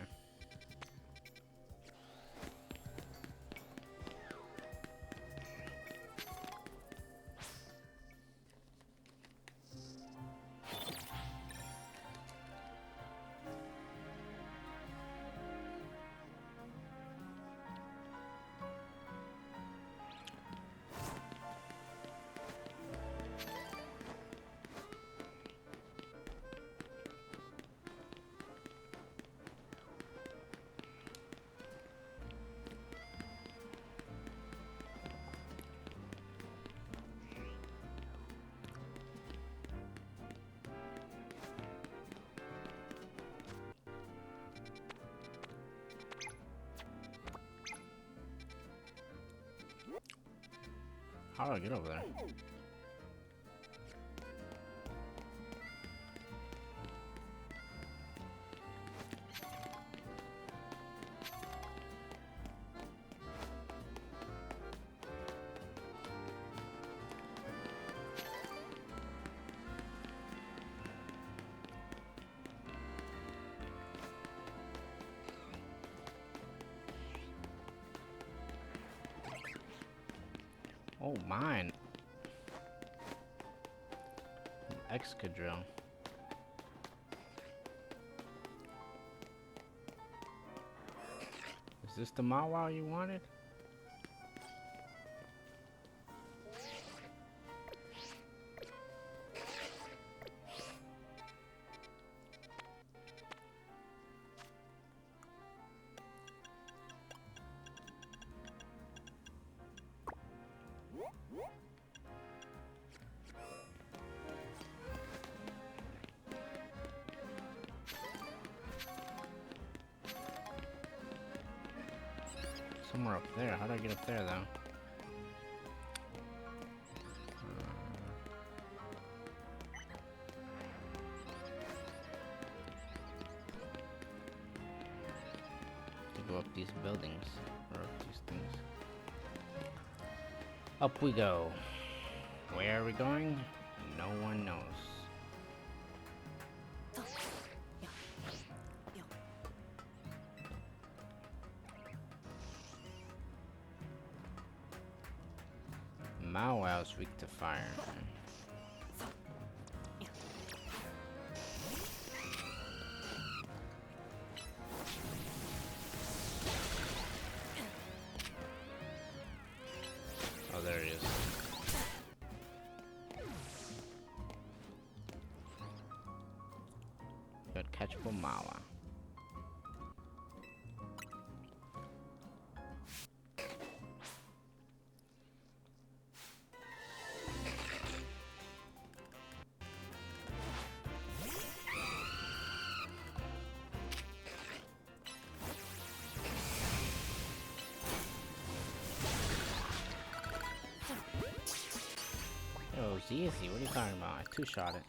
How do I get over there? Oh, mine. Excadrill. Is this the Mawile you wanted? Somewhere up there. How do I get up there, though? To go up these buildings, or up these things. Up we go. Where are we going? No one knows. Mawile's weak to fire. Oh, there he is. Got catchable Mawile. was easy. What are you talking about? I two-shot it.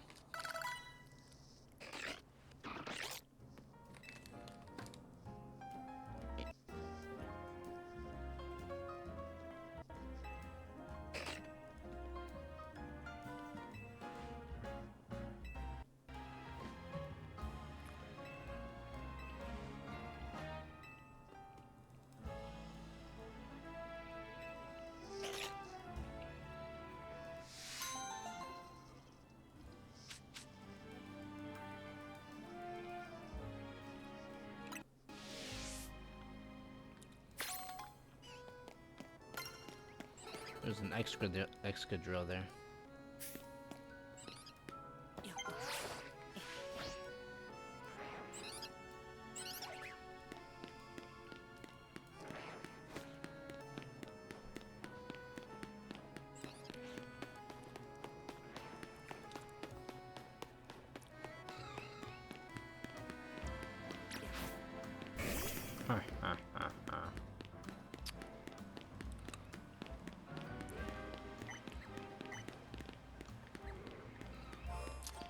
There's an Excadrill there.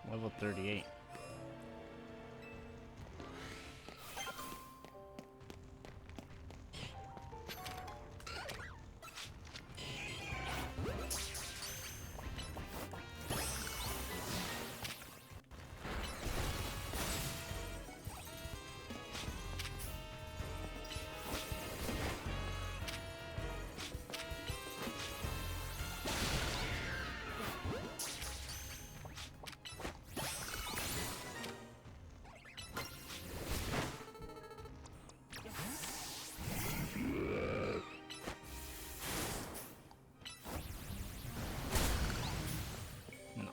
Level 38.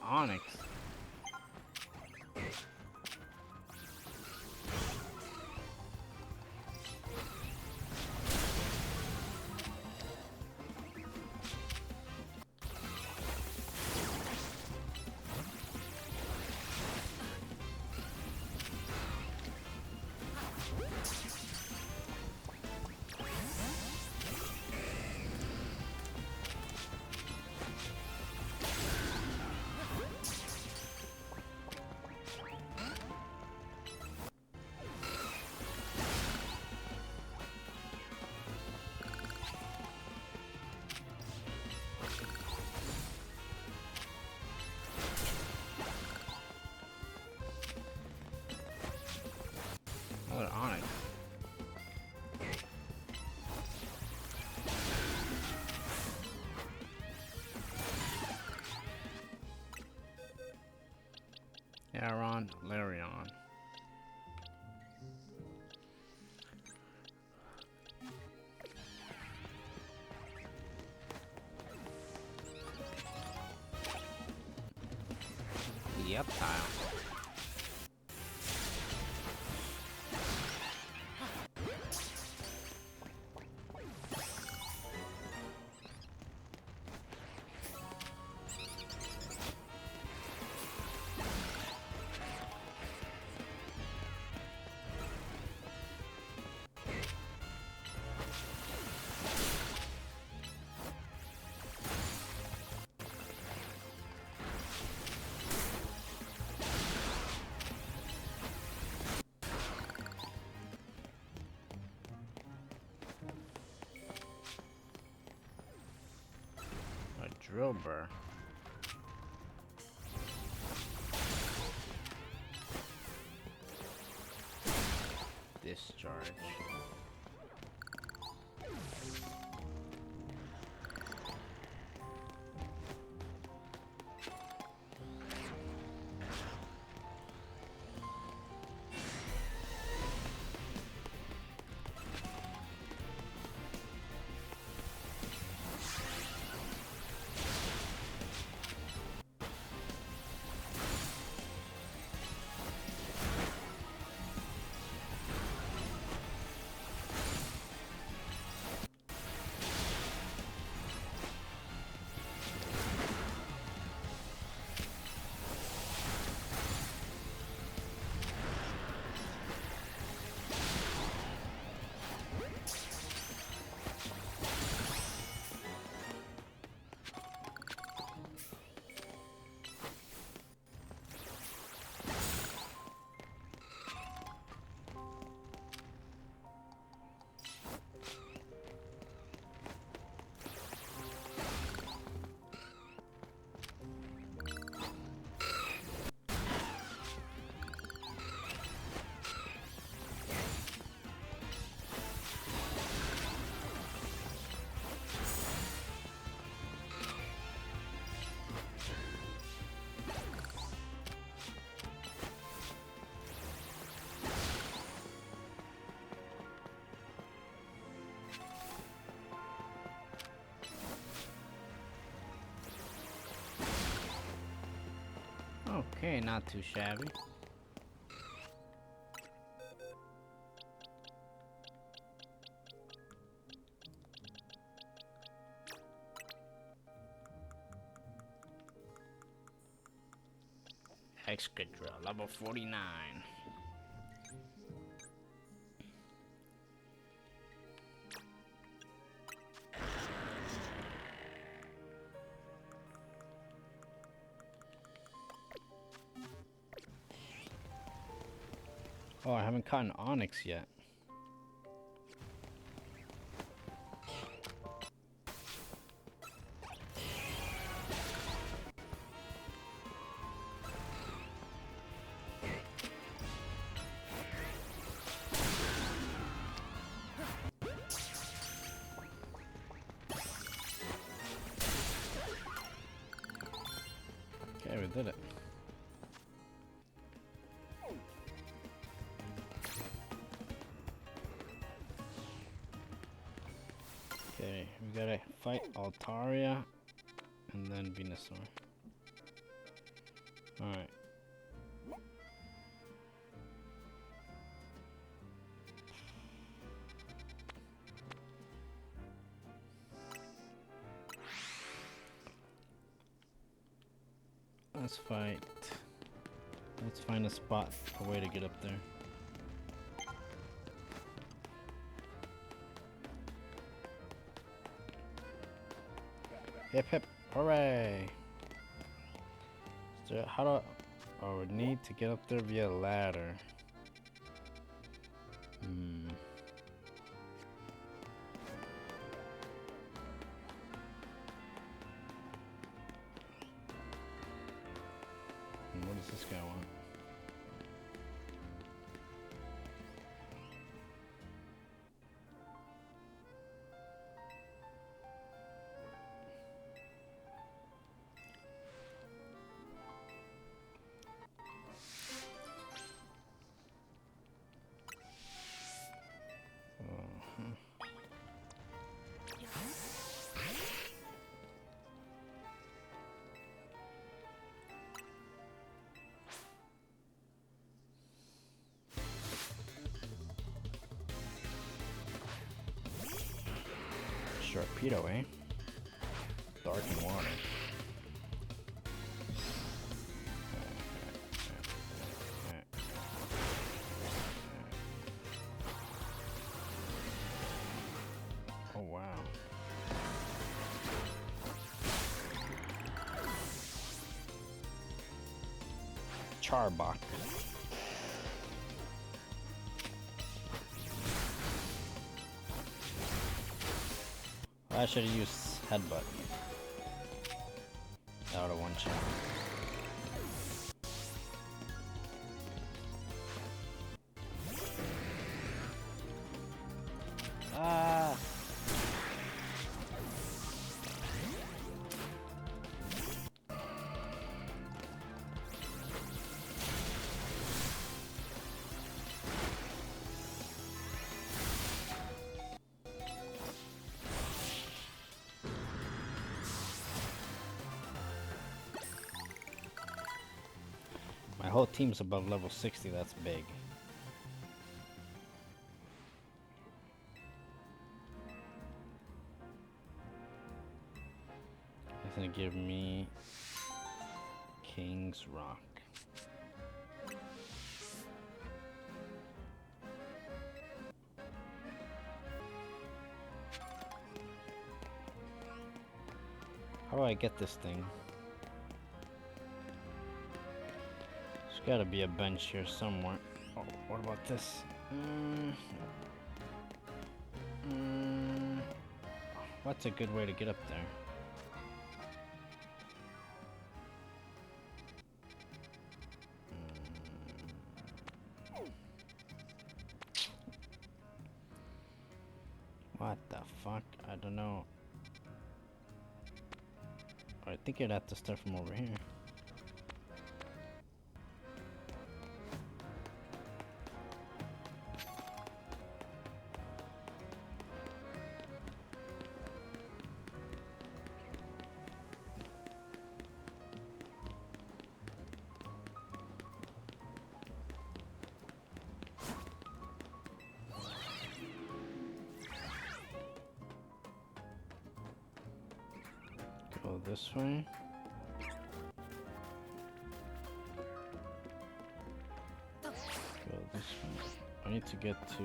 Onyx. Another Onyx. Aron, Larion. Yep, tile. Drillbur. Discharge. Okay, not too shabby. Excadrill, level 49. Oh, I haven't caught an Onyx yet. Okay, we did it. Okay, we gotta fight Altaria and then Venusaur. Alright. Let's fight. Let's find a spot, a way to get up there. Hip hip, hooray! So how do I would need to get up there via ladder. What does this guy want? Torpedo, eh? Dark and water. Oh wow. Charbok. I should have used headbutt. Out of one shot. Ah! My whole team's above level 60, that's big. It's gonna give me King's Rock. How do I get this thing? There's gotta be a bench here somewhere. Oh, what about this? What's a good way to get up there? What the fuck? I don't know. I think you'd have to start from over here. this way. Go this way. I need to get to...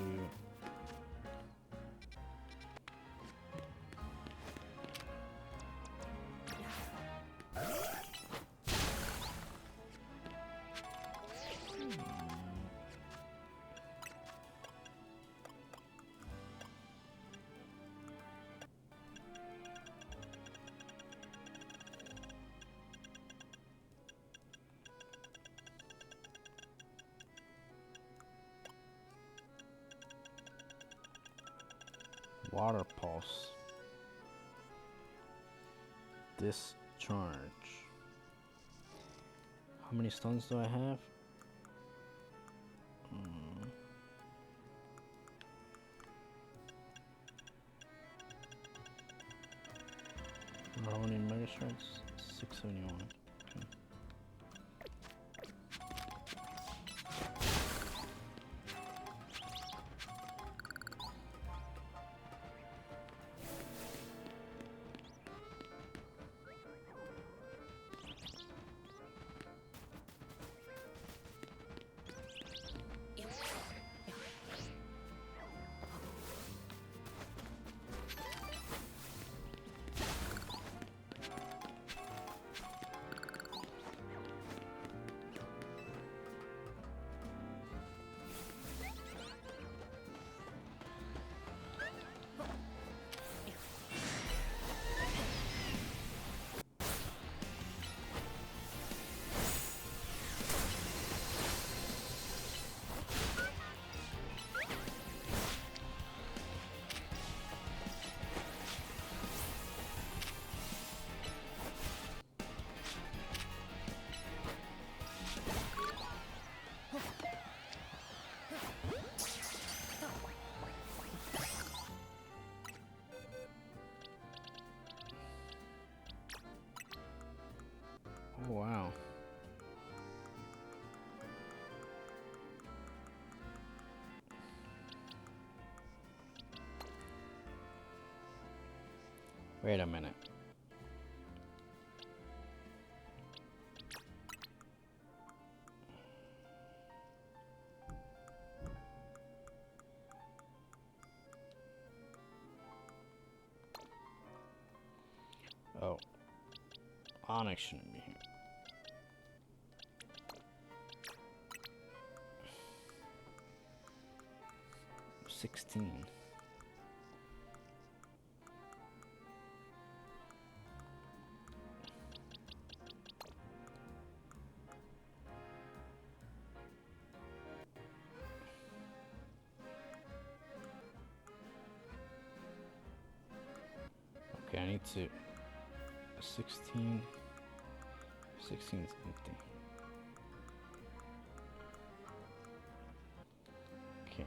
Water pulse. Discharge. How many stones do I have? How many mega shards? 671. Okay. Oh, wow. Wait a minute. Oh. Onyx shouldn't be here. $16. Okay, I need to... 16... 16 is empty. Okay.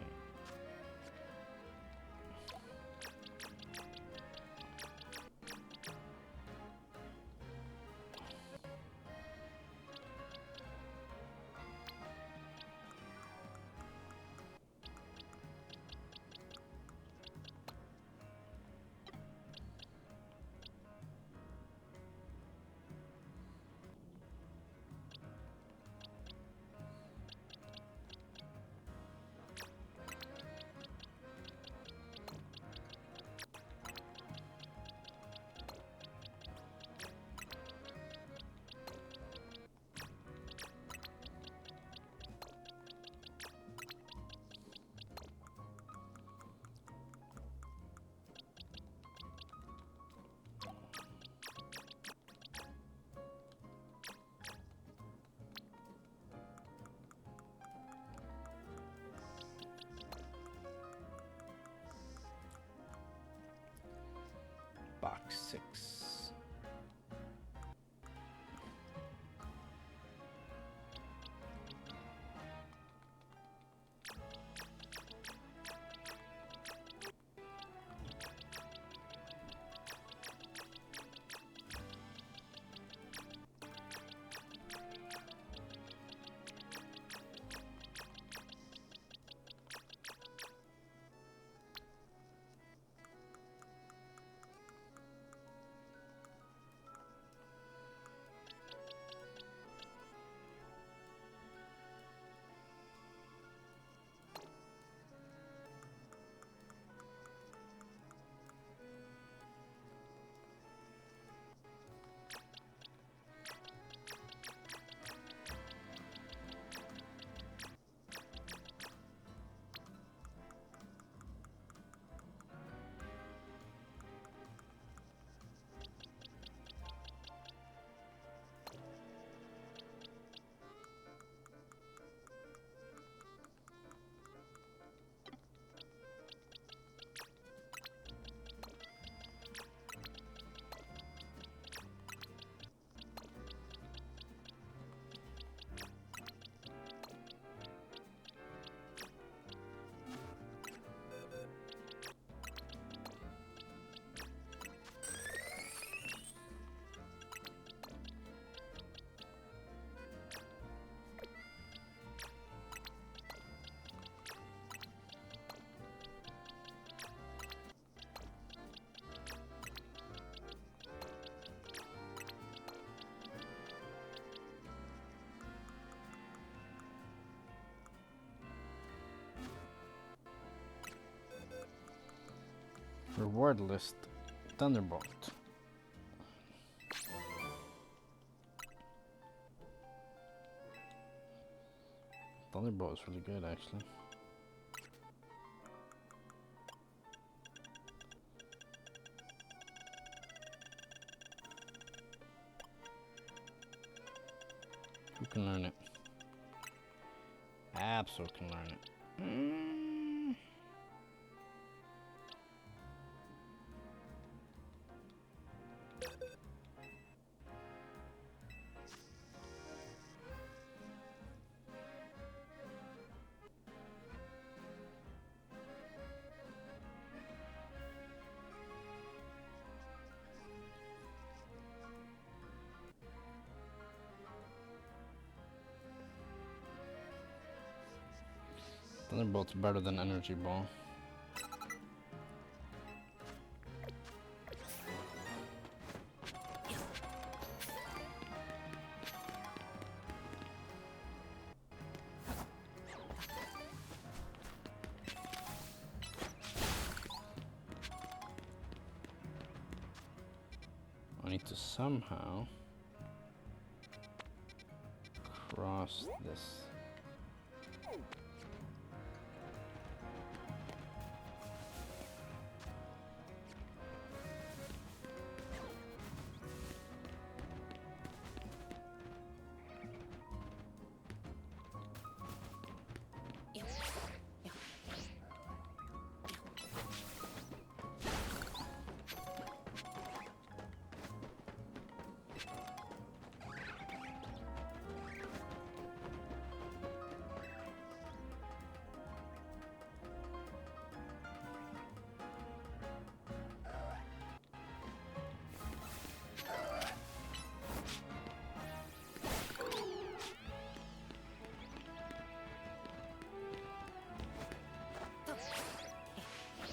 Box 6. Reward list. Thunderbolt. Thunderbolt is really good, actually. Who can learn it? Absol can learn it. Thunderbolt's better than Energy Ball. I need to somehow cross this.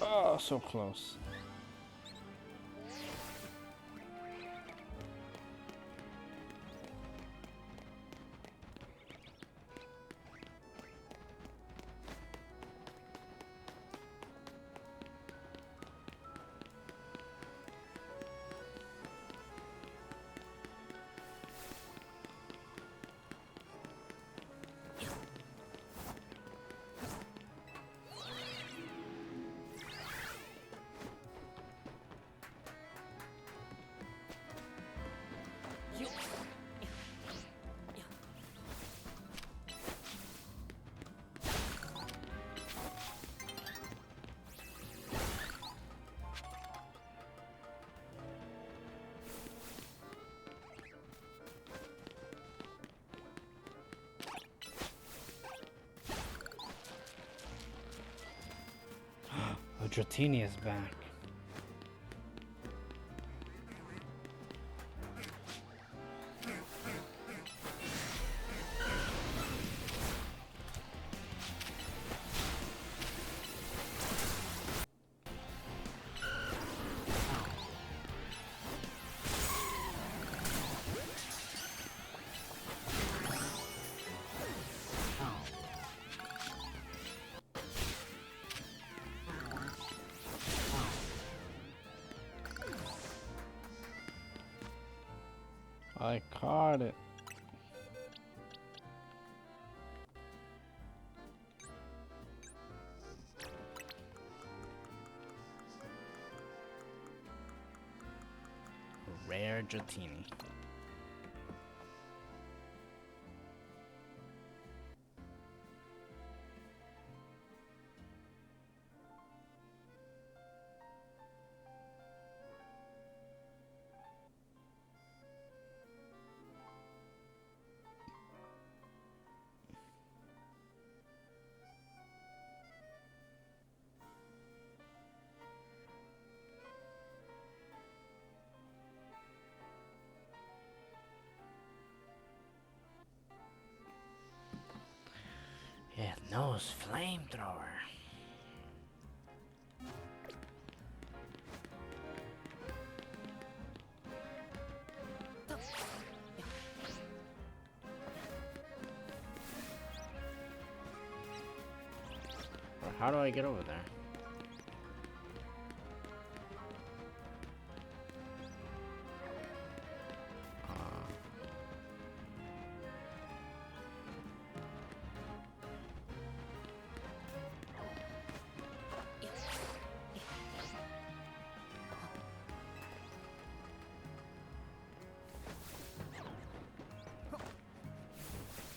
Oh, so close. Dratini is back. I caught it. Rare Dratini. It knows flamethrower. How do I get over there?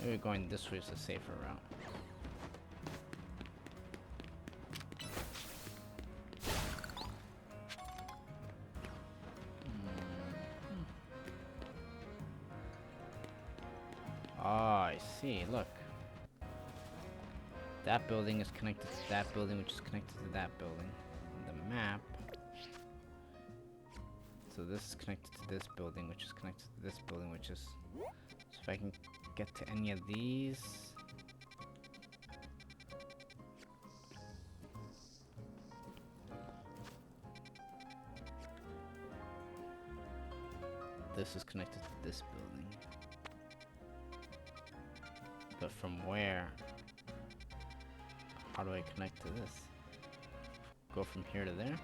Maybe going this way is a safer route. Oh, I see. Look. That building is connected to that building, which is connected to that building. On the map. So this is connected to this building, which is connected to this building, which is... So if I can get to any of these... This is connected to this building. But from where? How do I connect to this? Go from here to there?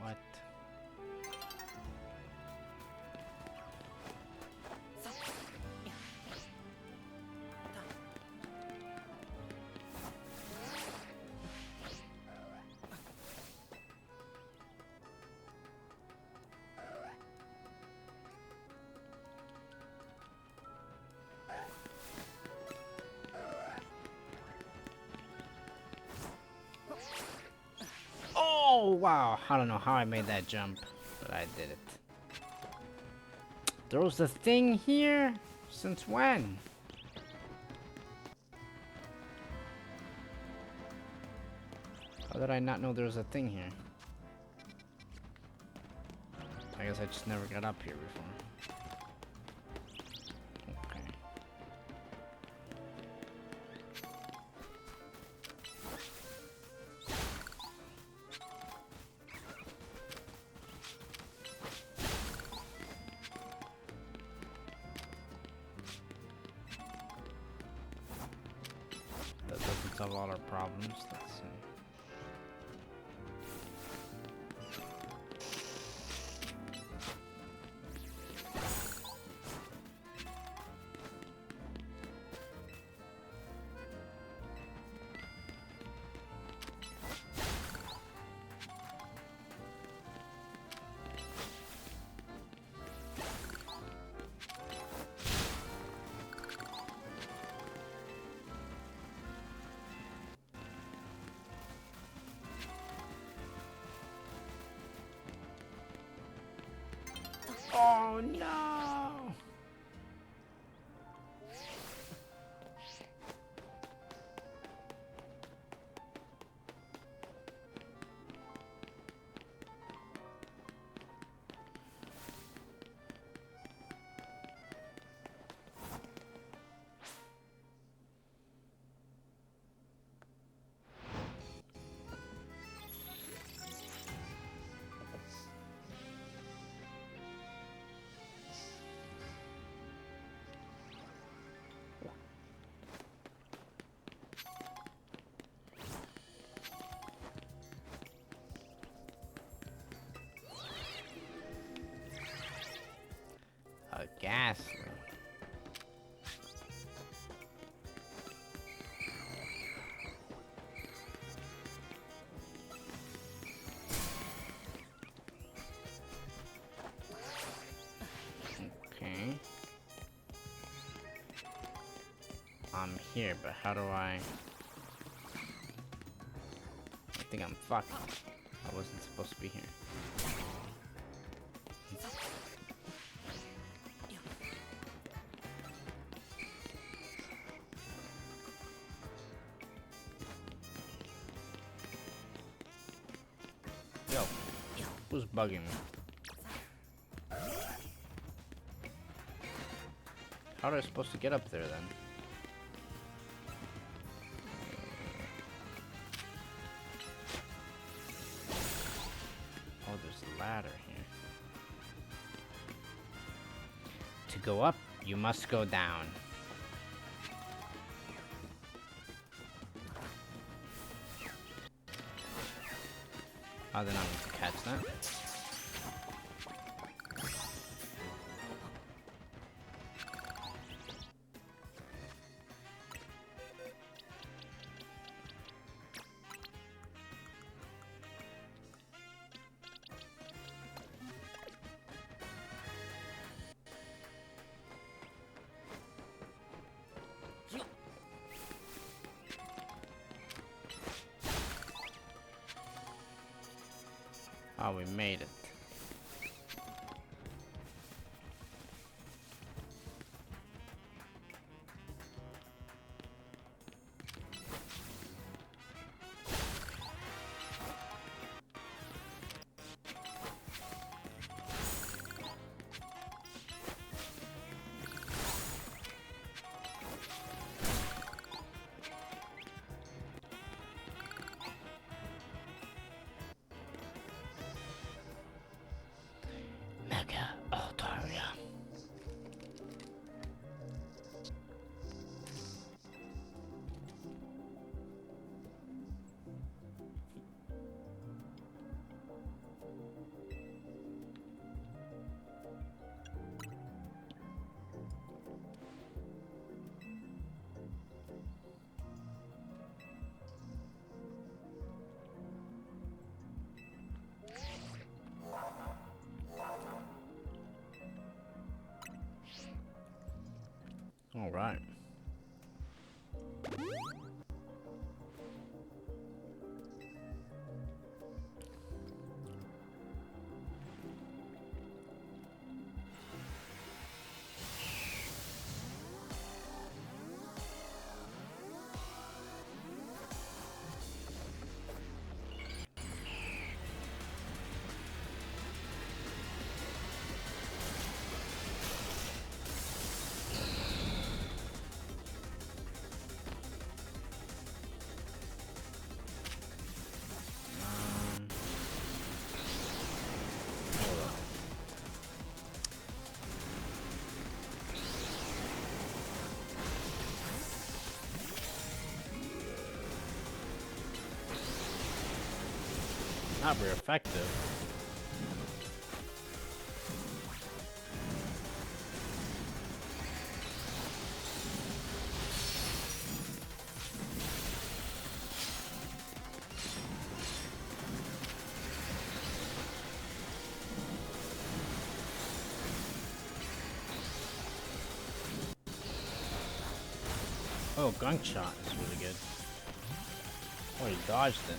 What? Oh, wow. I don't know how I made that jump, but I did it. There was a thing here? Since when? How did I not know there was a thing here? I guess I just never got up here before. Okay. That doesn't solve all our problems. Let's see. Oh no! A ghastly. Okay. I'm here, but how do I think I'm fucked. I wasn't supposed to be here. Yo, who's bugging me? How am I supposed to get up there then? Oh, there's a ladder here. To go up, you must go down. Oh, then I need to catch that. how we made it. Mega Altaria. All right. Hold on. Not very effective. Oh, gunk shot is really good. Oh, he dodged it.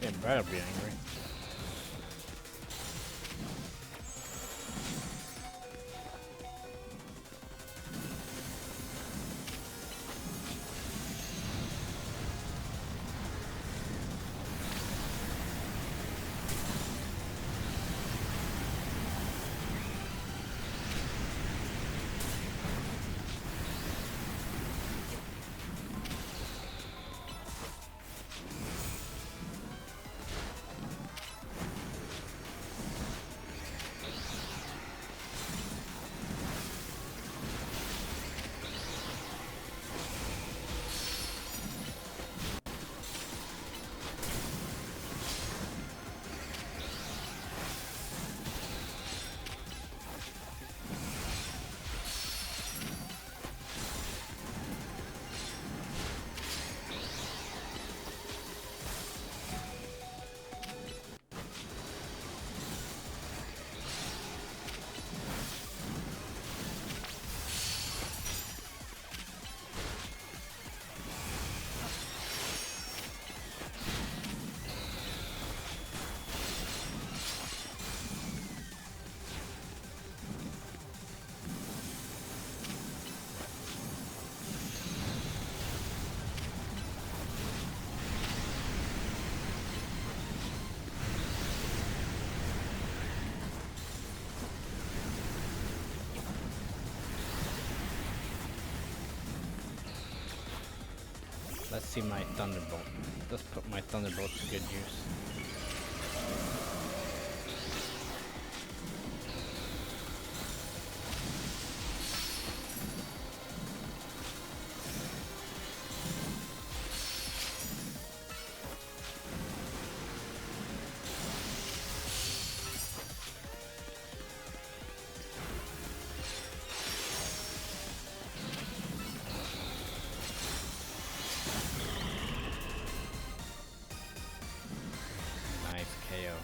Yeah, better be angry. Let's see my Thunderbolt. Let's put my Thunderbolt to good use. Nice KO.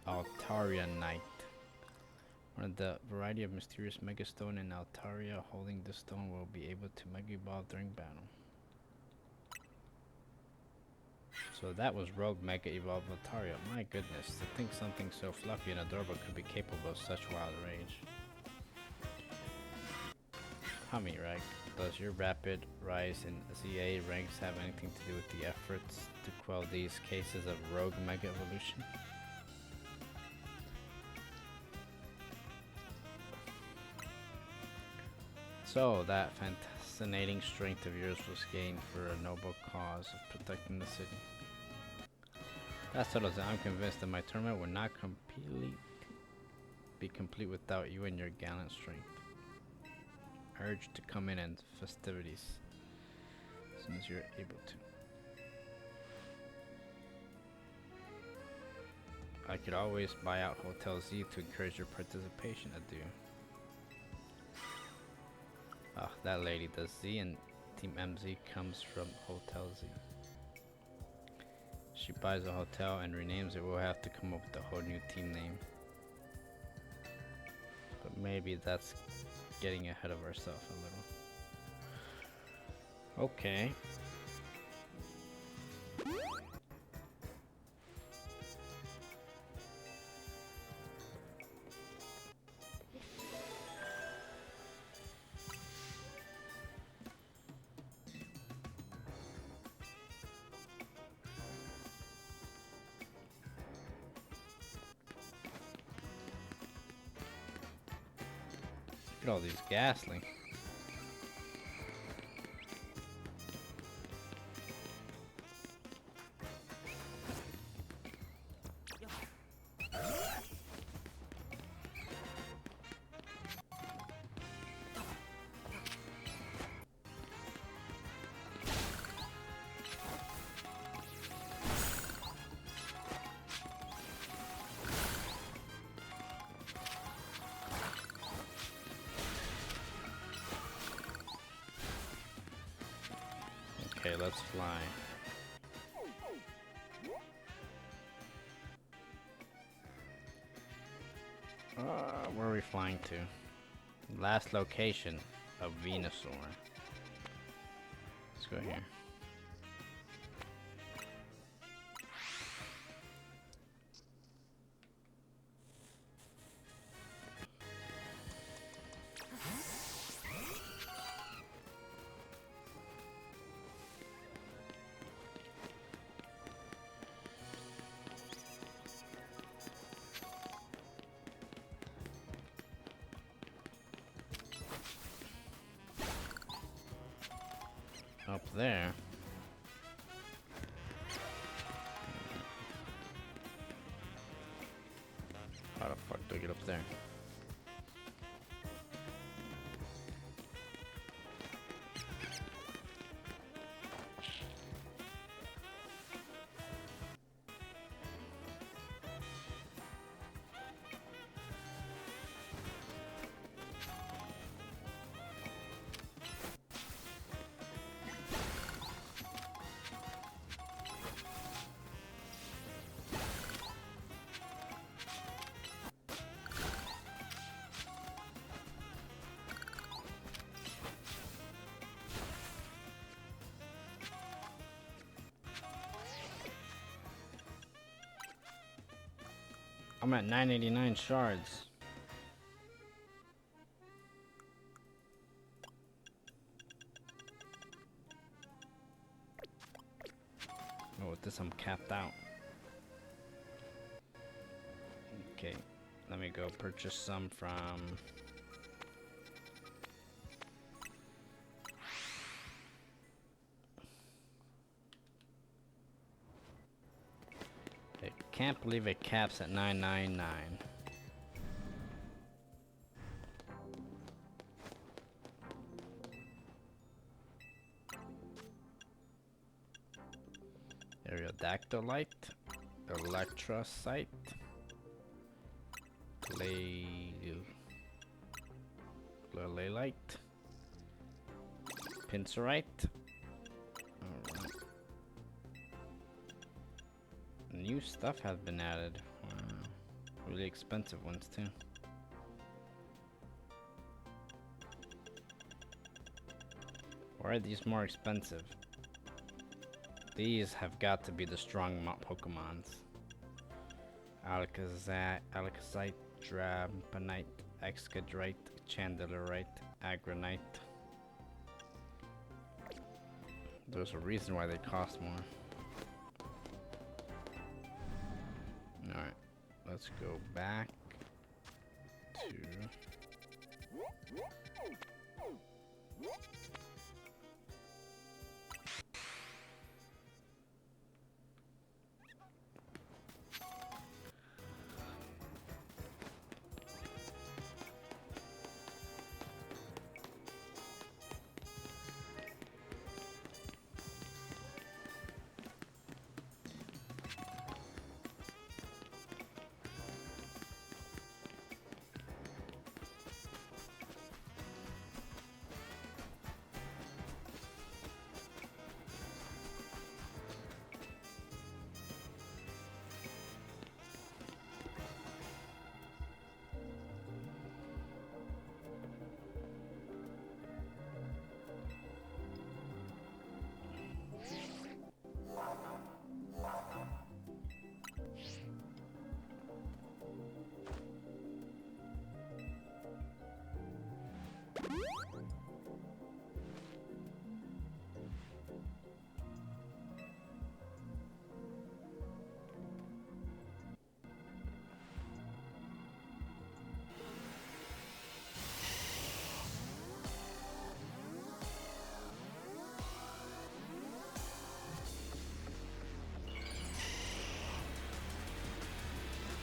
Altaria Knight. One of the variety of mysterious Mega Stone in Altaria. Holding the stone will be able to Mega Evolve during battle. So that was Rogue Mega Evolve Altaria. My goodness, to think something so fluffy and adorable could be capable of such wild rage. Hummy, right? Does your rapid rise in ZA ranks have anything to do with the efforts to quell these cases of Rogue Mega Evolution? So, that fascinating strength of yours was gained for a noble cause of protecting the city. That settles it. I'm convinced that my tournament would not be complete without you and your gallant strength. Urged to come in and festivities as soon as you're able to. I could always buy out Hotel Z to encourage your participation. Adieu. Ah, that lady. The Z and Team MZ comes from Hotel Z. She buys a hotel and renames it. We'll have to come up with a whole new team name. But maybe that's getting ahead of ourselves a little. Okay. Look at all these Ghastly. Okay, let's fly. Where are we flying to? Last location of Venusaur. Let's go here. Up there. How the fuck do I get up there? I'm at 989 shards. Oh, with this I'm capped out. me go purchase some from... I can't believe it caps at 999. Aerodactylite, Electrocyte, Lalite, Pincerite. Alright. New stuff has been added. Wow. Really expensive ones too. Why are these more expensive? These have got to be the strong Pokemons. Alakazite, Dragonite, Excadrite, Chandelerite, Agronite. There's a reason why they cost more. Alright, let's go back to...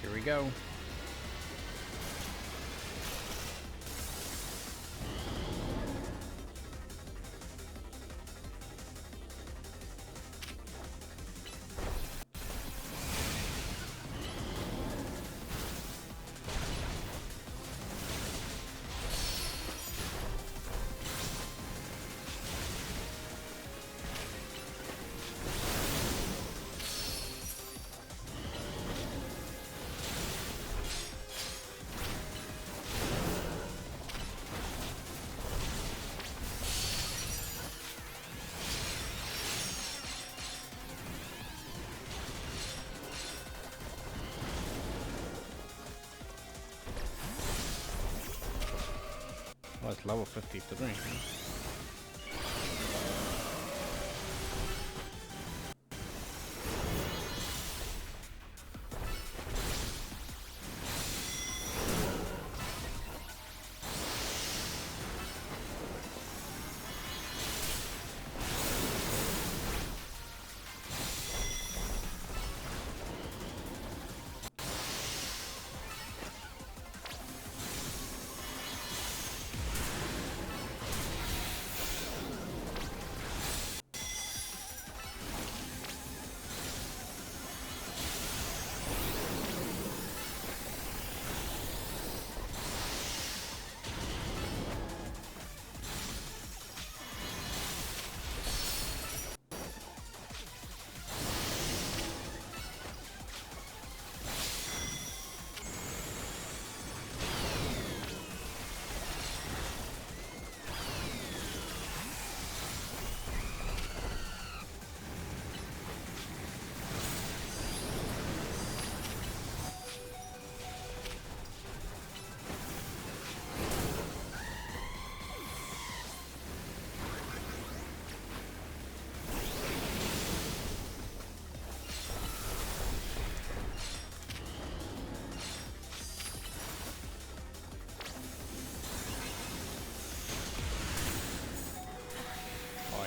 Here we go. Oh, it's level 53.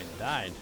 I died.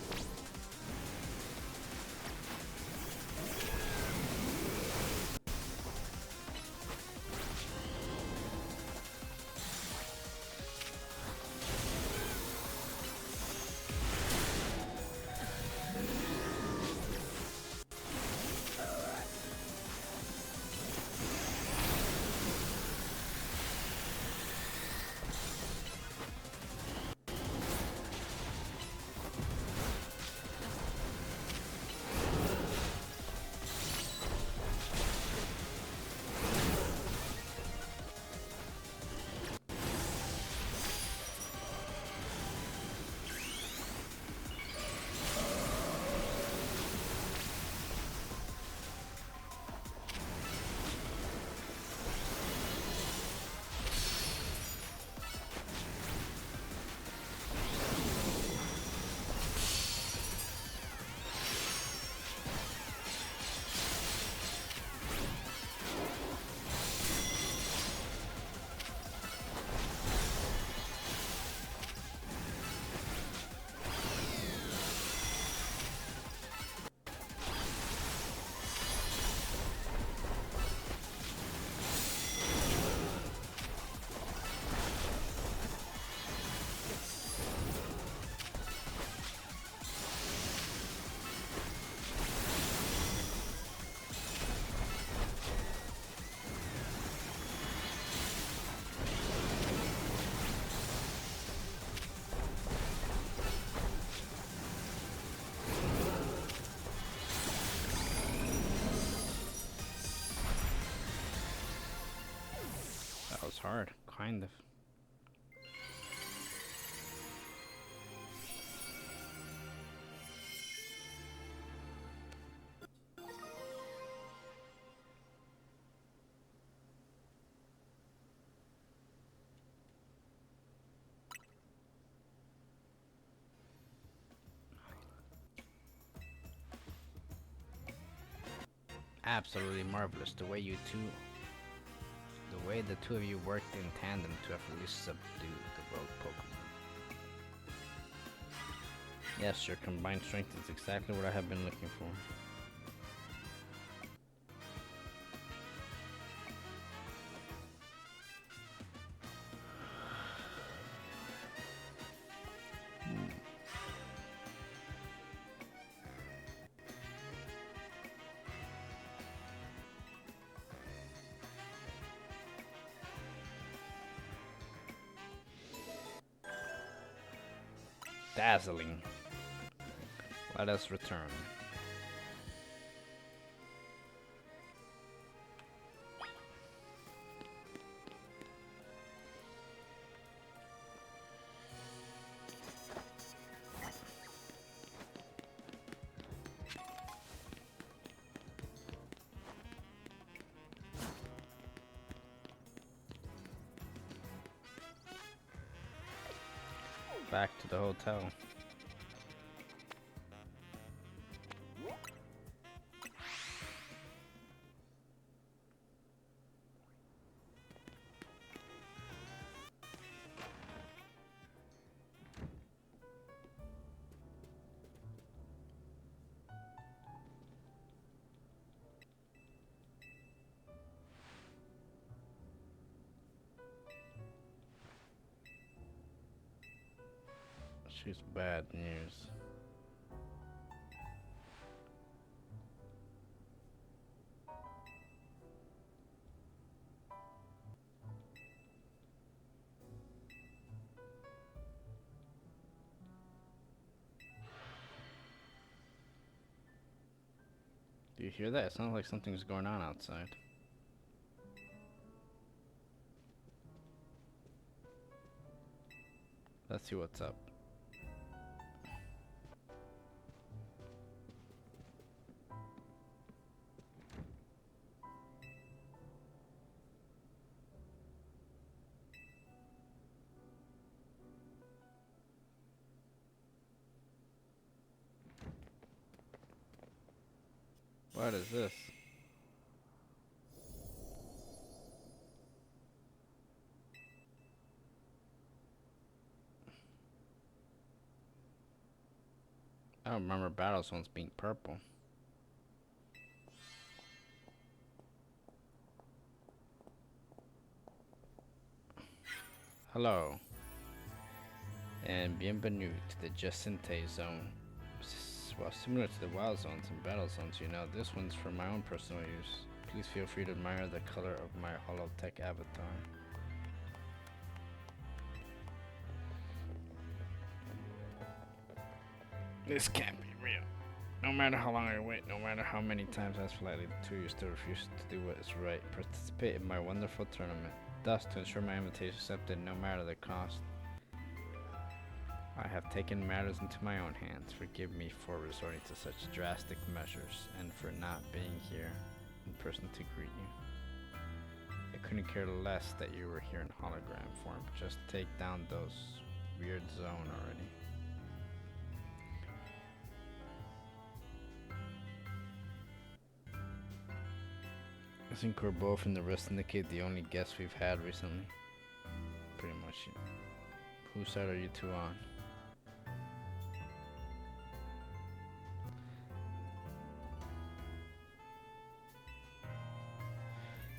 That was hard, kind of. Absolutely marvelous the way the two of you worked in tandem to effortlessly subdue the rogue Pokemon. Yes, your combined strength is exactly what I have been looking for. Dazzling. Let us return. Back to the hotel. She's bad news. Do you hear that? It sounds like something's going on outside. Let's see what's up. What is this? I don't remember battle zones being purple. Hello, and bienvenue to the Jacente zone. Well, similar to the wild zones and battle zones, you know, this one's for my own personal use. Please feel free to admire the color of my holotech avatar. This can't be real. No matter how long I wait, no matter how many times I ask politely to you, still refuse to do what is right. Participate in my wonderful tournament. Thus, to ensure my invitation is accepted no matter the cost, I have taken matters into my own hands. Forgive me for resorting to such drastic measures and for not being here in person to greet you. I couldn't care less that you were here in hologram form. Just take down those weird zone already. I think we're both in the rest indicate the only guests we've had recently. Pretty much. Whose side are you two on?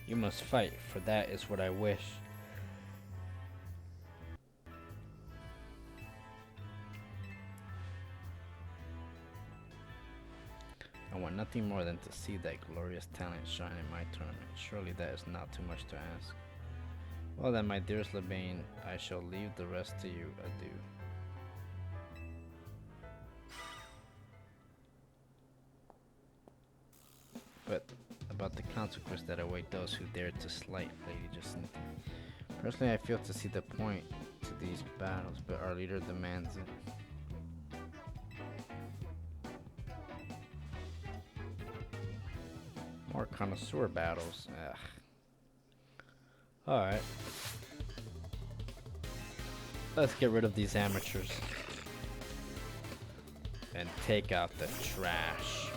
You must fight, for that is what I wish. I want nothing more than to see that glorious talent shine in my tournament. Surely that is not too much to ask. Well then, my dearest Lebane, I shall leave the rest to you. Adieu. But about the consequence that await those who dare to slight Lady Jacinta. Personally, I fail to see the point to these battles, but our leader demands it. More connoisseur battles. Ugh. Alright. Let's get rid of these amateurs. And take out the trash.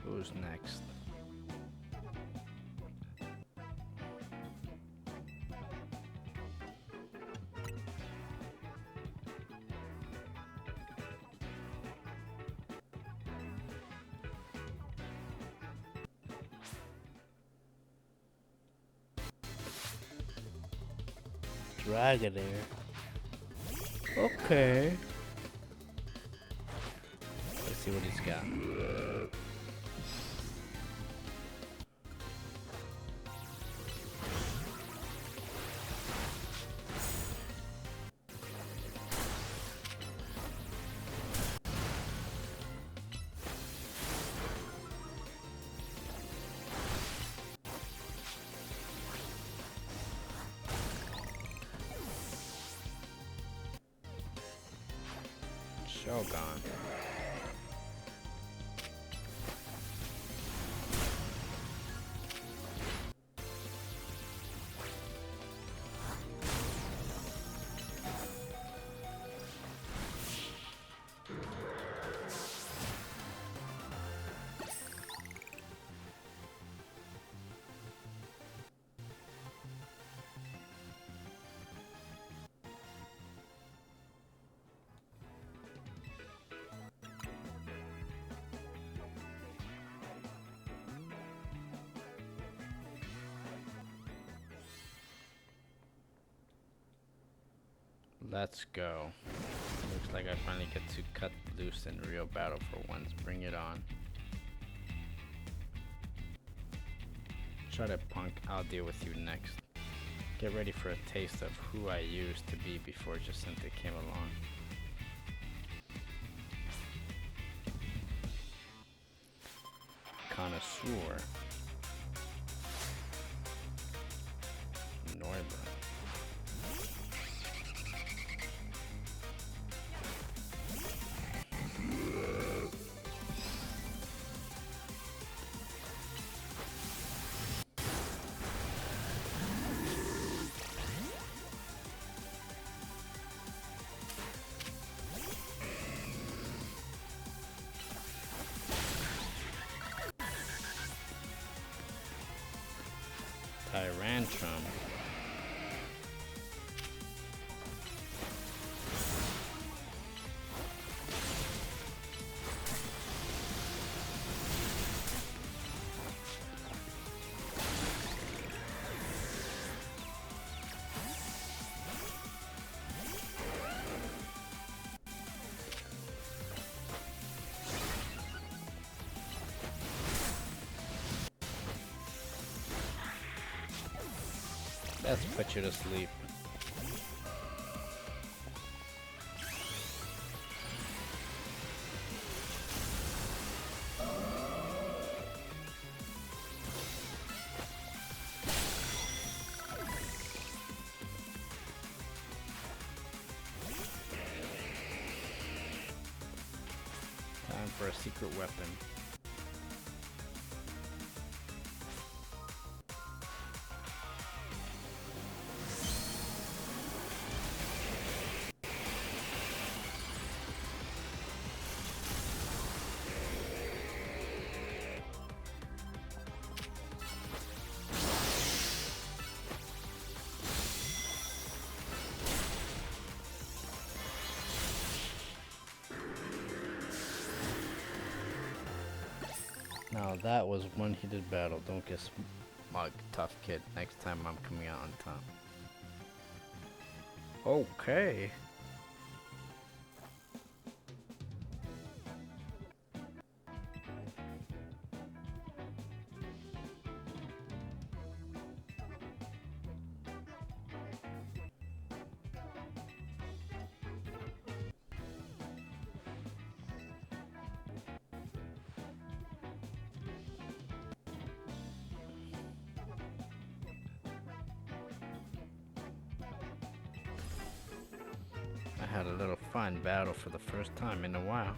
Who's next? Dragonair. Okay. Let's see what he's got. Shogun. Let's go. Looks like I finally get to cut loose in real battle for once. Bring it on. Try to punk, I'll deal with you next. Get ready for a taste of who I used to be before Jacinta came along. Connoisseur. Norbert. Tantrum. Let's put you to sleep. Time for a secret weapon. Now that was one heated battle. Don't get smug, tough kid. Next time I'm coming out on top. Okay. I had a little fun battle for the first time in a while.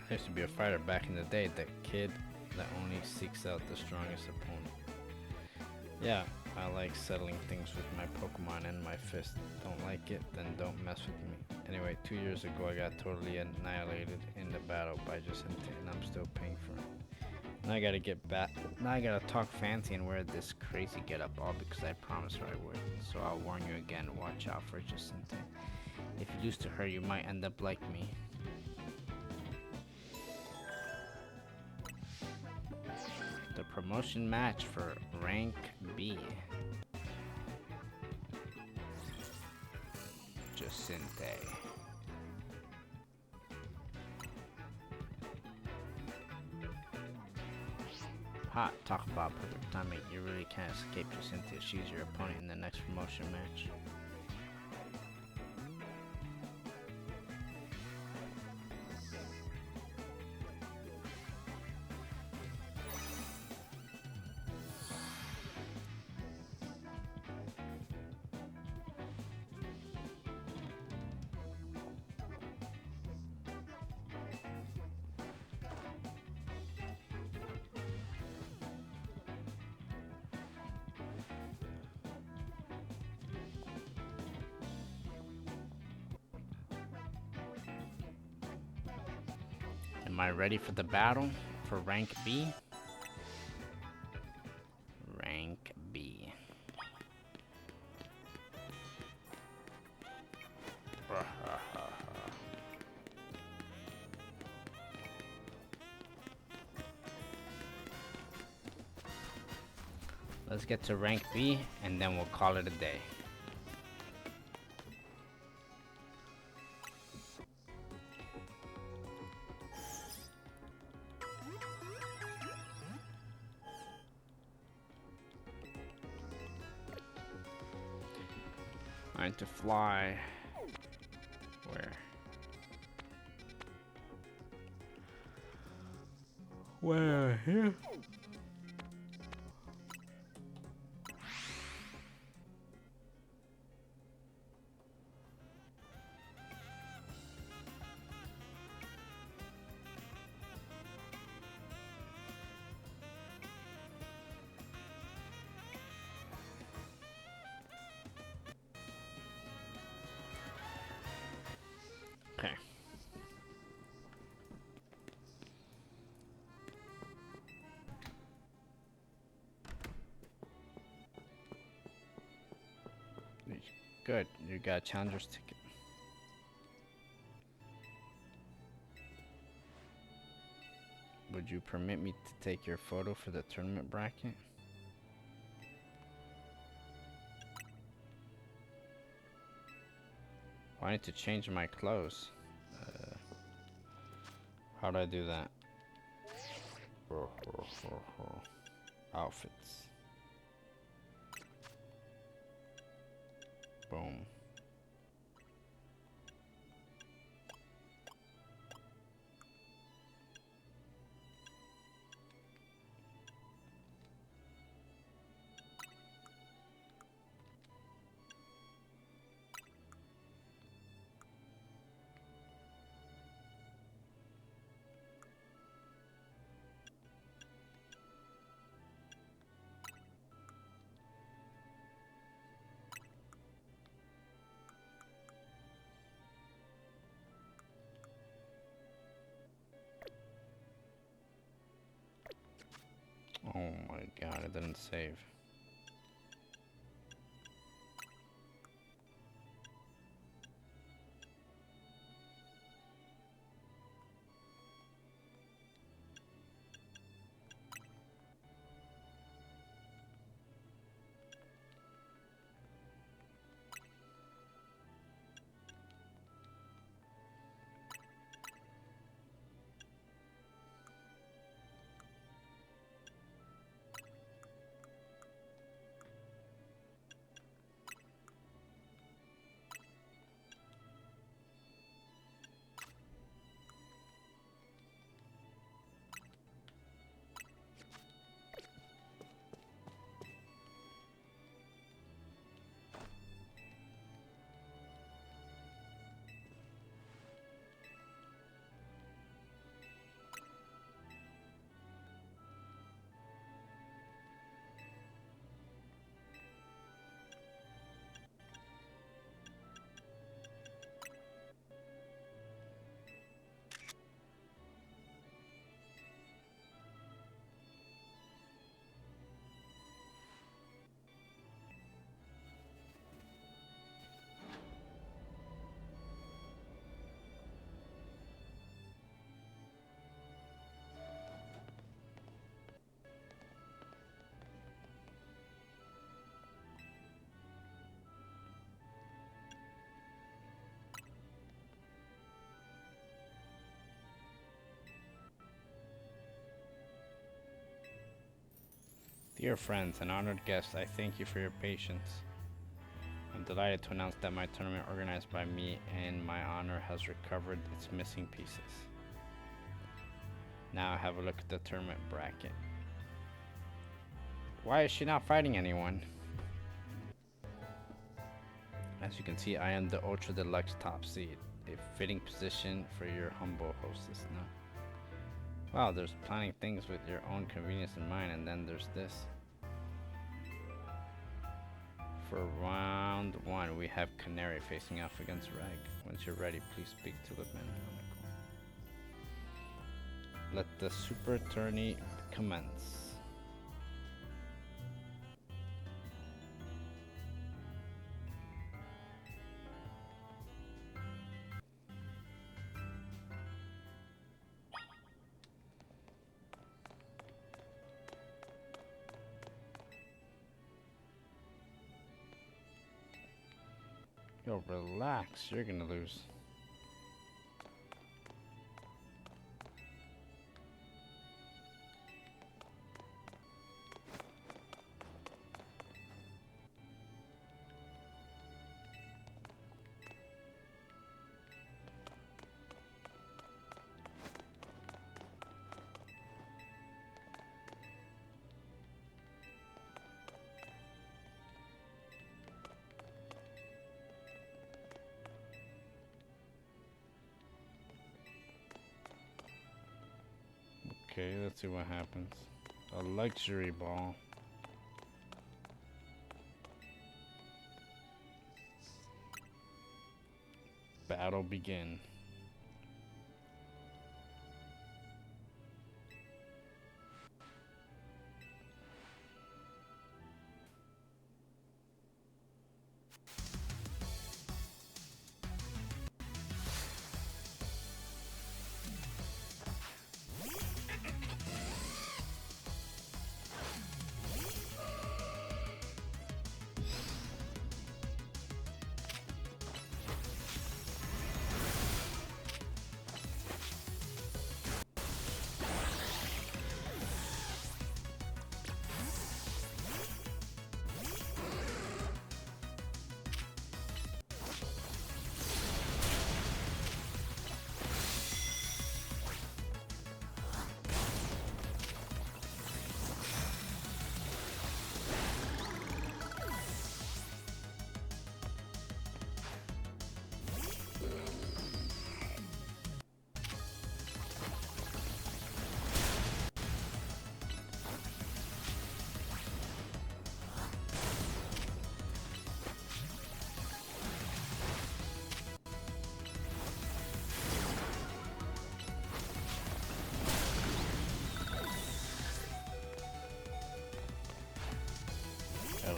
I used to be a fighter back in the day, the kid that only seeks out the strongest opponent. Yeah, I like settling things with my Pokemon and my fist. Don't like it, then don't mess with me. Anyway, 2 years ago I got totally annihilated in the battle by Jacinta, and I'm still paying for it. Now I gotta get back. Now I gotta talk fancy and wear this crazy getup, all because I promised her I would. So I'll warn you again, watch out for Jacinta. If you lose to her, you might end up like me. The promotion match for rank B. Jacinta. Hot, talk about perfect timing. You really can't escape Jacinta. She's your opponent in the next promotion match. Am I ready for the battle for rank B? Rank B. Let's get to rank B and then we'll call it a day. Trying to fly. Where? Where? Here? You got a challenger's ticket. Would you permit me to take your photo for the tournament bracket? Oh, I need to change my clothes. How do I do that? Outfits. Boom. Oh my god, it didn't save. Dear friends and honored guests, I thank you for your patience. I'm delighted to announce that my tournament organized by me in my honor has recovered its missing pieces. Now have a look at the tournament bracket. Why is she not fighting anyone? As you can see, I am the Ultra Deluxe top seed, a fitting position for your humble hostess now. Wow, there's planning things with your own convenience in mind, and then there's this. For round 1, we have Canary facing off against Reg. Once you're ready, please speak to the man. Let the super tourney commence. Yo, relax, you're gonna lose. Okay, let's see what happens. A luxury ball. Battle begin.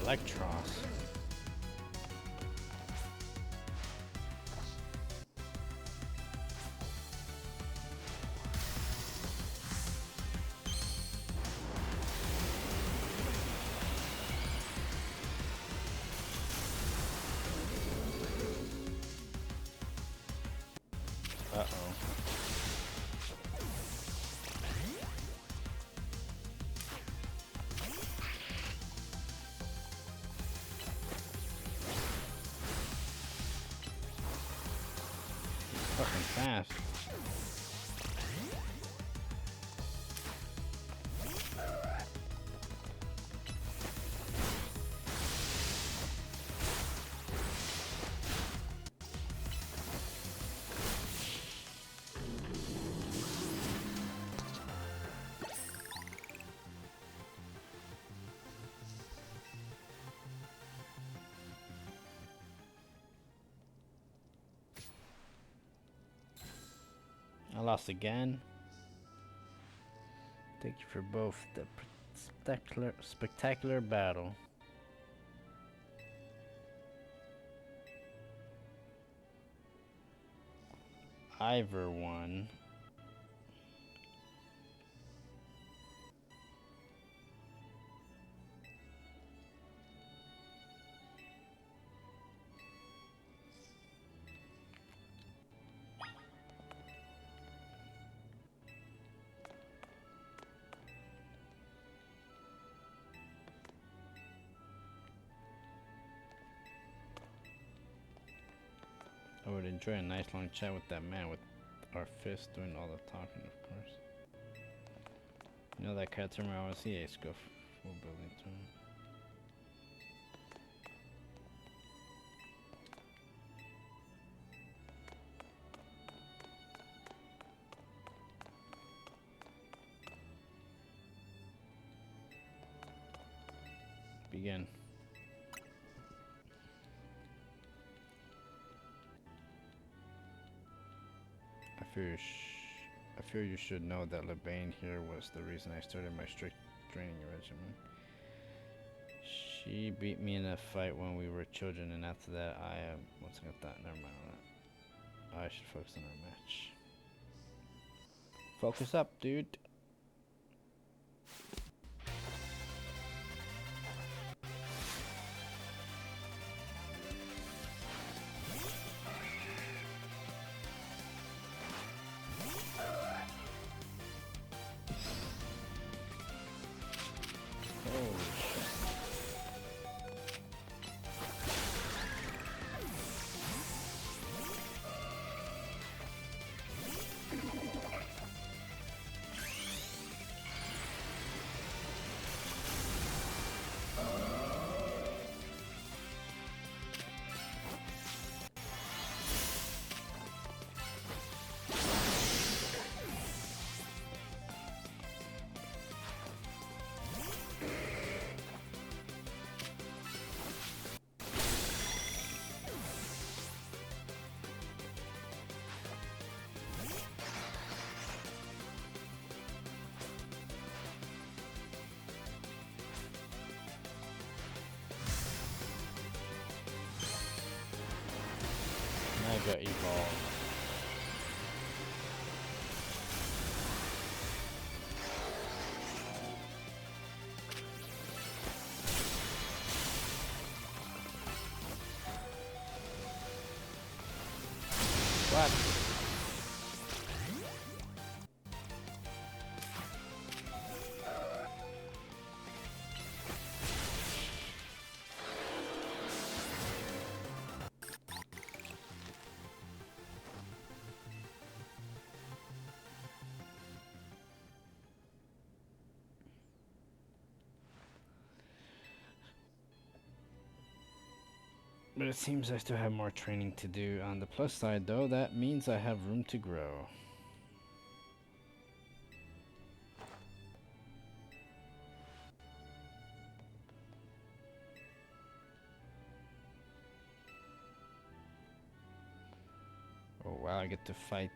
Electros. Uh-oh. Fucking fast. I lost again. Thank you for both the spectacular battle. Ivor won. I would enjoy a nice long chat with that man with our fist doing all the talking, of course. You know that cat term I want to see Ace go full building to him. Begin. I fear you should know that Lebane here was the reason I started my strict training regimen. She beat me in a fight when we were children, and after that what's I got that? Never mind that. I should focus on our match. Focus up, dude. Mega Evolve. What? But it seems I still have more training to do. On the plus side, though, that means I have room to grow. Oh wow, I get to fight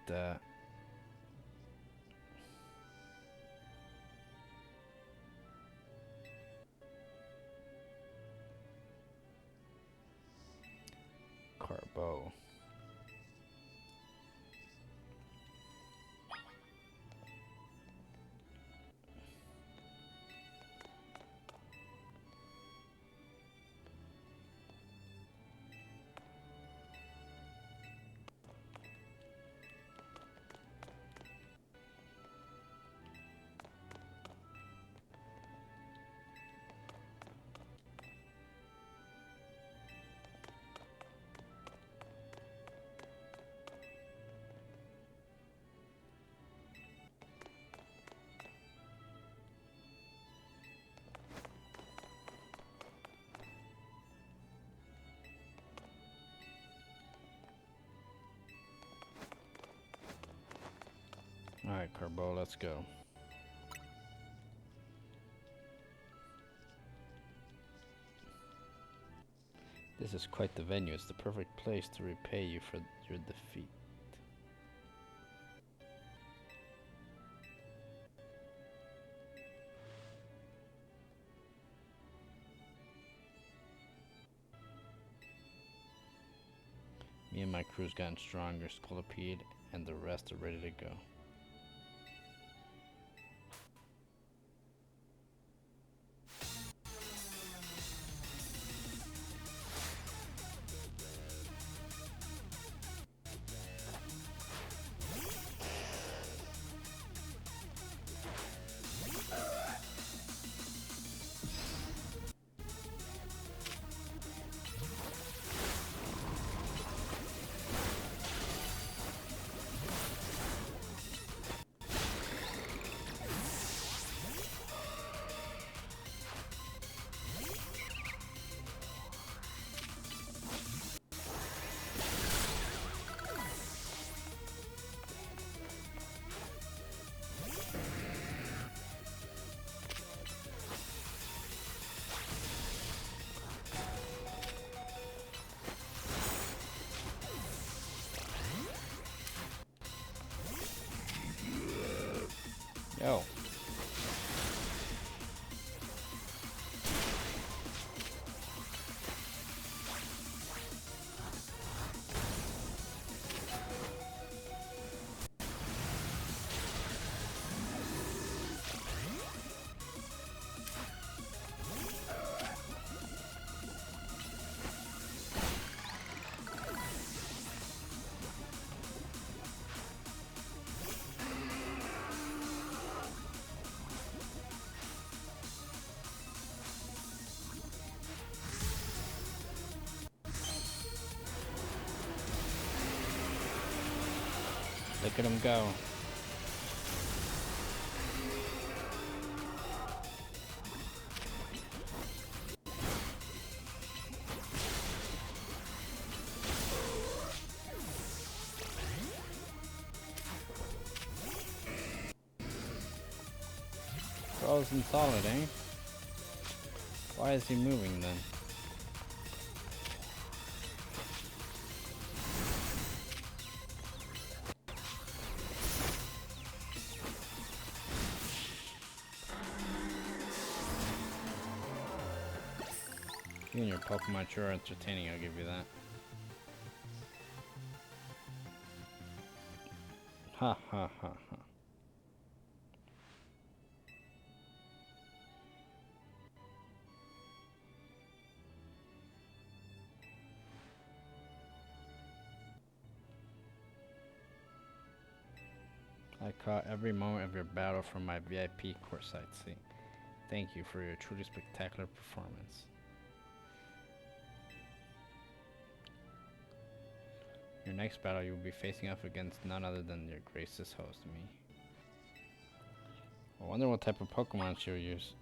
Alright, Carbo, let's go. This is quite the venue. It's the perfect place to repay you for your defeat. Me and my crew's gotten stronger. Scolipede and the rest are ready to go. Yo. Look at him go. Frozen solid, eh? Why is he moving then? You and your Pokemon sure are entertaining, I'll give you that. Ha ha ha ha. I caught every moment of your battle from my VIP courtside seat. Thank you for your truly spectacular performance. Your next battle, you will be facing off against none other than your gracious host, me. I wonder what type of Pokemon she'll use.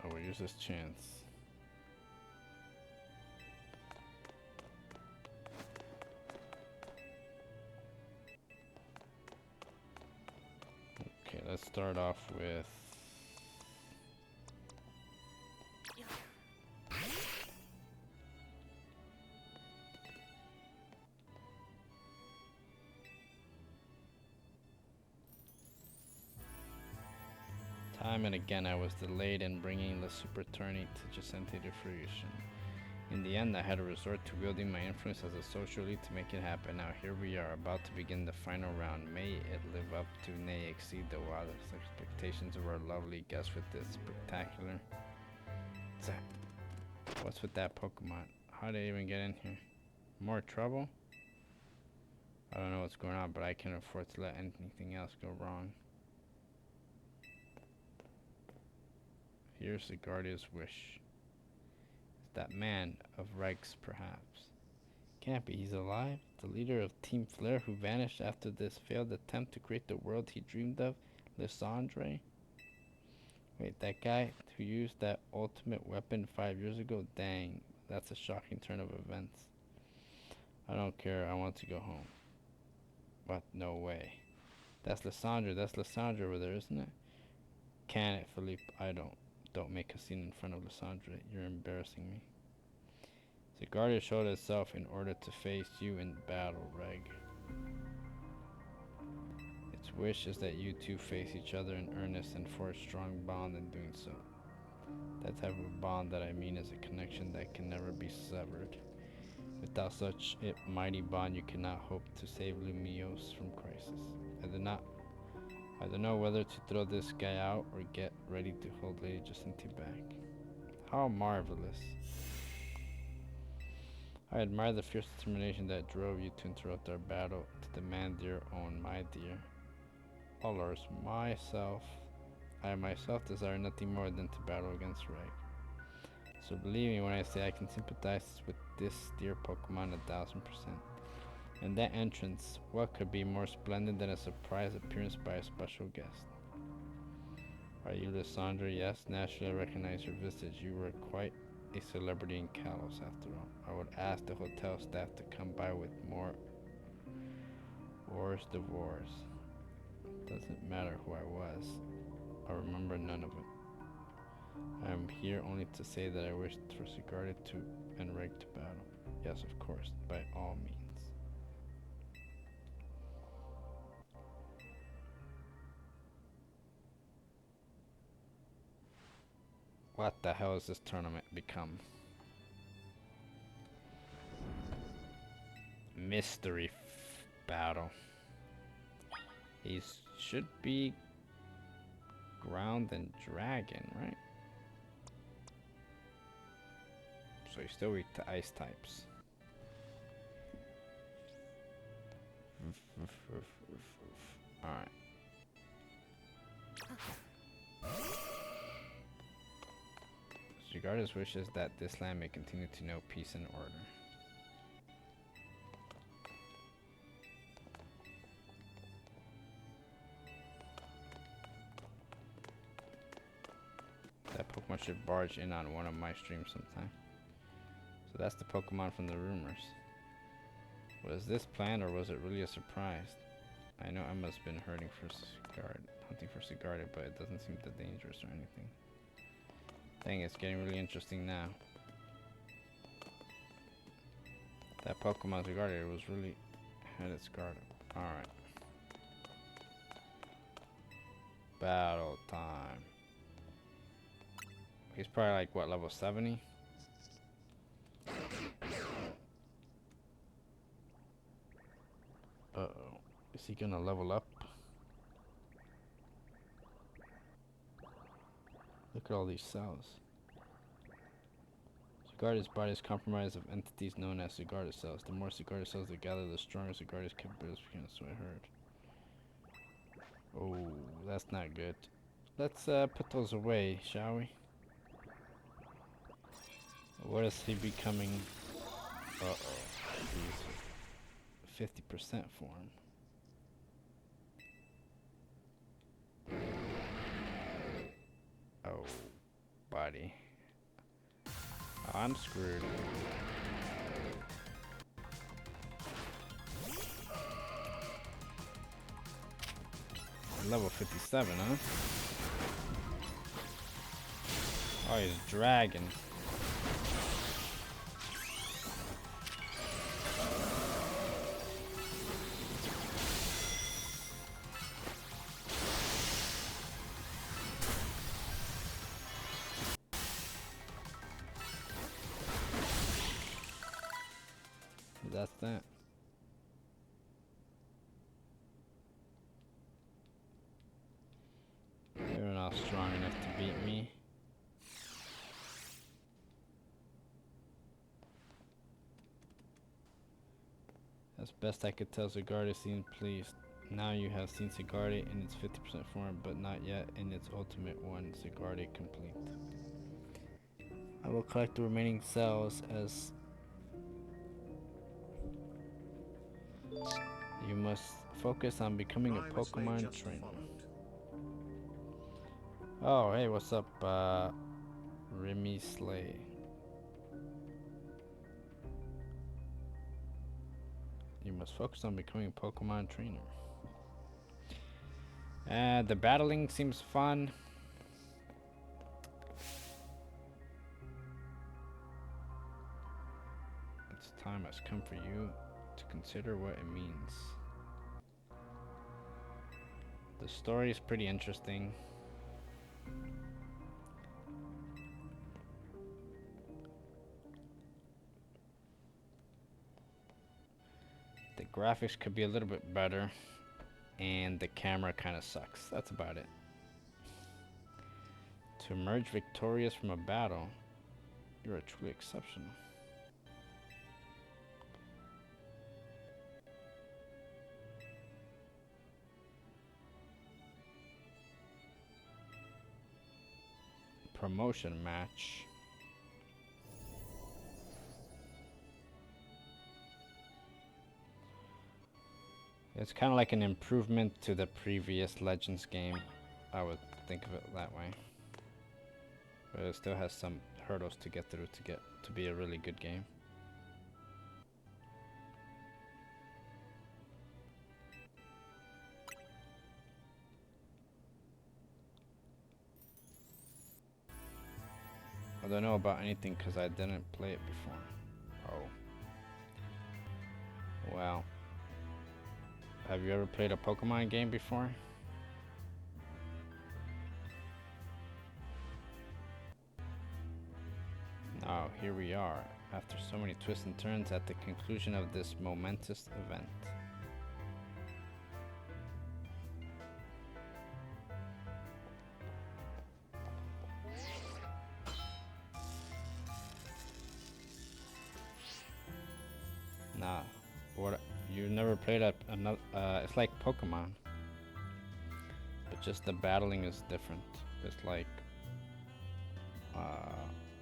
I will use this chance. Okay, let's start off with... Time and again I was delayed in bringing the Super Tourney to Giuseppe to fruition. In the end, I had to resort to wielding my influence as a social lead to make it happen. Now here we are, about to begin the final round. May it live up to, nay, exceed the wildest expectations of our lovely guest with this spectacular... What's with that Pokemon? How did it even get in here? More trouble? I don't know what's going on, but I can't afford to let anything else go wrong. Here's the Guardian's wish. It's that man of Reichs, perhaps. Can't be. He's alive. The leader of Team Flare who vanished after this failed attempt to create the world he dreamed of. Lysandre. Wait, that guy who used that ultimate weapon 5 years ago? Dang, that's a shocking turn of events. I don't care. I want to go home. What? No way. That's Lysandre. That's Lysandre over there, isn't it? Can it, Philippe? I don't. Don't make a scene in front of Lysandre. You're embarrassing me. Sigardia showed itself in order to face you in battle, Reg. Its wish is that you two face each other in earnest and forge a strong bond in doing so. That type of bond that I mean is a connection that can never be severed. Without such a mighty bond, you cannot hope to save Lumiose from crisis. I don't know whether to throw this guy out or get ready to hold Lady Jacinta back. How marvelous. I admire the fierce determination that drove you to interrupt our battle to demand your own, my dear. Allers, I myself desire nothing more than to battle against Reg. So believe me when I say I can sympathize with this dear Pokemon 1000%. And that entrance, what could be more splendid than a surprise appearance by a special guest? Are you Lysandre? Yes, naturally I recognize your visage. You were quite a celebrity in Kalos after all. I would ask the hotel staff to come by with more hors d'oeuvres. Doesn't matter who I was. I remember none of it. I am here only to say that I wish for Sigardia to and Reg to battle. Yes, of course, by all means. What the hell has this tournament become? Mystery battle. He should be ground and dragon, right? So he's still weak to ice types. Alright. Sigardia's wishes that this land may continue to know peace and order. That Pokemon should barge in on one of my streams sometime. So that's the Pokemon from the rumors. Was this planned or was it really a surprise? I know Emma's been hunting for Sigardia, but it doesn't seem that dangerous or anything. Dang, it's getting really interesting now. That Pokemon Sigardia was really had its guard up. Alright. Battle time. He's probably like, what, level 70? Uh-oh. Is he gonna level up? Look at all these cells. Sigardia's body is comprised of entities known as Sigardia cells. The more Sigardia cells they gather, the stronger Sigardia's capabilities become, so I heard. Oh, that's not good. Let's put those away, shall we? What is he becoming? Uh-oh. He's 50% form. Oh, buddy. I'm screwed. Level 57, huh? Oh, he's dragon. That's that. You're not strong enough to beat me. As best I could tell, Sigardia seemed pleased. Now you have seen Sigardia in its 50% form, but not yet in its ultimate one, Sigardia complete. I will collect the remaining cells as You must focus on becoming a Prime Slave Pokemon just trainer. followed. Oh, hey, what's up, Remy Slay? You must focus on becoming a Pokemon trainer. The battling seems fun. Its time has come for you to consider what it means. The story is pretty interesting. The graphics could be a little bit better, and the camera kind of sucks. That's about it. To emerge victorious from a battle, you are truly exceptional. Promotion match. It's kind of like an improvement to the previous Legends game. I would think of it that way. But it still has some hurdles to get through to be a really good game. I don't know about anything because I didn't play it before. Oh. Well. Have you ever played a Pokemon game before? Now, here we are, after so many twists and turns at the conclusion of this momentous event. Nah, what? You never played another? It's like Pokemon, but just the battling is different. It's like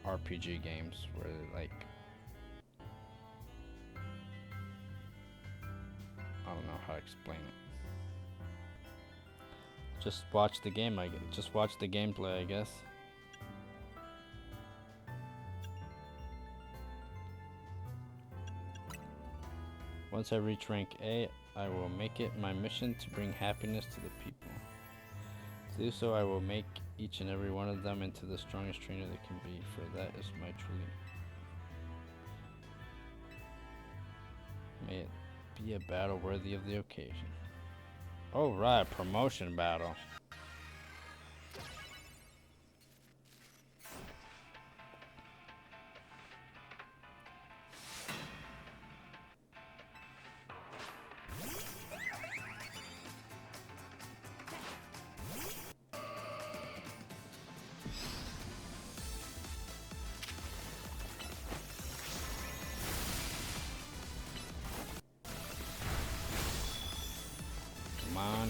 RPG games where like I don't know how to explain it. Just watch the game. Just watch the gameplay, I guess. Once I reach rank A, I will make it my mission to bring happiness to the people. To do so, I will make each and every one of them into the strongest trainer they can be, for that is my truly. May it be a battle worthy of the occasion. Oh right, promotion battle.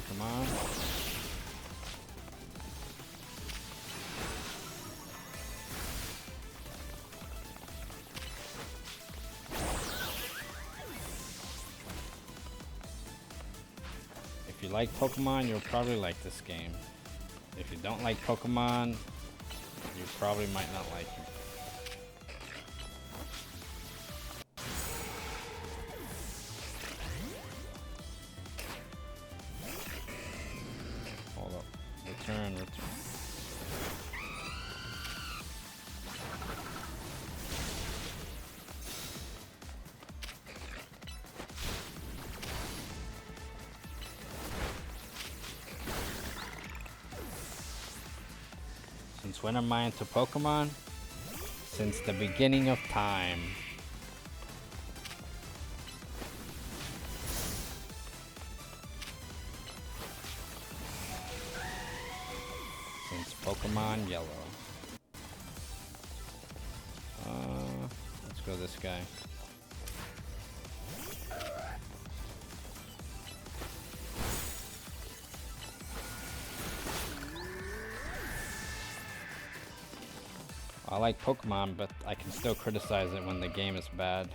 Come on. If you like Pokemon, you'll probably like this game. If you don't like Pokemon, you probably might not like it. Hold up. Return. Since when am I into Pokemon? Since the beginning of time. Since Pokemon Yellow. Let's go this guy. I like Pokemon, but I can still criticize it when the game is bad.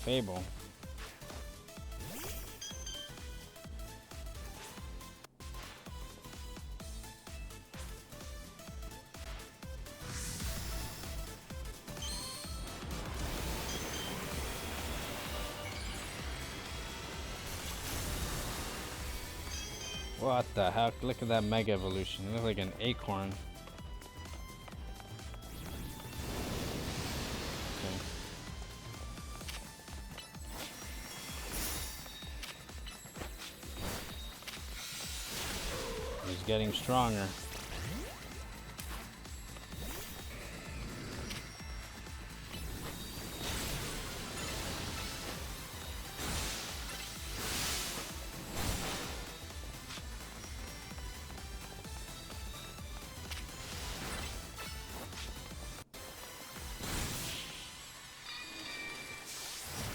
Fable. What the heck? Look at that Mega Evolution. It looks like an acorn. Okay. He's getting stronger.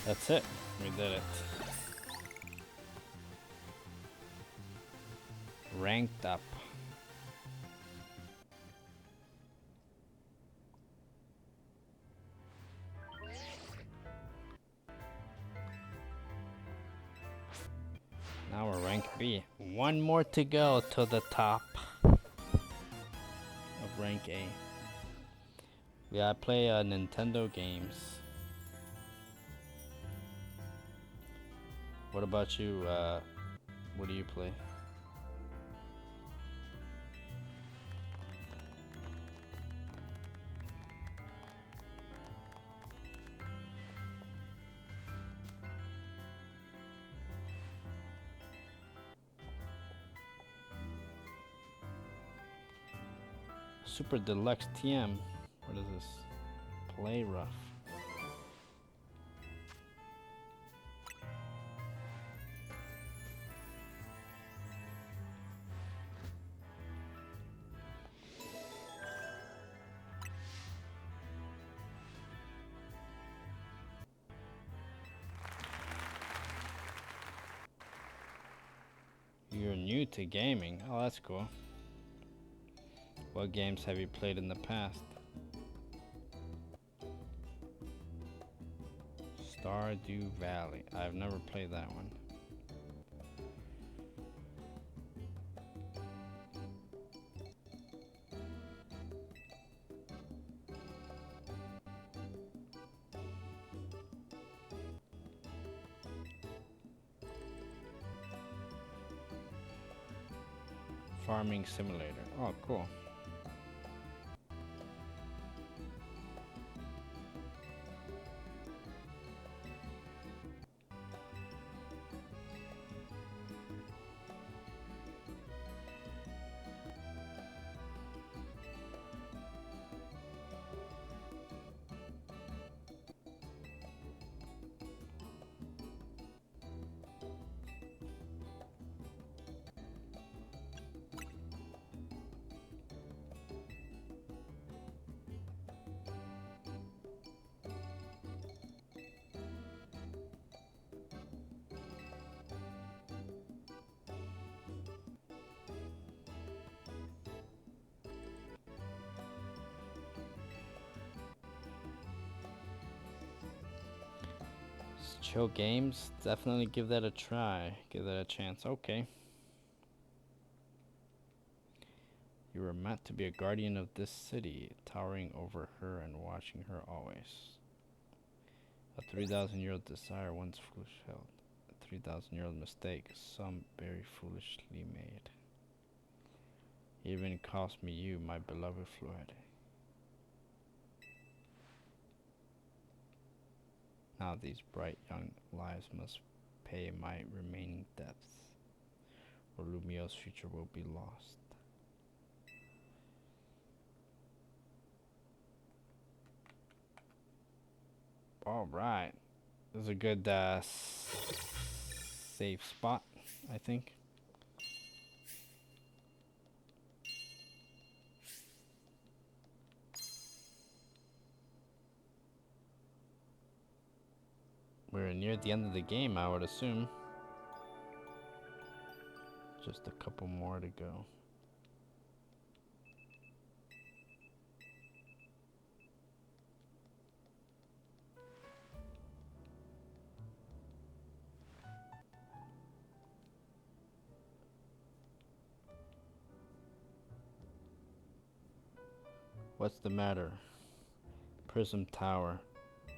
That's it. We did it. Ranked up. Now we're rank B. One more to go to the top of rank A. Yeah, I play Nintendo games. What about you? What do you play? Super Deluxe TM. What is this? Play rough. You're new to gaming. Oh, that's cool. What games have you played in the past? Stardew Valley. I've never played that one. Farming Simulator. Oh, cool. Chill games, definitely give that a try. Give that a chance. Okay. You were meant to be a guardian of this city, towering over her and watching her always. A 3,000-year-old desire once foolish held. A 3,000-year-old mistake, some very foolishly made. Even cost me you, my beloved Floyd. Now these bright young lives must pay my remaining debts, or Lumio's future will be lost. All right, this is a good safe spot, I think. We're near the end of the game, I would assume. Just a couple more to go. What's the matter? Prism Tower.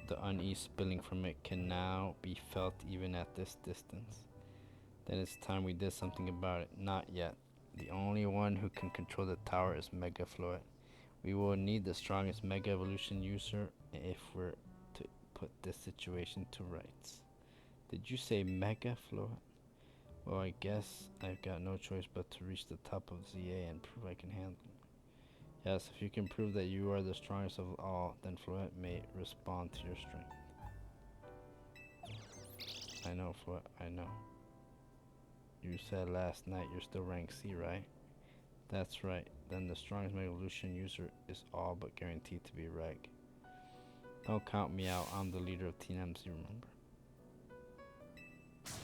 The unease spilling from it can now be felt even at this distance. Then it's time we did something about it. Not yet. The only one who can control the tower is Mega Fluid. We will need the strongest Mega Evolution user if we're to put this situation to rights. Did you say Mega Fluid? Well, I guess I've got no choice but to reach the top of ZA and prove I can handle it. Yes, if you can prove that you are the strongest of all, then Fluid may respond to your strength. I know, Fluid, I know. You said last night you're still rank C, right? That's right. Then the strongest Mega Evolution user is all but guaranteed to be Reg. Don't count me out. I'm the leader of Team MC, remember?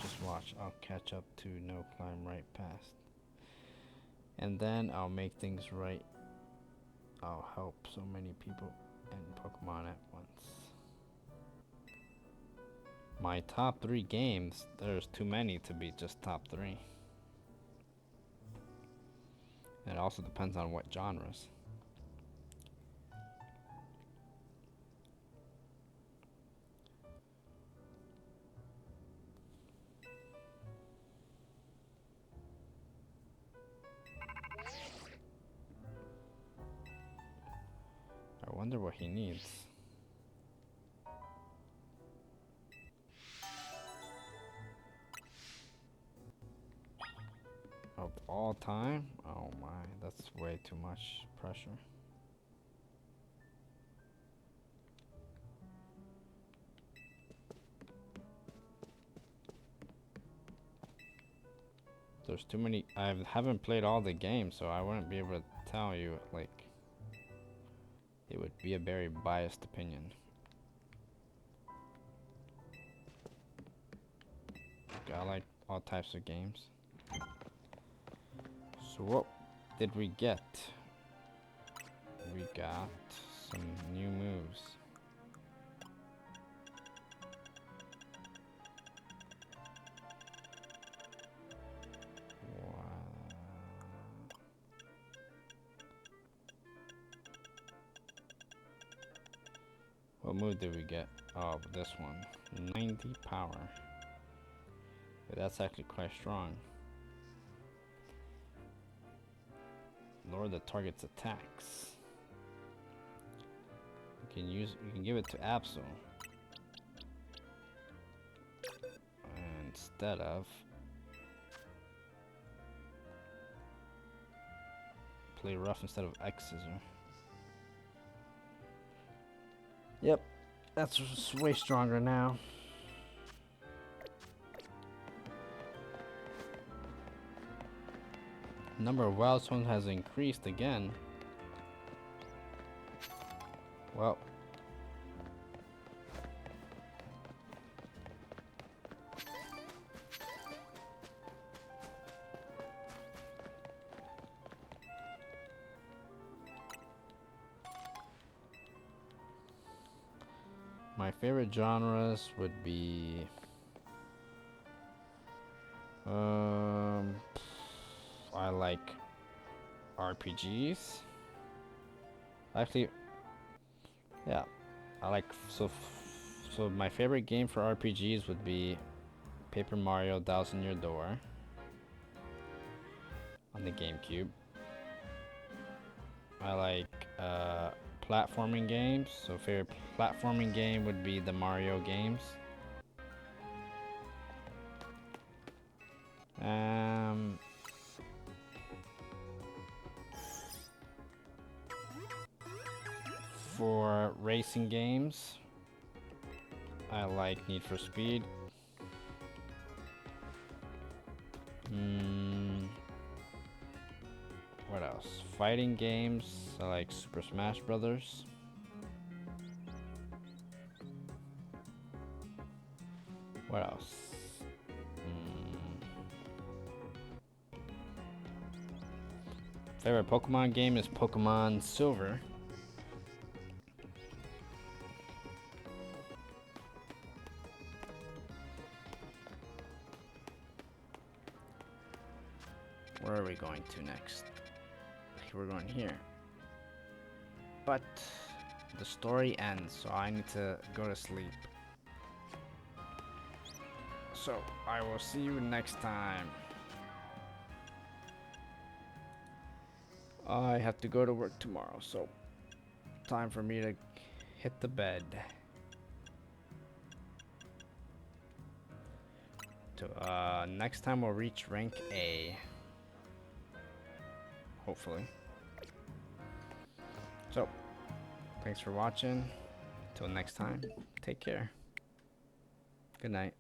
Just watch. I'll catch up to No Climb right past. And then I'll make things right. I'll help so many people and Pokemon at once. My top 3 games, there's too many to be just top 3. It also depends on what genres. I wonder what he needs. Of all time? Oh my, that's way too much pressure. There's too many. I haven't played all the games, so I wouldn't be able to tell you, like, it would be a very biased opinion. I like all types of games. So what did we get? We got some new moves. What move did we get? Oh, this one. 90 power. Okay, that's actually quite strong. Lower the target's attacks. You can give it to Absol instead of play rough instead of X Scissor. Yep, that's way stronger now. Number of wild stones has increased again. Well, my favorite genres would be I like RPGs. Actually, yeah, I like so my favorite game for RPGs would be Paper Mario Thousand Year Door on the GameCube. I like platforming games, so favorite platforming game would be the Mario games. For racing games, I like Need for Speed. What else? Fighting games, I like Super Smash Brothers. What else? Favorite Pokemon game is Pokemon Silver. Where are we going to next? We're going here. But the story ends, so I need to go to sleep. So I will see you next time. I have to go to work tomorrow, so time for me to hit the bed. Next time we'll reach rank A. Hopefully. So, thanks for watching. Till next time, take care. Good night.